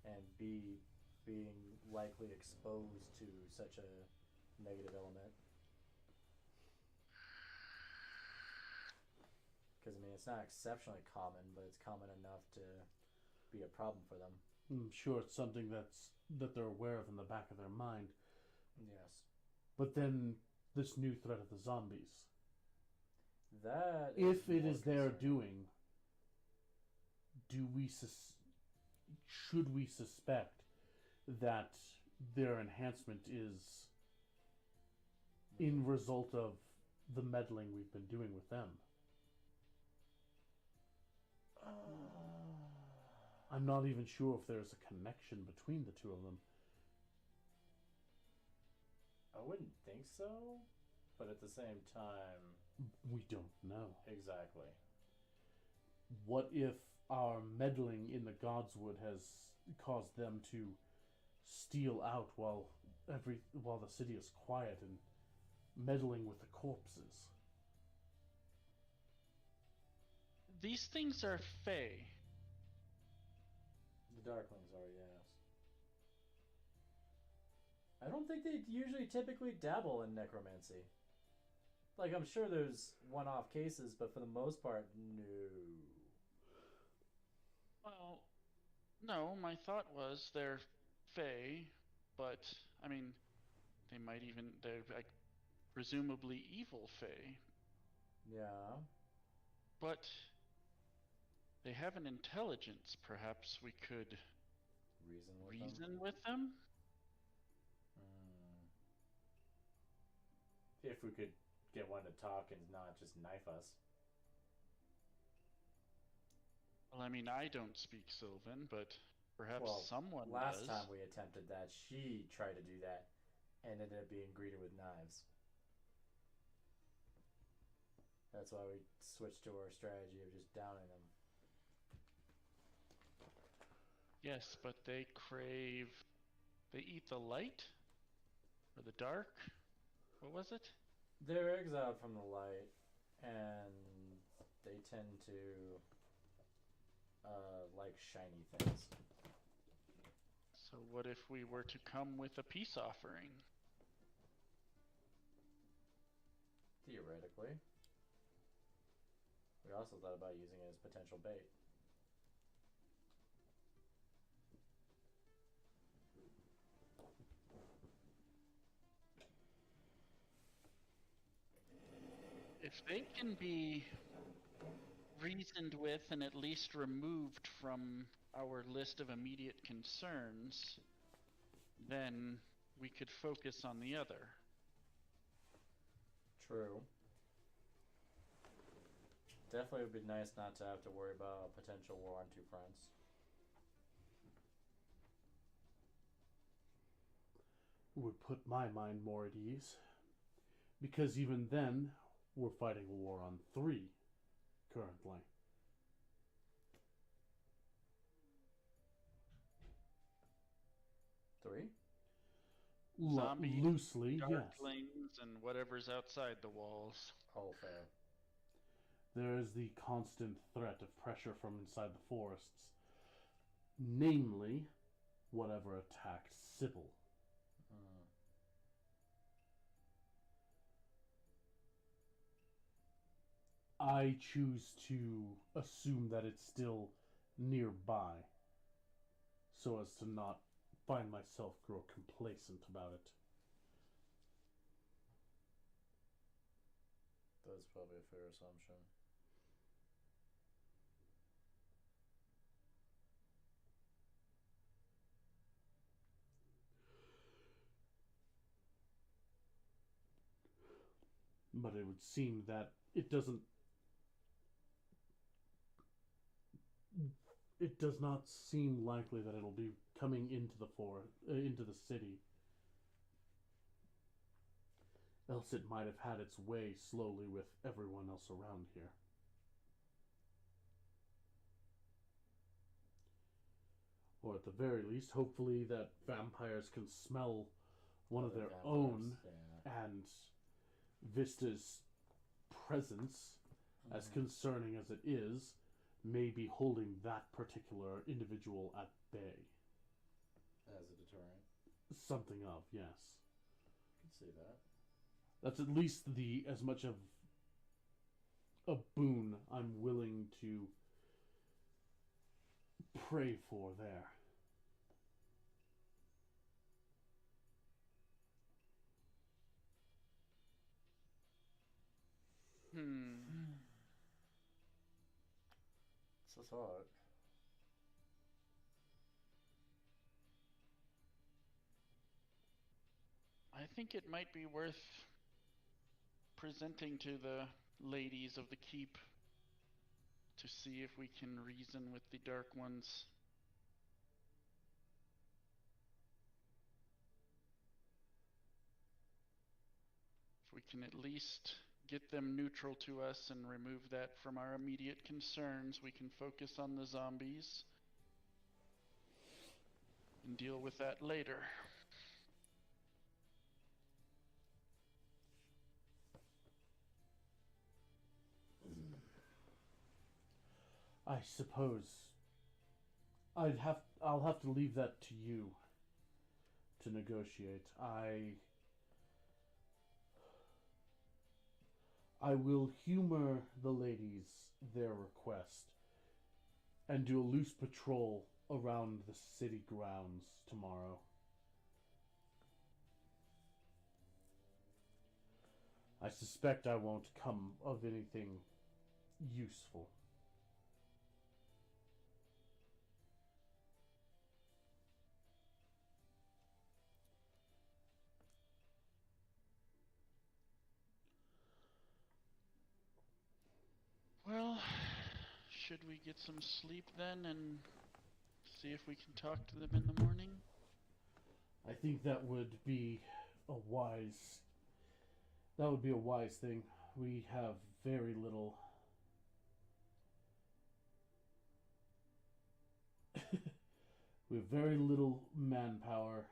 D: and B, being likely exposed to such a negative element. Because, I mean, it's not exceptionally common, but it's common enough to be a problem for them.
A: I'm sure it's something that they're aware of in the back of their mind.
D: Yes.
A: But then this new threat of the zombies.
D: That
A: If it
D: more
A: is their
D: concerning.
A: doing, should we suspect that their enhancement is in result of the meddling we've been doing with them? I'm not even sure if there's a connection between the two of them.
D: I wouldn't think so, but at the same time,
A: We don't know.
D: exactly.
A: What if our meddling in the Godswood has caused them to steal out while the city is quiet and meddling with the corpses?
B: These things are fey.
D: The Darklings are, yes. I don't think they usually typically dabble in necromancy. Like, I'm sure there's one-off cases, but for the most part, no.
B: Well, no, my thought was they're fey, but I mean, they're like presumably evil fey,
D: Yeah.
B: but they have an intelligence. Perhaps we could
D: Reason with them?
B: with them?
D: If we could get one to talk and not just knife us.
B: Well, I mean, I don't speak Sylvan, but perhaps
D: Well,
B: someone
D: last
B: does.
D: time we attempted that, she tried to do that and ended up being greeted with knives. That's why we switched to our strategy of just downing them.
B: Yes, but they eat the light? Or the dark? What was it?
D: They're exiled from the light, and they tend to like shiny things.
B: So what if we were to come with a peace offering?
D: Theoretically. We also thought about using it as potential bait.
B: If they can be reasoned with and at least removed from our list of immediate concerns, then we could focus on the other.
D: True. Definitely would be nice not to have to worry about a potential war on two fronts.
A: Would put my mind more at ease. Because even then, we're fighting a war on 3 currently.
D: Three?
B: Zombies,
A: Loosely, yes.
B: Darklings, and whatever's outside the walls.
D: All fair.
A: There is the constant threat of pressure from inside the forests. Namely, whatever attacked Sybil. I choose to assume that it's still nearby, so as to not find myself grow complacent about it.
D: That's probably a fair assumption.
A: But it would seem that it doesn't. It does not seem likely that it'll be coming into into the city. Else it might have had its way slowly with everyone else around here. Or at the very least, hopefully that vampires can smell one of
D: Other
A: their
D: vampires,
A: own,
D: yeah.
A: and Vista's presence, as concerning as it is, may be holding that particular individual at bay.
D: As a deterrent.
A: Something of, yes.
D: Could see that.
A: That's at least as much of a boon I'm willing to pray for there.
D: It's a thought.
B: I think it might be worth presenting to the ladies of the keep to see if we can reason with the Dark Ones. If we can at least get them neutral to us and remove that from our immediate concerns, we can focus on the zombies and deal with that later.
A: I suppose I'll have to leave that to you to negotiate. I will humor the ladies their request and do a loose patrol around the city grounds tomorrow. I suspect I won't come of anything useful.
B: Well, should we get some sleep then and see if we can talk to them in the morning?
A: I think that would be a wise thing. We have very little we have very little manpower.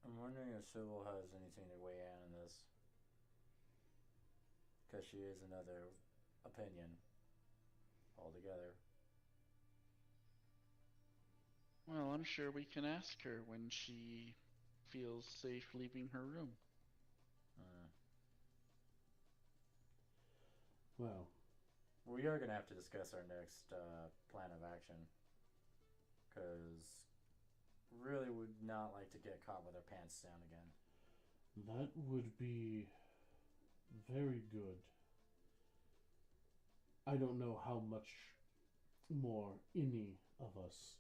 D: I'm wondering if Sybil has anything to weigh in on this. Because she is another opinion altogether.
B: Well, I'm sure we can ask her when she feels safe leaving her room.
A: Well,
D: we are going to have to discuss our next plan of action. Because really would not like to get caught with our pants down again.
A: that would be very good. I don't know how much more any of us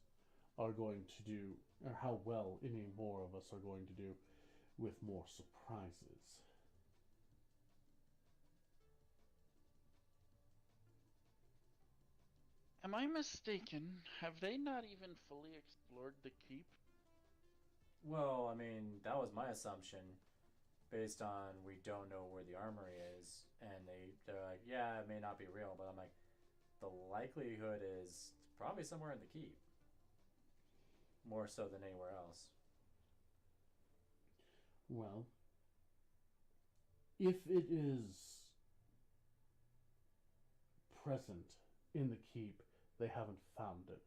A: are going to do, or how well any more of us are going to do with more surprises.
B: Am I mistaken? Have they not even fully explored the keep?
D: Well, I mean, that was my assumption. Based on we don't know where the armory is. And they're like, yeah, it may not be real. But I'm like, the likelihood is it's probably somewhere in the keep. More so than anywhere else.
A: Well, if it is present in the keep, they haven't found it.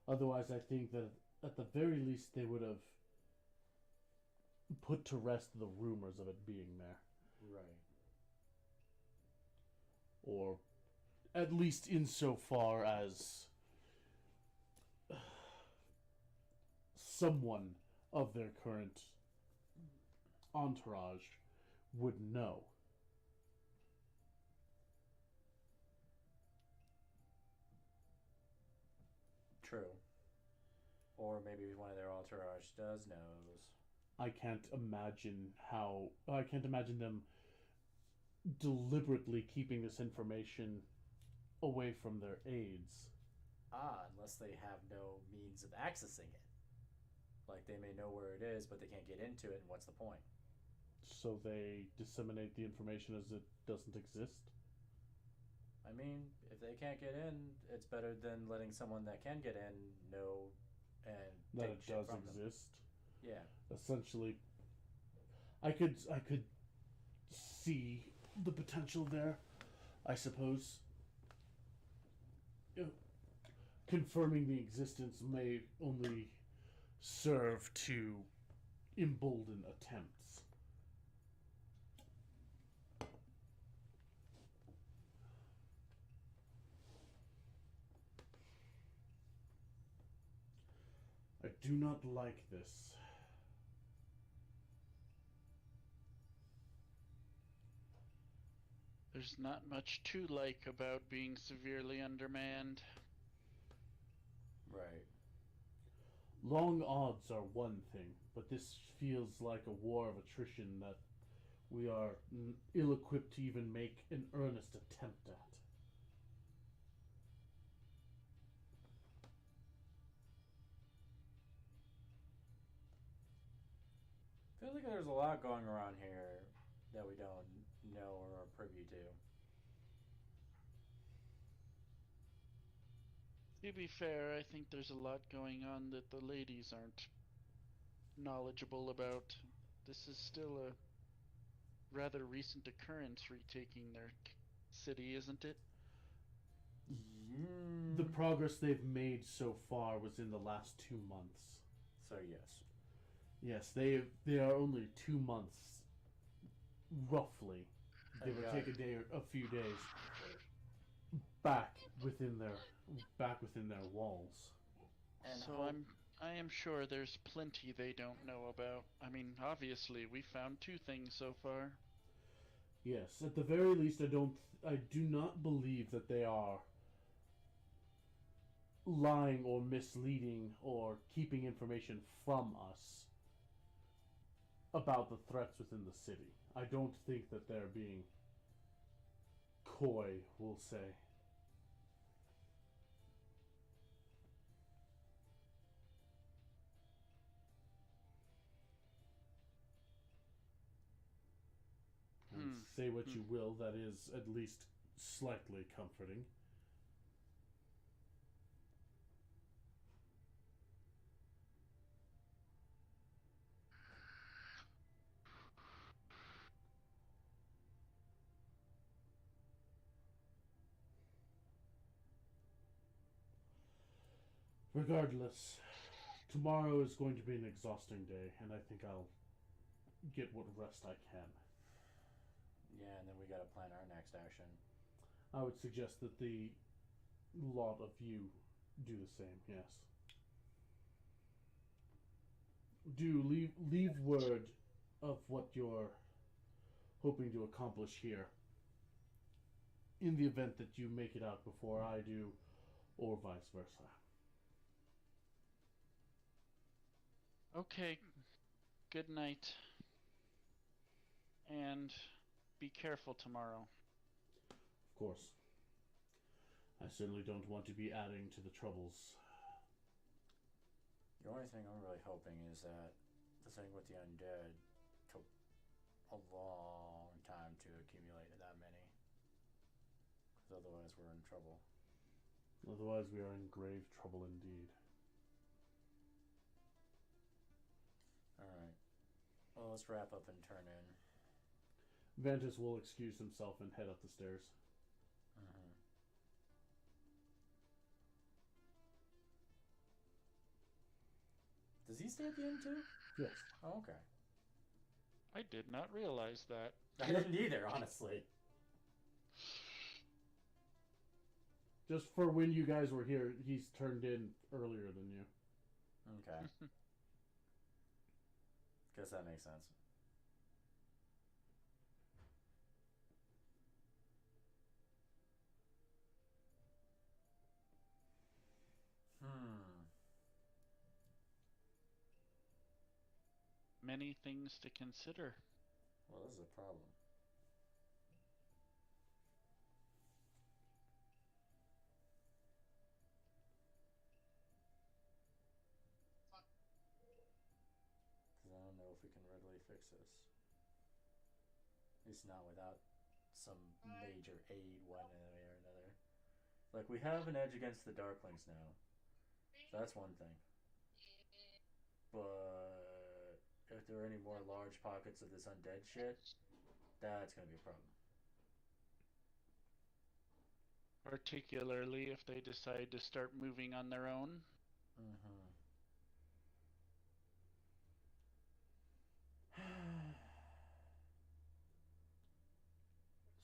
A: Otherwise, I think that at the very least they would have put to rest the rumors of it being there.
D: Right.
A: Or at least insofar as someone of their current entourage would know.
D: True. Or maybe one of their entourage does knows.
A: I can't imagine them deliberately keeping this information away from their aides.
D: Unless they have no means of accessing it. Like, they may know where it is, but they can't get into it, and what's the point?
A: So they disseminate the information as it doesn't exist?
D: I mean, if they can't get in, it's better than letting someone that can get in know and
A: That
D: take
A: it
D: shit
A: does
D: from them.
A: exist?
D: Yeah.
A: Essentially, I could see the potential there, I suppose. Confirming the existence may only serve to embolden attempts. I do not like this.
B: There's not much to like about being severely undermanned.
D: Right.
A: Long odds are one thing, but this feels like a war of attrition that we are ill-equipped to even make an earnest attempt at.
D: Feels like there's a lot going around here that we don't know or are privy to.
B: To be fair, I think there's a lot going on that the ladies aren't knowledgeable about. This is still a rather recent occurrence retaking their city, isn't it?
A: The progress they've made so far was in the last 2 months.
D: So yes.
A: Yes, they are only 2 months, roughly, give or take a day or a few days, back within their walls.
D: And
B: so I am sure there's plenty they don't know about. I mean, obviously, we found 2 things so far.
A: Yes, at the very least, I do not believe that they are lying or misleading or keeping information from us about the threats within the city. I don't think that they're being coy, we'll say. And say what you will, that is at least slightly comforting. Regardless, tomorrow is going to be an exhausting day, and I think I'll get what rest I can.
D: Yeah, and then we gotta plan our next action.
A: I would suggest that the lot of you do the same, yes. Do leave word of what you're hoping to accomplish here in the event that you make it out before I do, or vice versa.
B: Okay, good night. And be careful tomorrow.
A: Of course. I certainly don't want to be adding to the troubles.
D: The only thing I'm really hoping is that the thing with the undead took a long time to accumulate that many. Because otherwise we're in trouble.
A: Otherwise we are in grave trouble indeed.
D: Alright. Well, let's wrap up and turn in.
A: Ventus will excuse himself and head up the stairs.
D: Mm-hmm. Does he stay at the end too?
A: Yes.
D: Oh, okay.
B: I did not realize that.
D: I didn't either, honestly.
A: Just for when you guys were here, he's turned in earlier than you.
D: Okay. Guess that makes sense.
B: Many things to consider.
D: Well, this is a problem. Because I don't know if we can readily fix this. At least not without some major aid one way or another. Like, we have an edge against the Darklings now. So that's one thing. But if there are any more large pockets of this undead shit, that's gonna be a problem.
B: Particularly if they decide to start moving on their own.
D: Mm-hmm.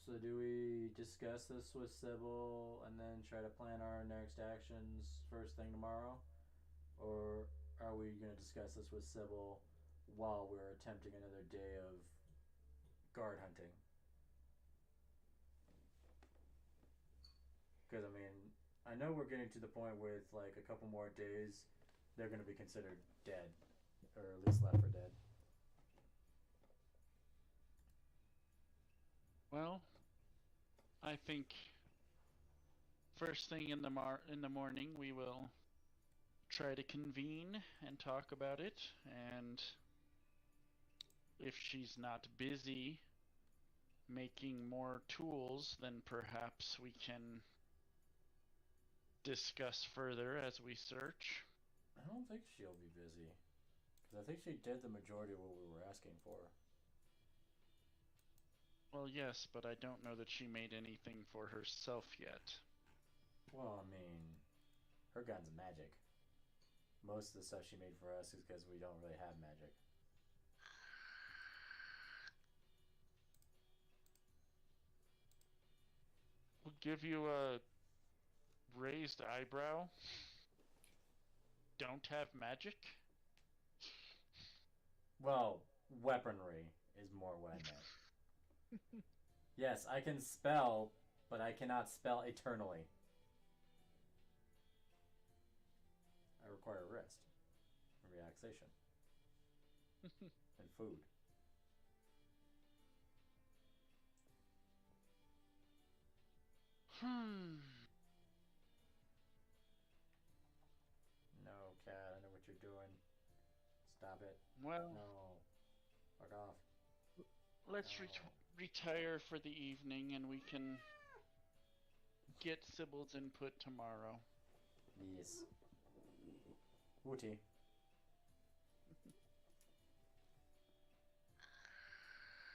D: So do we discuss this with Sybil and then try to plan our next actions first thing tomorrow? Or are we going to discuss this with Sybil while we're attempting another day of guard hunting? I know we're getting to the point with like a couple more days, they're going to be considered dead, or at least left for dead.
B: Well, I think first thing in the morning we will try to convene and talk about it, and if she's not busy making more tools, then perhaps we can discuss further as we search.
D: I don't think she'll be busy, because I think she did the majority of what we were asking for.
B: Well, yes, but I don't know that she made anything for herself yet.
D: Well, I mean, her gun's magic. Most of the stuff she made for us is because we don't really have magic.
B: We'll give you a raised eyebrow. Don't have magic?
D: Well, weaponry is more what I meant. Yes, I can spell, but I cannot spell eternally. I require rest, and relaxation, and food. No, cat, I know what you're doing. Stop it.
B: Well,
D: No. Fuck off.
B: let's
D: No.
B: retire for the evening and we can get Sybil's input tomorrow.
D: Yes. Wooty.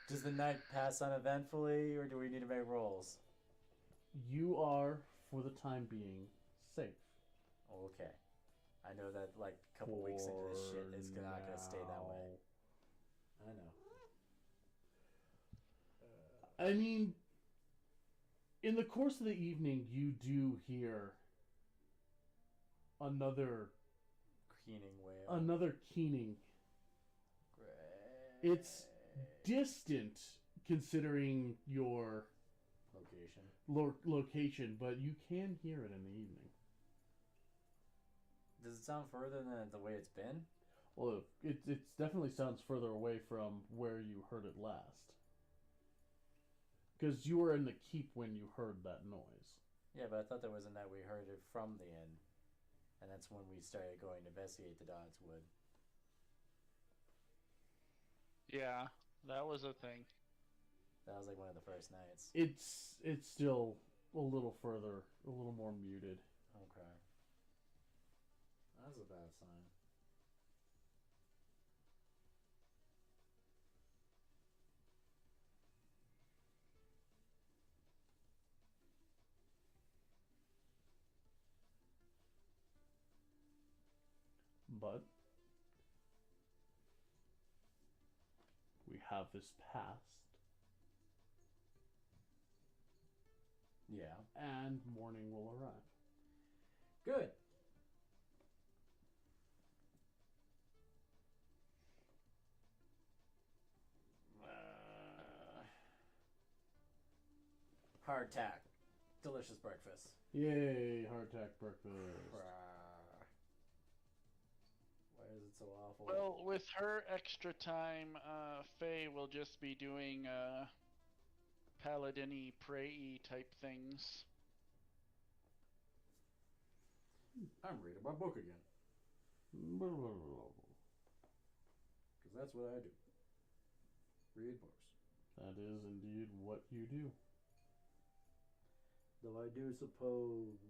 D: Does the night pass uneventfully, or do we need to make rolls?
A: You are, for the time being, safe.
D: Okay. I know that, like, a couple weeks into this shit, it's not gonna stay that way.
G: I know.
A: I mean, in the course of the evening, you do hear another keening.
D: Great.
A: It's distant considering your location, but you can hear it in the evening.
D: Does it sound further than the way it's been?
A: Well, it definitely sounds further away from where you heard it last. Because you were in the keep when you heard that noise.
D: Yeah, but I thought that wasn't that we heard it from the inn. And that's when we started going to investigate the Doddswood.
B: Yeah, that was a thing.
D: That was like one of the first nights.
A: It's still a little further, a little more muted.
D: Okay.
G: That's a bad sign.
A: But we have this past.
D: Yeah.
A: And morning will arrive.
D: Good. Hardtack. Delicious breakfast.
A: Yay, hardtack breakfast.
D: Why is it so awful?
B: Well, with her extra time, Faye will just be doing paladin-y, prey-y type things.
G: I'm reading my book again. Because that's what I do. Read books.
A: That is indeed what you do.
G: Though I do suppose,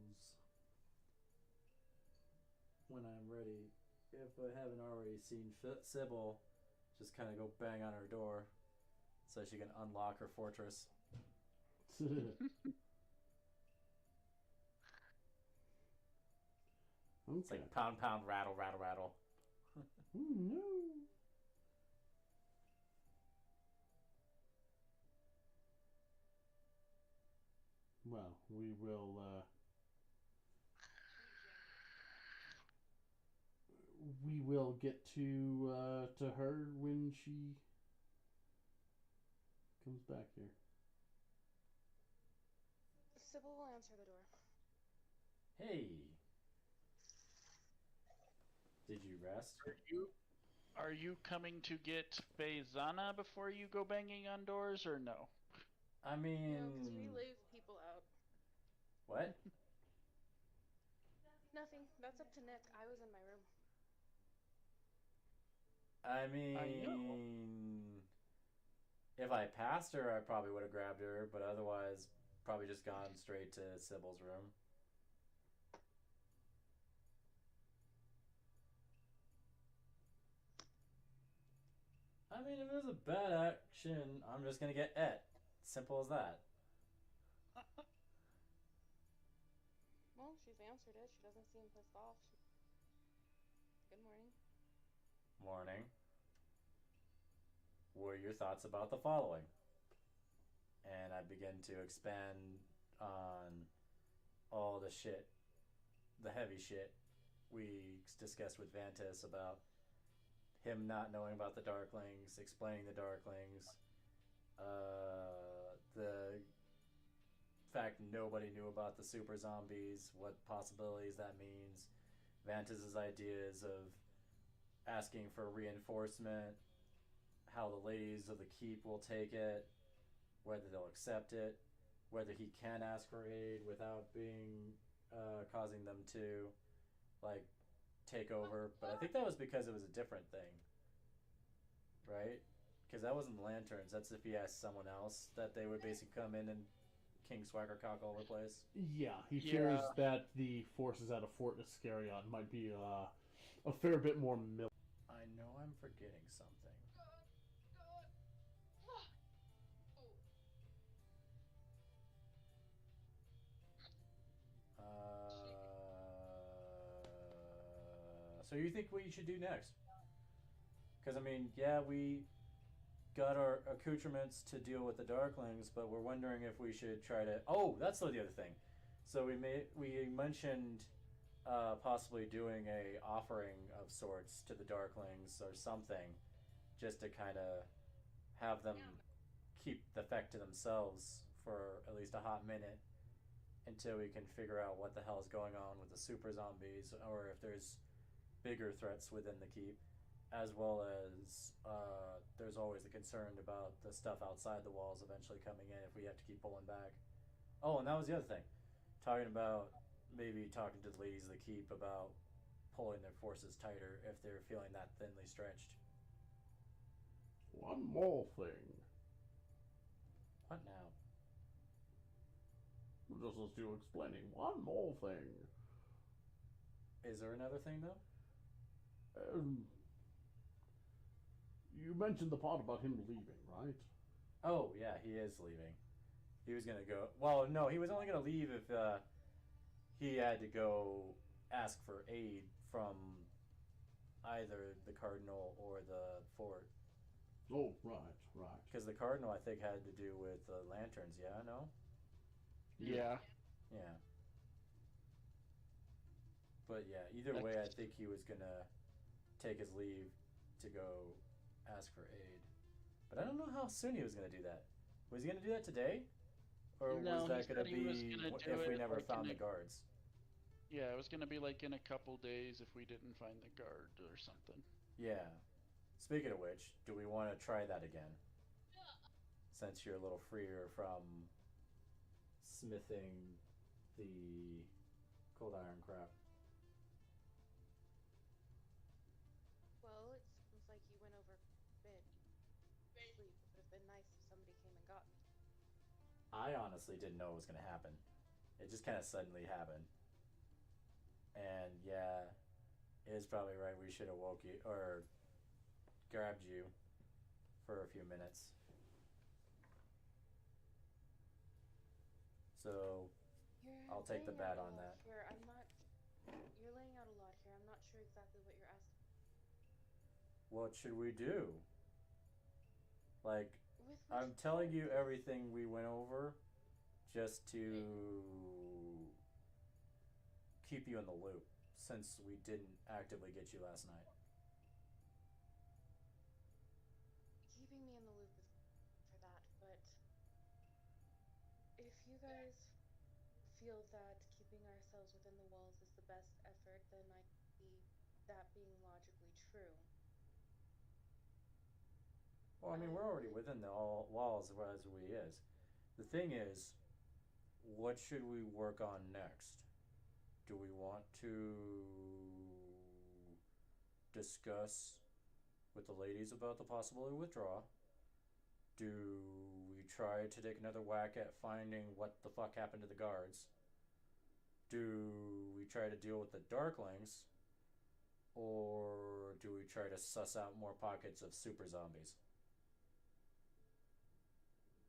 G: when I'm ready, if I haven't already seen Sybil,
D: just kind of go bang on her door so she can unlock her fortress. It's like pound, pound, rattle, rattle, rattle.
A: Oh, no. Well, we will get to her when she comes back here.
H: Sybil will answer the door.
D: Hey. Did you rest?
B: Are you coming to get Faizana before you go banging on doors, or no?
D: I
C: No,
D: mean,
C: because we leave people out.
D: what?
C: Nothing. That's up to Nick. I was in my room.
D: I
B: I know.
D: mean, if I passed her, I probably would have grabbed her, but otherwise, probably just gone straight to Sybil's room. I mean, if it was a bad action, I'm just gonna get et. Simple as that.
C: Well, she's answered it. She doesn't seem pissed off. Good morning.
D: Morning. What are your thoughts about the following? And I begin to expand on all the shit, the heavy shit we discussed with Vantis about him not knowing about the Darklings, explaining the Darklings, the fact nobody knew about the super zombies, what possibilities that means, Vantis's ideas of asking for reinforcement, how the ladies of the keep will take it, whether they'll accept it, whether he can ask for aid without being causing them to like take over. But I think that was because it was a different thing, right? Because that wasn't the lanterns. That's if he asked someone else that they would basically come in and King Swagger cock all over the place.
A: Yeah, he fears that the forces out of Fort Iscarion might be a fair bit more
D: I know I'm forgetting something. So you think what you should do next? Because I mean, yeah, we got our accoutrements to deal with the Darklings, but we're wondering if we should try to. Oh, that's the other thing. So we mentioned possibly doing a offering of sorts to the Darklings or something, just to kind of have them keep the effect to themselves for at least a hot minute until we can figure out what the hell is going on with the super zombies, or if there's bigger threats within the keep, as well as there's always the concern about the stuff outside the walls eventually coming in if we have to keep pulling back. Oh, and that was the other thing, talking about maybe talking to the ladies of the keep about pulling their forces tighter if they're feeling that thinly stretched.
A: One more thing.
D: What now?
A: Just as you explaining, one more thing.
D: Is there another thing though?
A: You mentioned the part about him leaving, right?
D: Oh yeah, he is leaving. He was gonna go. Well, no, he was only gonna leave if he had to go ask for aid from either the Cardinal or the fort.
A: Oh, right.
D: Because the Cardinal, I think, had to do with the lanterns. Yeah, no.
B: Yeah.
D: Yeah. But yeah, either way, I think he was gonna take his leave to go ask for aid. But I don't know how soon he was gonna do that. Was he gonna do that today, or
B: No,
D: was that
B: he
D: gonna
B: said he was
D: be
B: gonna do
D: if we
B: it,
D: never
B: like,
D: found
B: in
D: the guards?
B: Yeah, it was gonna be like in a couple days if we didn't find the guard or something.
D: Yeah. Speaking of which, do we want to try that again? Since you're a little freer from smithing the cold iron crap.
C: Well, it seems like you went over bed. Sleep. It would have been nice if somebody came and got me.
D: I honestly didn't know it was going to happen. It just kind of suddenly happened. And yeah, it is probably right. We should have woke you or grabbed you for a few minutes. So I'll take the bat on that.
C: Here, I'm not. You're laying out a lot here. I'm not sure exactly what you're asking.
D: What should we do? Like,
C: With
D: I'm telling you everything we went over just to keep you in the loop since we didn't actively get you last night.
C: Keeping me in the loop is for that, but if you guys feel that keeping
H: keeping ourselves within the walls is the best effort, then I see that being logically true.
D: Well, I mean, we're already within the walls as we is. The thing is, what should we work on next? Do we want to discuss with the ladies about the possibility of withdrawal? Do we try to take another whack at finding what the fuck happened to the guards? Do we try to deal with the Darklings? Or do we try to suss out more pockets of super zombies?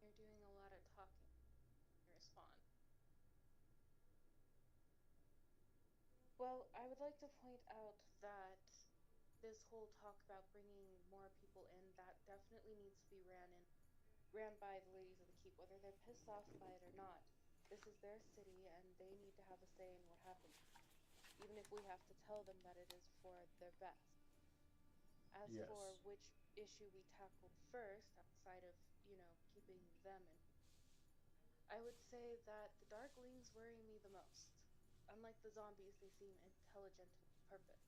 H: You're doing a lot of talking in response. Well, I would like to point out that this whole talk about bringing more people in, that definitely needs to be ran by the ladies of the keep, whether they're pissed off by it or not. This is their city, and they need to have a say in what happens, even if we have to tell them that it is for their best. As
D: Yes.
H: for which issue we tackle first, outside of, keeping them in, I would say that the Darklings worry me the most. Unlike the zombies, they seem intelligent and with purpose.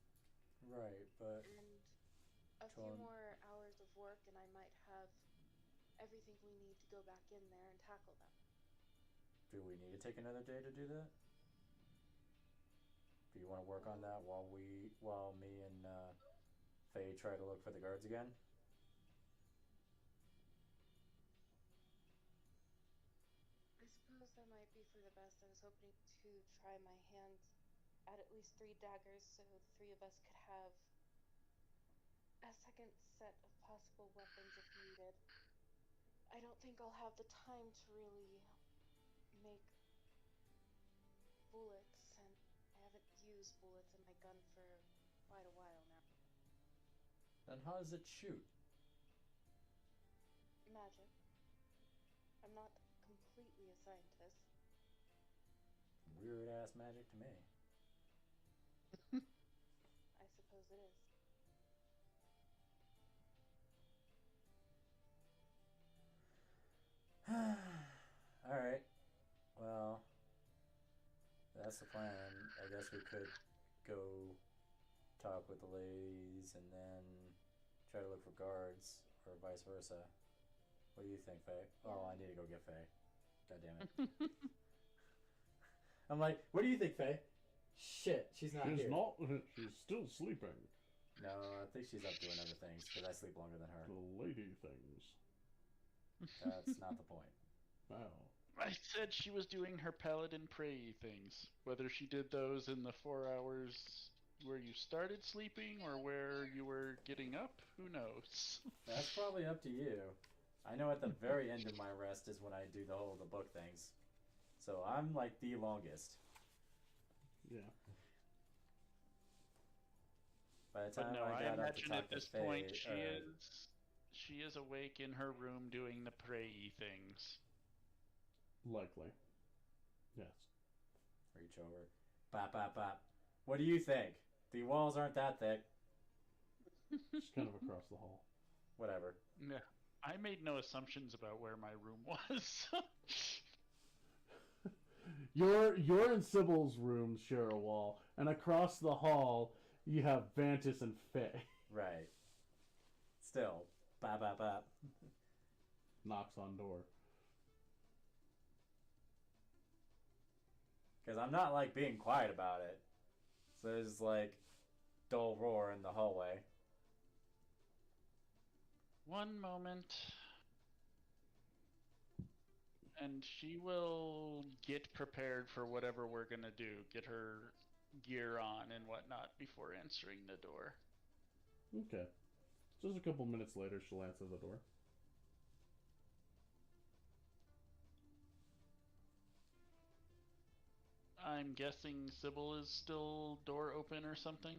D: Right, but
H: And a few more hours of work, and I might have everything we need to go back in there and tackle them.
D: do we need to take another day to do that? Do you want to work on that while me and Faye try to look for the guards again?
H: I suppose that might be for the best. I was hoping to try my hand at least 3 daggers, so the 3 of us could have a second set of possible weapons if needed. I don't think I'll have the time to really make bullets, and I haven't used bullets in my gun for quite a while now.
D: Then how does it shoot?
H: Magic. I'm not completely a scientist.
D: Weird ass magic to me.
H: I suppose it is.
D: Alright. Well, that's the plan. I guess we could go talk with the ladies and then try to look for guards, or vice versa. What do you think, Faye? Oh, I need to go get Faye. God damn it. I'm like, what do you think, Faye? Shit, she's not here.
A: She's still sleeping.
D: No, I think she's up doing other things, because I sleep longer than her.
A: The lady things.
D: That's not the point.
A: Wow.
B: I said she was doing her paladin prey things. Whether she did those in the 4 hours where you started sleeping or where you were getting up, who knows?
D: That's probably up to you. I know at the very end of my rest is when I do the book things. So I'm like the longest.
A: Yeah.
D: By the
B: But
D: time
B: no, I
D: got up to
B: imagine
D: talk
B: at
D: to
B: this
D: Faye,
B: point she is awake in her room doing the prey things.
A: Likely. Yes.
D: reach over. Bop, bop, bop. What do you think? The walls aren't that thick.
A: Just kind of across the hall.
D: Whatever.
B: Yeah, I made no assumptions about where my room was.
A: Your and Sybil's rooms share a wall, and across the hall you have Vantis and Faye.
D: Right. Still. Bop, bop, bop.
A: Knocks on door.
D: Because I'm not like being quiet about it. So there's like dull roar in the hallway.
B: One moment. And she will get prepared for whatever we're gonna do. Get her gear on and whatnot before answering the door.
A: Okay. Just a couple minutes later, she'll answer the door.
B: I'm guessing Sybil is still door open or something?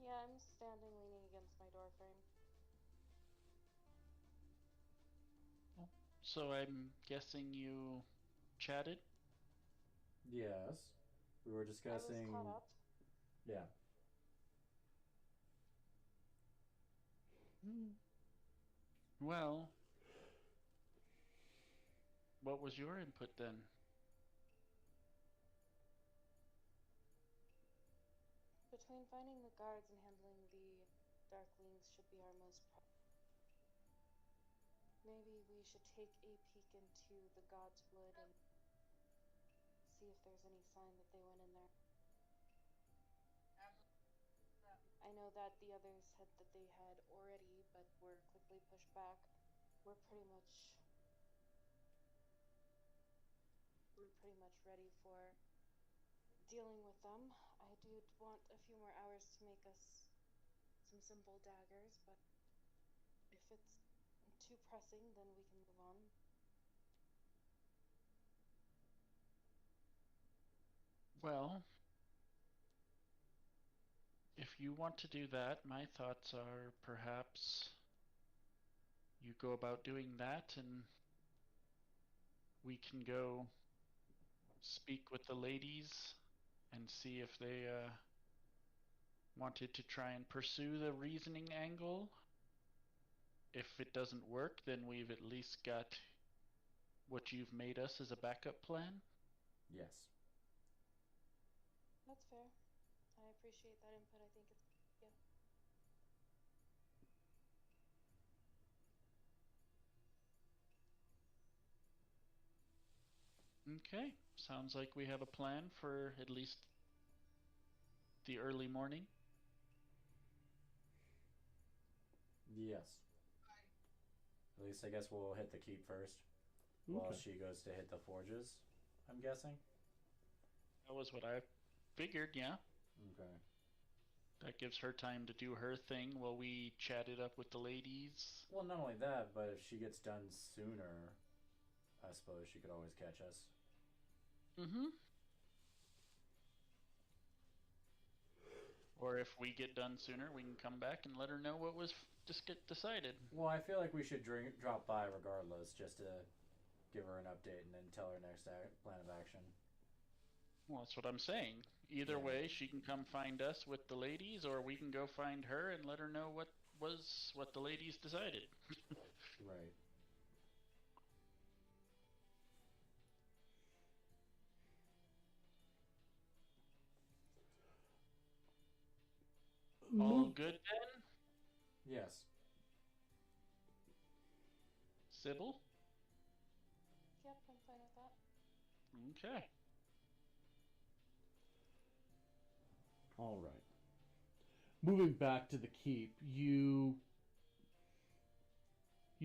H: Yeah, I'm standing leaning against my door frame.
B: So I'm guessing you chatted?
D: Yes. We were discussing.
H: I was caught up.
D: Yeah.
B: Well, what was your input then?
H: between finding the guards and handling the Darklings should be our most maybe we should take a peek into the God's Wood and see if there's any sign that they went in there. I know that the others said that they had already, but were quickly pushed back. We're pretty much ready for dealing with them. I do want a few more hours to make us some simple daggers, but if it's too pressing, then we can move on.
B: Well, if you want to do that, my thoughts are perhaps you go about doing that and we can go speak with the ladies and see if they wanted to try and pursue the reasoning angle. If it doesn't work, then we've at least got what you've made us as a backup plan.
D: Yes.
H: That's fair. I appreciate that input. I think it's yeah.
B: Okay, sounds like we have a plan for at least the early morning.
D: Yes. At least I guess we'll hit the keep first. While she goes to hit the forges, I'm guessing.
B: That was what I figured, yeah.
D: Okay.
B: That gives her time to do her thing while we chat it up with the ladies.
D: Well, not only that, but if she gets done sooner, I suppose she could always catch us.
B: Mm-hmm. Or if we get done sooner, we can come back and let her know what was just get decided.
D: Well, I feel like we should drop by regardless, just to give her an update and then tell her next plan of action.
B: Well, that's what I'm saying. Either way, she can come find us with the ladies, or we can go find her and let her know what the ladies decided.
D: Right.
B: All good then?
D: Yes.
B: Sybil?
H: Yep, I'm fine with that.
B: Okay.
A: All right. Moving back to the keep, you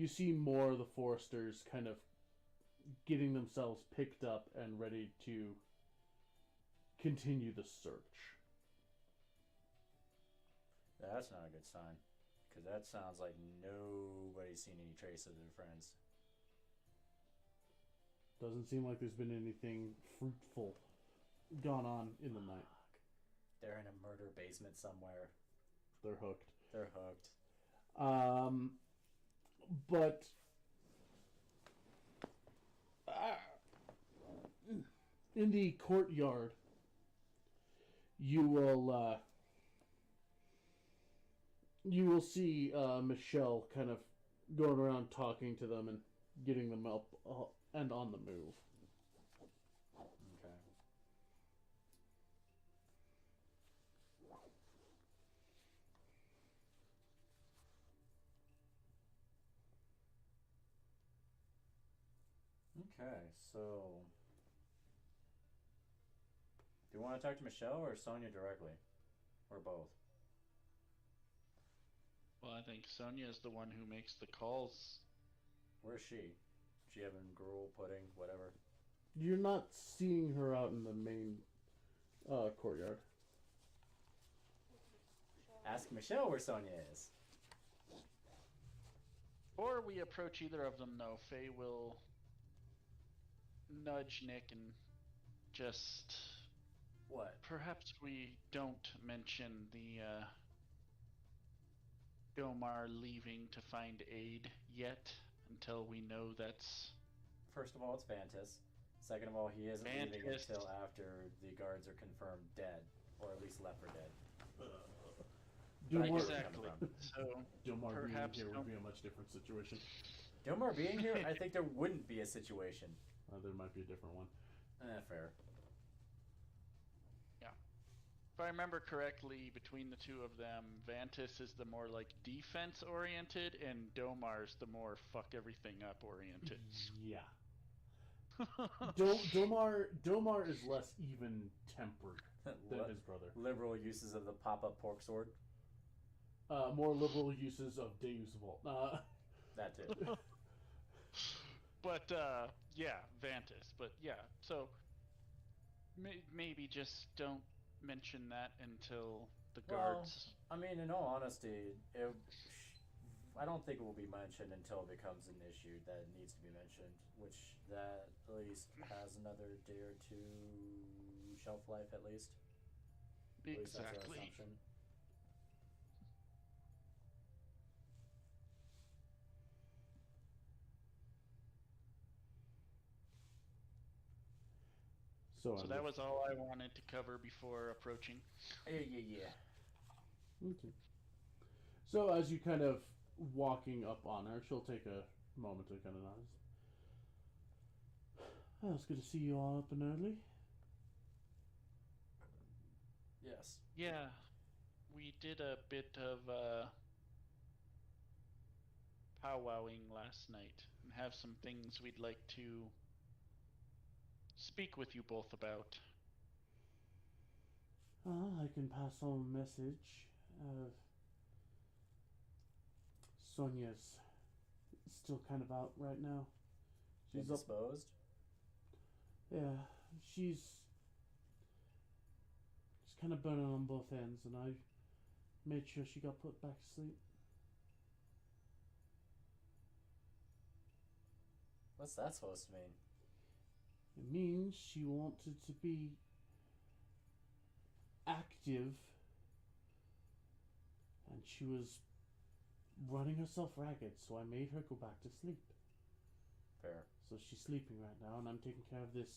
A: see more of the Foresters kind of getting themselves picked up and ready to continue the search.
D: That's not a good sign, because that sounds like nobody's seen any trace of their friends.
A: Doesn't seem like there's been anything fruitful gone on in the night.
D: They're in a murder basement somewhere.
A: They're hooked.
D: They're hooked.
A: But in the courtyard, you will see Michelle kind of going around talking to them and getting them up and on the move.
D: Okay, so do you want to talk to Michelle or Sonia directly? Or both?
B: Well, I think Sonia is the one who makes the calls.
D: Where's she? She having gruel, pudding, whatever?
A: You're not seeing her out in the main courtyard.
D: Ask Michelle where Sonia is.
B: Or we approach either of them, though. Faye will nudge Nick and just...
D: What?
B: Perhaps we don't mention the Domar leaving to find aid yet until we know that's...
D: First of all, it's Vantis. Second of all, he isn't leaving
B: Vantis.
D: until after the guards are confirmed dead. Or at least left for dead.
B: Exactly. So
A: Domar being
B: perhaps
A: here would be a much different situation.
D: Domar being here, I think there wouldn't be a situation.
A: There might be a different one.
D: Fair.
B: Yeah. if I remember correctly, between the two of them, Vantis is the more like defense oriented, and Domar's the more fuck everything up oriented.
A: Yeah. Domar is less even tempered than his brother.
D: Liberal uses of the pop-up pork sword.
A: More liberal uses of Deus Vult.
D: That too.
B: But yeah, Vantis. But yeah, so maybe just don't mention that until the guards.
D: I mean, in all honesty, I don't think it will be mentioned until it becomes an issue that needs to be mentioned, which that at least has another day or two shelf life at least. At least that's our
B: Exactly.
D: assumption.
B: So that was all I wanted to cover before approaching.
D: Yeah.
A: Okay. So as you kind of walking up on her, she'll take a moment to kind of nod. Oh, it's good to see you all up and early.
D: Yes.
B: Yeah, we did a bit of powwowing last night and have some things we'd like to speak with you both about.
A: I can pass on a message. Sonia's still kind of out right now. She's up.
D: Indisposed?
A: Yeah, she's kind of burning on both ends, and I made sure she got put back to sleep.
D: What's that supposed to mean?
A: It means she wanted to be active, and she was running herself ragged, so I made her go back to sleep.
D: Fair.
A: So she's sleeping right now, and I'm taking care of this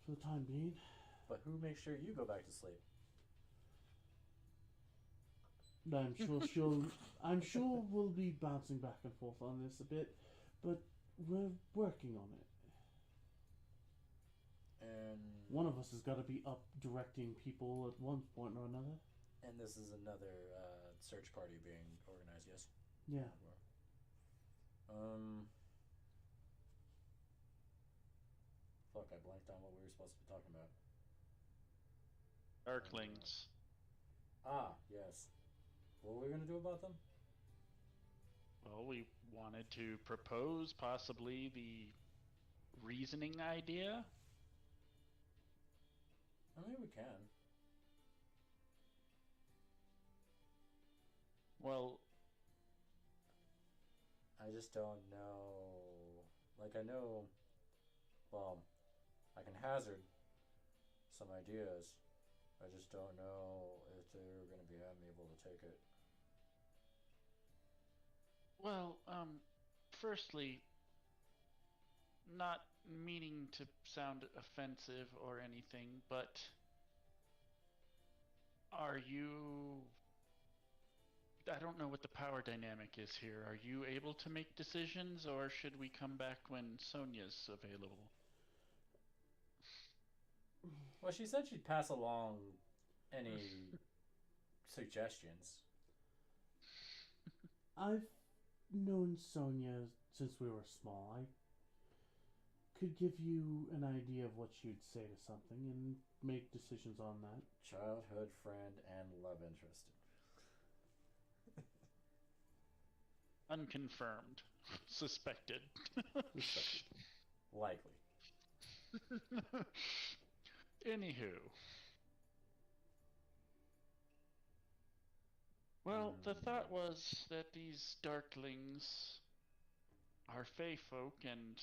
A: for the time being.
D: But who makes sure you go back to sleep?
A: I'm sure we'll be bouncing back and forth on this a bit, but we're working on it.
D: And
A: one of us has got to be up directing people at one point or another.
D: And this is another search party being organized, yes?
A: Yeah.
D: Fuck, I blanked on what we were supposed to be talking about.
B: Darklings.
D: Yes. What were we gonna do about them?
B: Well, we wanted to propose possibly the reasoning idea.
D: I mean, we can.
B: Well,
D: I just don't know. Like, I know. Well, I can hazard some ideas. I just don't know if they're going to be able to take it.
B: well, firstly, not meaning to sound offensive or anything, but are you... I don't know what the power dynamic is here. Are you able to make decisions, or should we come back when Sonia's available?
D: Well, she said she'd pass along any suggestions.
A: I've known Sonia since we were small. I could give you an idea of what she'd say to something and make decisions on that.
D: Childhood friend and love interest.
B: Unconfirmed. Suspected.
D: Likely.
B: Anywho. Well, the thought was that these darklings are fey folk and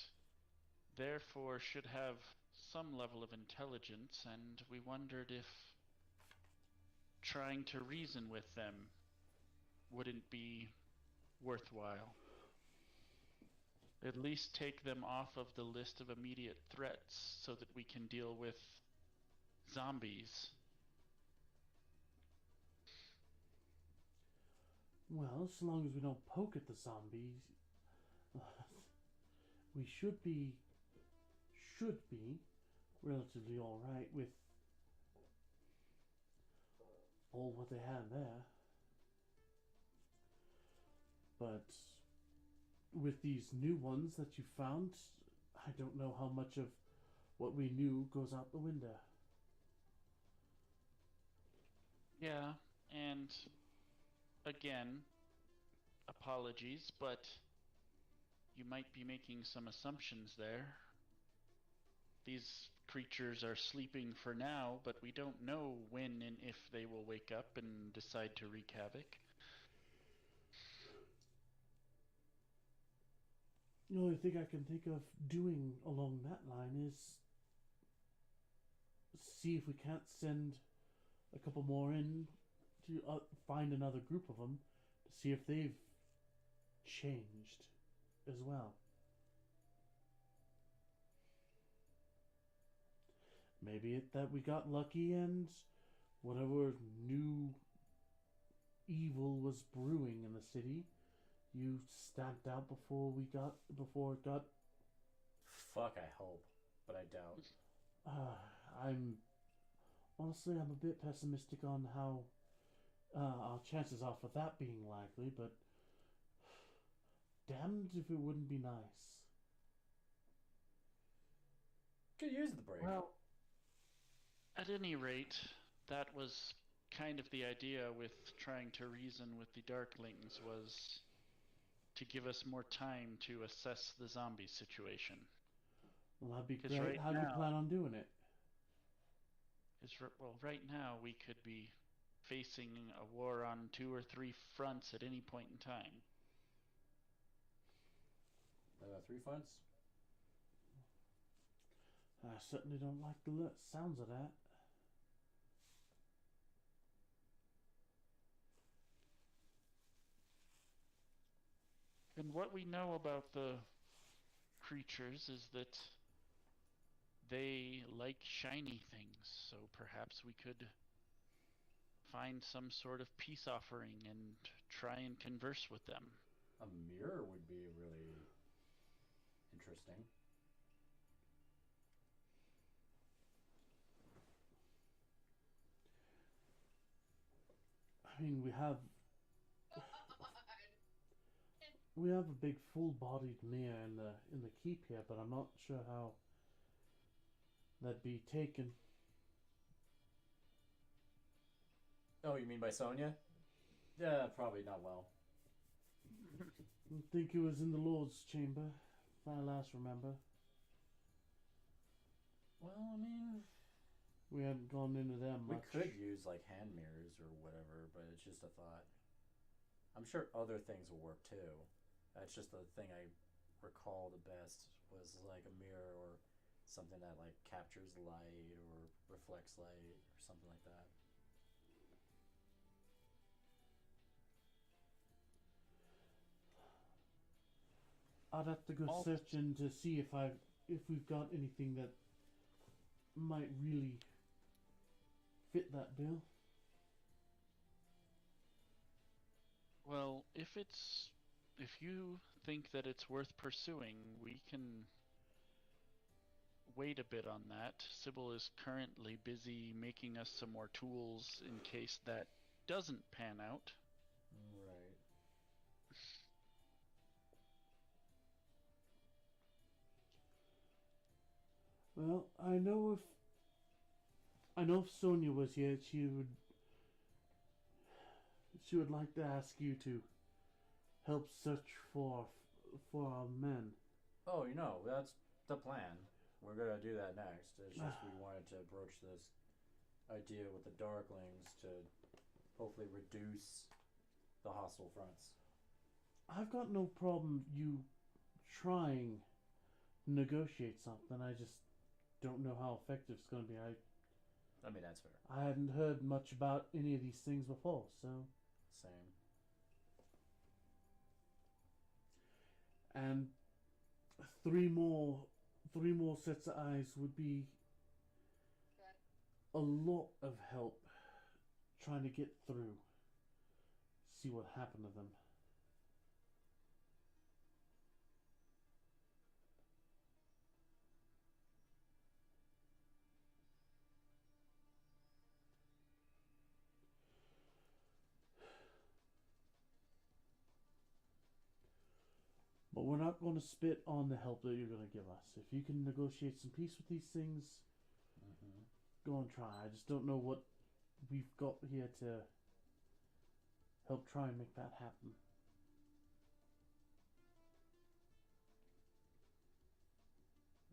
B: therefore should have some level of intelligence, and we wondered if trying to reason with them wouldn't be worthwhile. At least take them off of the list of immediate threats so that we can deal with zombies.
A: Well, so long as we don't poke at the zombies, we should be relatively alright with all what they had there. But with these new ones that you found, I don't know how much of what we knew goes out the window.
B: Yeah, and again, apologies, but you might be making some assumptions there. These creatures are sleeping for now, but we don't know when and if they will wake up and decide to wreak havoc.
A: The only thing I can think of doing along that line is see if we can't send a couple more in to find another group of them to see if they've changed as well. Maybe that we got lucky and whatever new evil was brewing in the city, you stamped out before it got.
D: Fuck, I hope, but I doubt.
A: I'm a bit pessimistic on how our chances are for that being likely, but damned if it wouldn't be nice.
D: Could use the break.
B: Well, at any rate, that was kind of the idea with trying to reason with the Darklings, was to give us more time to assess the zombie situation.
A: Well, that'd be
B: 'Cause
A: great.
B: right
A: How do you
B: now-
A: plan on doing it?
B: Well, right now we could be facing a war on 2 or 3 fronts at any point in time.
D: 3 fronts?
A: I certainly don't like the sounds of that.
B: And what we know about the creatures is that they like shiny things, so perhaps we could find some sort of peace offering and try and converse with them.
D: A mirror would be really interesting.
A: I mean, we have a big full-bodied mirror in the keep here, but I'm not sure how that'd be taken.
D: Oh, you mean by Sonya? Yeah, probably not well.
A: I think it was in the Lord's chamber, if I last remember.
D: Well, I mean,
A: We hadn't gone into them
D: we
A: much.
D: could use like hand mirrors or whatever, but it's just a thought. I'm sure other things will work too. That's just the thing I recall the best was like a mirror or something that like captures light or reflects light or something like that.
A: I'd have to go searching to see if we've got anything that might really fit that bill.
B: Well, if you think that it's worth pursuing, we can wait a bit on that. Sybil is currently busy making us some more tools in case that doesn't pan out.
D: Right.
A: Well, I know if Sonya was here, she would like to ask you to help search for our men.
D: Oh, that's the plan. We're gonna do that next. It's just we wanted to broach this idea with the Darklings to hopefully reduce the hostile fronts.
A: I've got no problem you trying to negotiate something. I just don't know how effective it's going to be.
D: I mean, that's fair.
A: I hadn't heard much about any of these things before, so.
D: Same.
A: And three more sets of eyes would be a lot of help trying to get through. See what happened to them. But we're not going to spit on the help that you're going to give us. If you can negotiate some peace with these things, go and try. I just don't know what we've got here to help try and make that happen.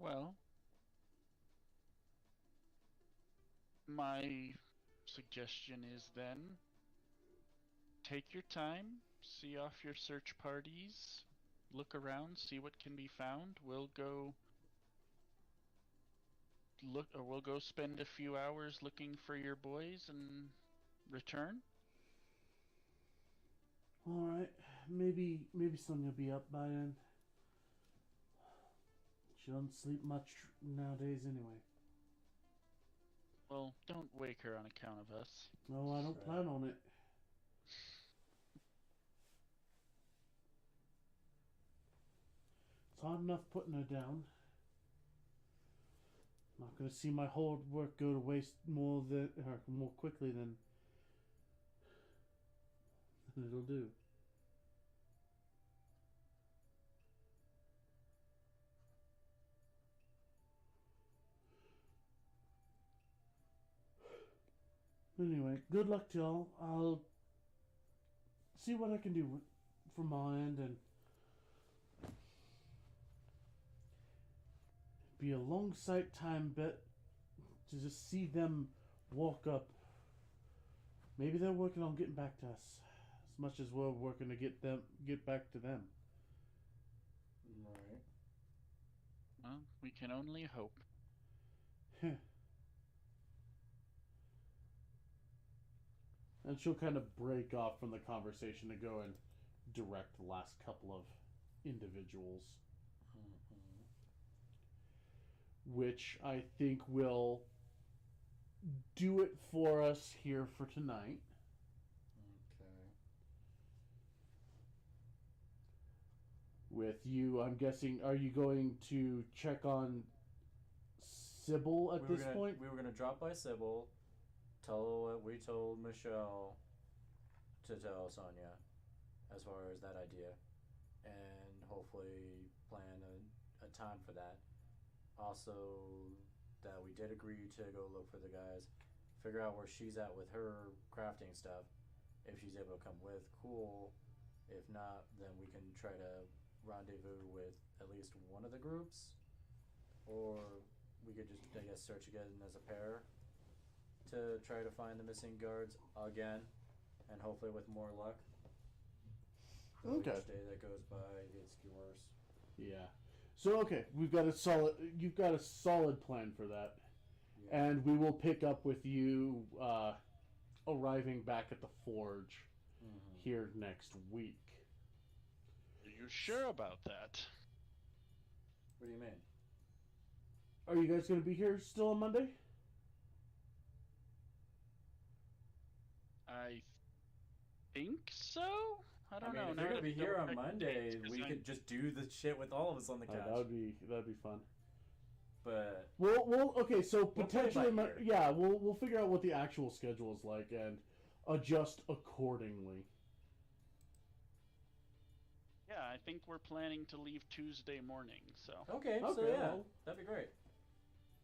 B: Well, my suggestion is then take your time, see off your search parties, look around, see what can be found. We'll go spend a few hours looking for your boys and return.
A: All right, maybe Sonia will be up by then. She doesn't sleep much nowadays anyway.
B: Well, don't wake her on account of us.
A: No, I don't plan on it. It's hard enough putting her down. I'm not going to see my hard work go to waste more quickly than it'll do. Anyway, good luck to y'all. I'll see what I can do from my end and be a long sight time bet to just see them walk up. Maybe they're working on getting back to us as much as we're working to get back to them.
D: Right.
B: Well, we can only hope.
A: And she'll kind of break off from the conversation to go and direct the last couple of individuals. Which I think will do it for us here for tonight.
D: Okay.
A: With you, I'm guessing, are you going to check on Sybil at this point?
D: We were gonna drop by Sybil, tell what we told Michelle to tell Sonia, as far as that idea, and hopefully plan a time for that. Also, that we did agree to go look for the guys, figure out where she's at with her crafting stuff. If she's able to come with, cool. If not, then we can try to rendezvous with at least one of the groups, or we could just, I guess, search again as a pair to try to find the missing guards again, and hopefully with more luck.
A: Okay.
D: Each day that goes by gets worse.
A: Yeah. So okay, you've got a solid plan for that.
D: Yeah.
A: And we will pick up with you arriving back at the forge here next week.
B: Are you sure about that?
D: What do you mean?
A: Are you guys going to be here still on Monday?
B: I think so? I don't know.
D: If
B: Now
D: you're gonna
B: that
D: be here
B: I've
D: on
B: checked
D: Monday,
B: dates, 'cause
D: we could just do the shit with all of us on the couch.
A: That'd be fun.
D: But
A: We'll okay. So
D: We'll play it by
A: potentially,
D: ear.
A: we'll figure out what the actual schedule is like and adjust accordingly.
B: Yeah, I think we're planning to leave Tuesday morning, so.
D: okay, so
A: Okay,
D: yeah,
A: well.
D: that'd be great.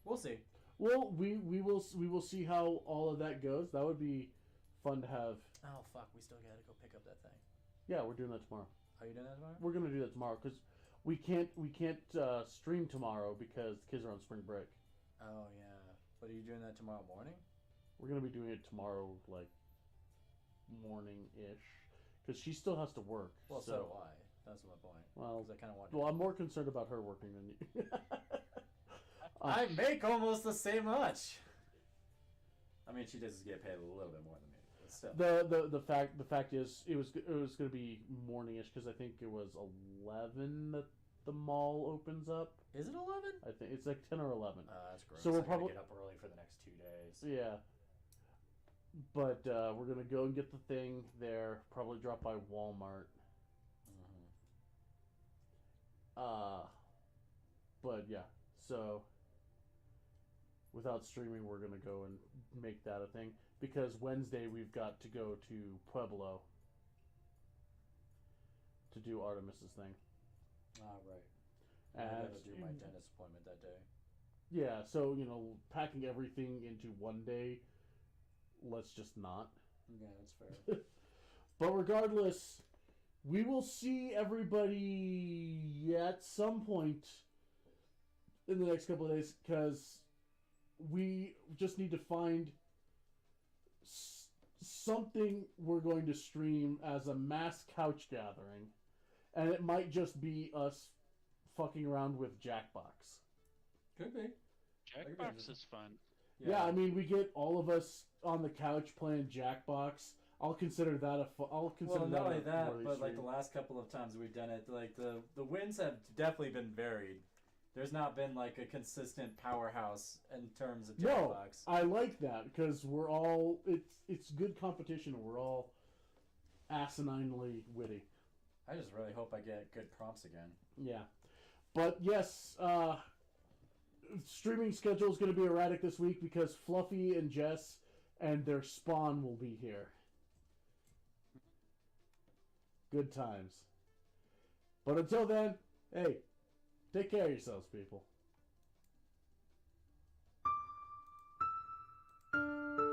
D: We'll see.
A: Well, we will see how all of that goes. That would be fun to have.
D: Oh fuck, we still gotta go pick up that thing.
A: Yeah, we're doing that tomorrow.
D: Are you doing that tomorrow?
A: We're gonna do that tomorrow because we can't stream tomorrow because the kids are on spring break.
D: Oh yeah, but are you doing that tomorrow morning?
A: We're gonna be doing it tomorrow, like morning-ish, because she still has to work.
D: Well, so do I. That's my point.
A: Well,
D: 'Cause I kind of want.
A: well, I'm more concerned about her working than you.
D: I make almost the same much. I mean, she does get paid a little bit more than me, but still.
A: The fact is it was gonna be morning-ish because I think it was 11 that the mall opens up.
D: Is it 11?
A: I think it's like 10 or 11.
D: That's gross.
A: So we'll
D: I gotta
A: probably
D: get up early for the next 2 days.
A: Yeah. But we're gonna go and get the thing there. Probably drop by Walmart. But yeah. So without streaming, we're gonna go and make that a thing because Wednesday we've got to go to Pueblo to do Artemis's thing.
D: Ah, right. I
A: And
D: gotta do my dentist appointment that day.
A: yeah, so packing everything into one day. Let's just not.
D: Yeah, that's fair.
A: But regardless, we will see everybody at some point in the next couple of days because we just need to find something we're going to stream as a mass couch gathering, and it might just be us fucking around with Jackbox.
G: Could be.
B: Jackbox is fun.
A: Yeah, I mean, we get all of us on the couch playing Jackbox. I'll consider that I'll consider
D: Well,
A: that
D: not only
A: a
D: that,
A: worthy
D: but like
A: stream.
D: the last couple of times we've done it, like the wins have definitely been varied. There's not been like a consistent powerhouse in terms of
A: No,
D: Jackbox.
A: I like that because we're all it's good competition and we're all asininely witty.
D: I just really hope I get good prompts again.
A: Yeah, but yes, streaming schedule is going to be erratic this week because Fluffy and Jess and their spawn will be here. Good times. But until then, hey, take care of yourselves, people.